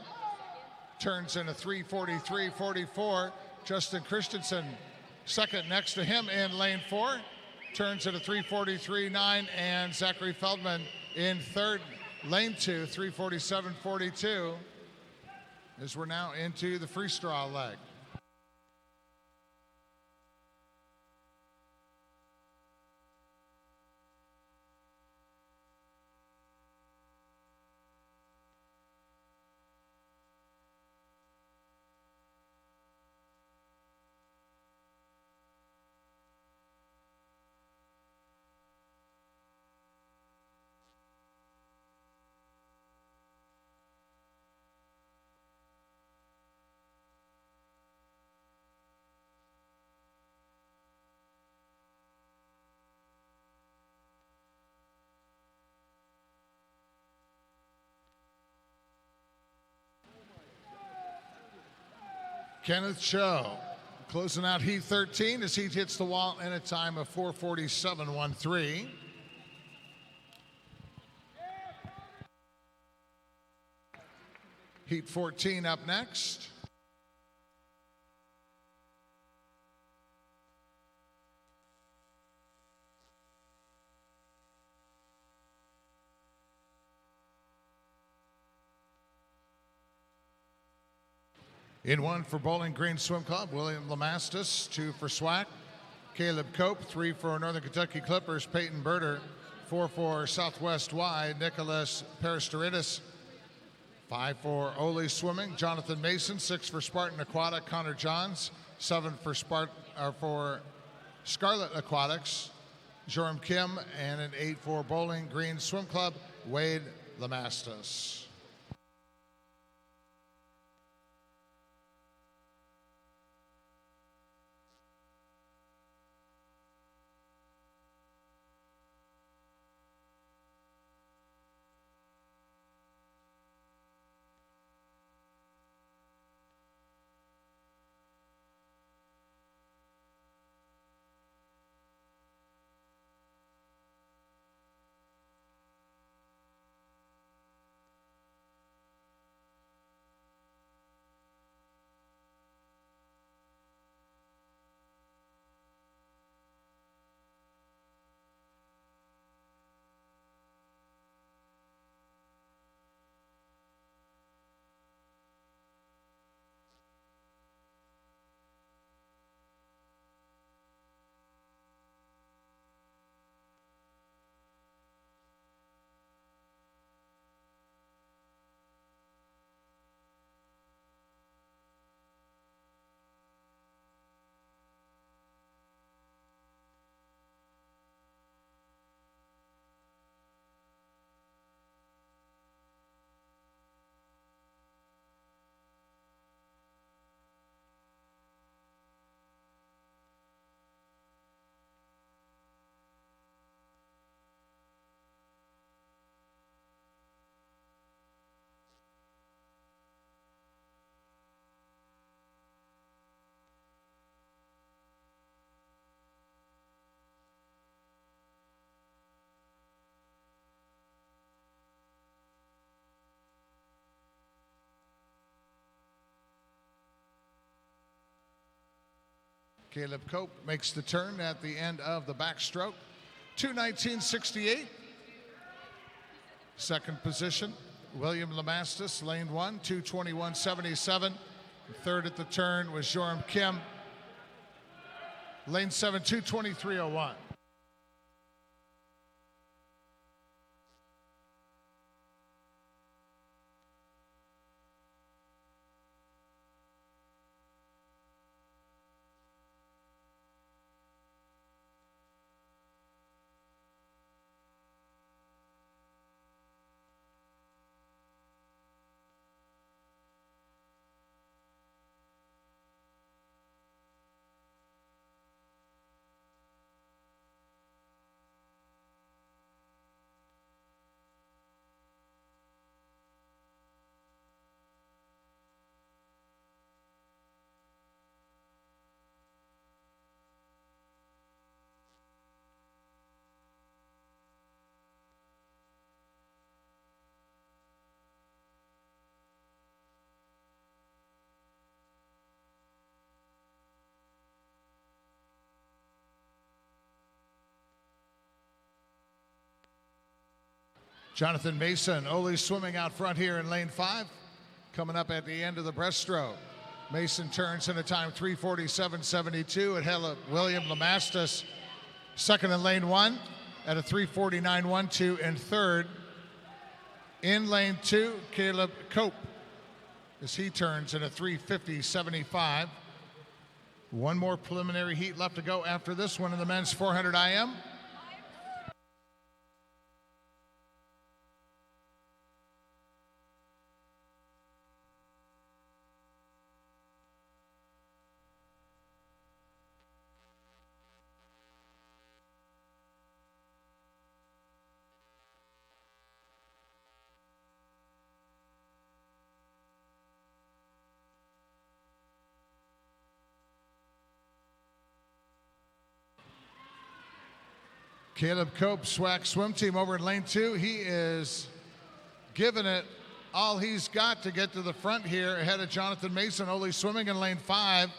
Turns in a 3:43.44. Justin Christensen second next to him in lane 4. Turns at a 3:43.9. And Zachary Feldman in third, lane 2, 3:47.42. As we're now into the free straw leg. Kenneth Cho closing out heat 13 as he hits the wall in a time of 4:47.13. Heat 14 up next. In one for Bowling Green Swim Club, William Lamastus. 2 for SWAC, Caleb Cope. 3 for Northern Kentucky Clippers, Peyton Berter. 4 for Southwest Y, Nicholas Peristoridis. 5 for Ole Swimming, Jonathan Mason. 6 for Spartan Aquatic, Connor Johns. 7 for Scarlet Aquatics, Joram Kim. And an 8 for Bowling Green Swim Club, Wade Lamastus. Caleb Cope makes the turn at the end of the backstroke. 2:19.68. Second position, William Lamastus, lane 1, 2:21.77. Third at the turn was Joram Kim, lane 7, 2:23.01. Jonathan Mason, Ole Swimming out front here in lane 5. Coming up at the end of the breaststroke. Mason turns in a time 3:47.72. It held William Lamastus second in lane 1 at a 3:49.12. And third in lane 2, Caleb Cope, as he turns in a 3:50.75. One more preliminary heat left to go after this one in the men's 400 IM. Caleb Cope, SWAC swim team over in lane 2. He is giving it all he's got to get to the front here ahead of Jonathan Mason. Ole swimming in lane 5.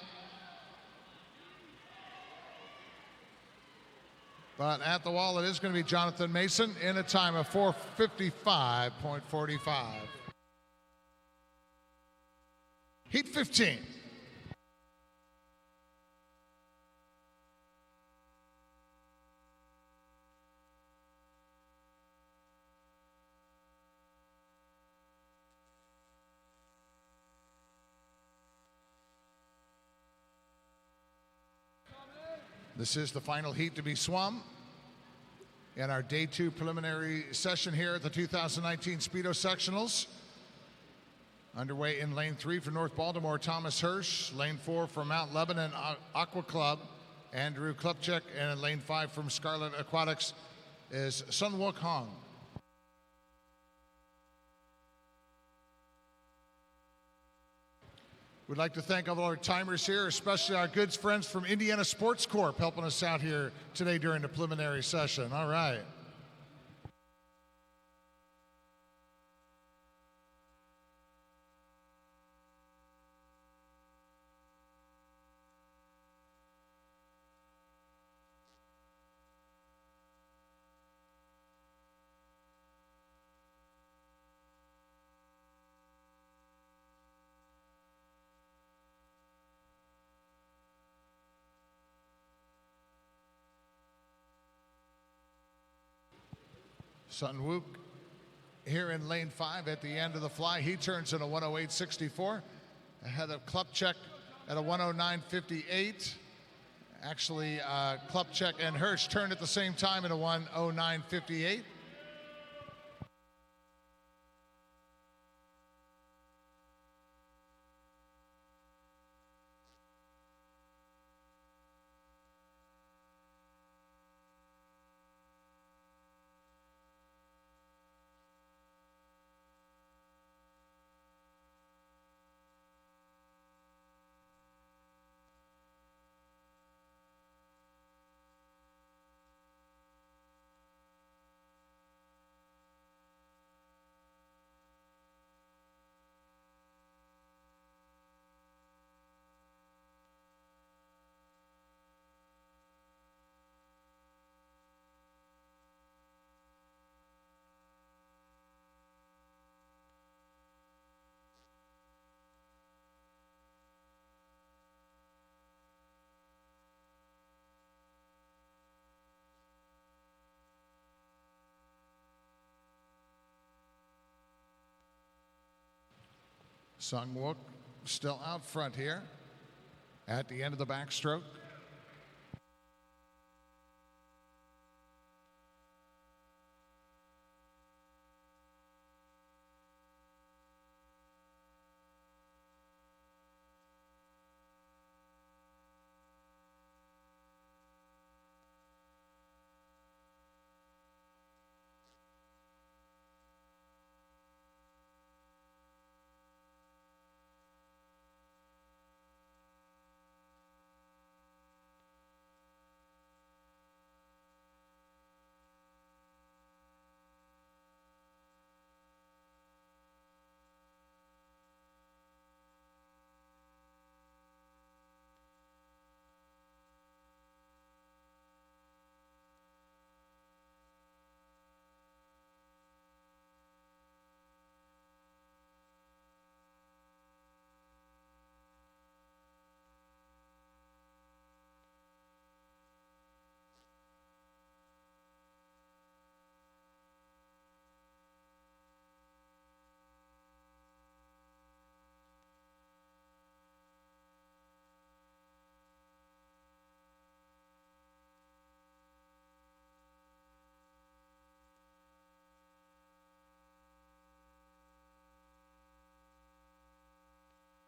But at the wall, it is going to be Jonathan Mason in a time of 4:55.45. Heat 15. This is the final heat to be swum in our day 2 preliminary session here at the 2019 Speedo Sectionals. Underway in lane 3 for North Baltimore, Thomas Hirsch. Lane 4 from Mount Lebanon Aqua Club, Andrew Klepchik. And in lane 5 from Scarlet Aquatics is Sun Wook Hong. We'd like to thank all our timers here, especially our good friends from Indiana Sports Corp helping us out here today during the preliminary session. All right. Sun Wook here in lane 5 at the end of the fly. He turns in a 108.64 ahead of Klepchik at a 109.58. Actually, Klepchik and Hirsch turned at the same time at a 109.58. Sun Wook still out front here at the end of the backstroke.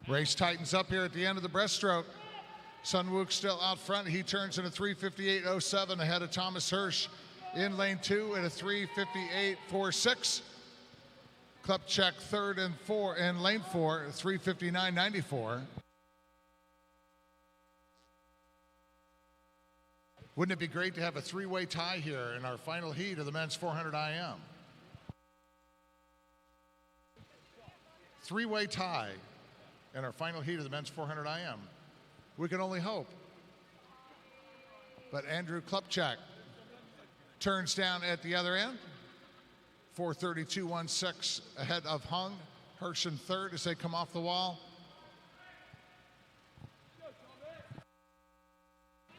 Race tightens up here at the end of the breaststroke. Sun Wook still out front. He turns in a 3:58.07 ahead of Thomas Hirsch in lane 2 at a 3:58.46. Klepchik third and four in lane 4, 3:59.94. Wouldn't it be great to have a three-way tie here in our final heat of the men's 400 IM? Three-way tie in our final heat of the men's 400 IM. We can only hope. But Andrew Klupchak turns down at the other end. 4:32.16 ahead of Hung. Hirsch in third as they come off the wall.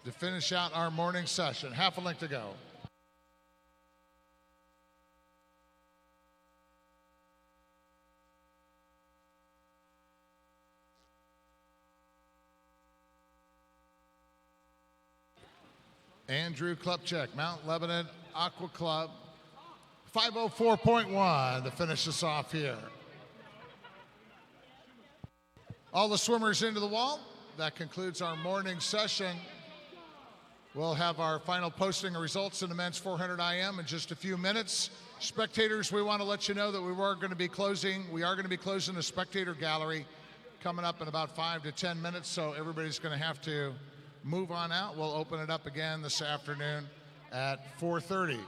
To finish out our morning session. Half a length to go. Andrew Klupchak, Mount Lebanon Aqua Club, 5:04.1 to finish us off here. All the swimmers into the wall. That concludes our morning session. We'll have our final posting of results in the men's 400 IM in just a few minutes. Spectators, we want to let you know that we are going to be closing the spectator gallery coming up in about 5 to 10 minutes, so everybody's going to have to move on out. We'll open it up again this afternoon at 4:30.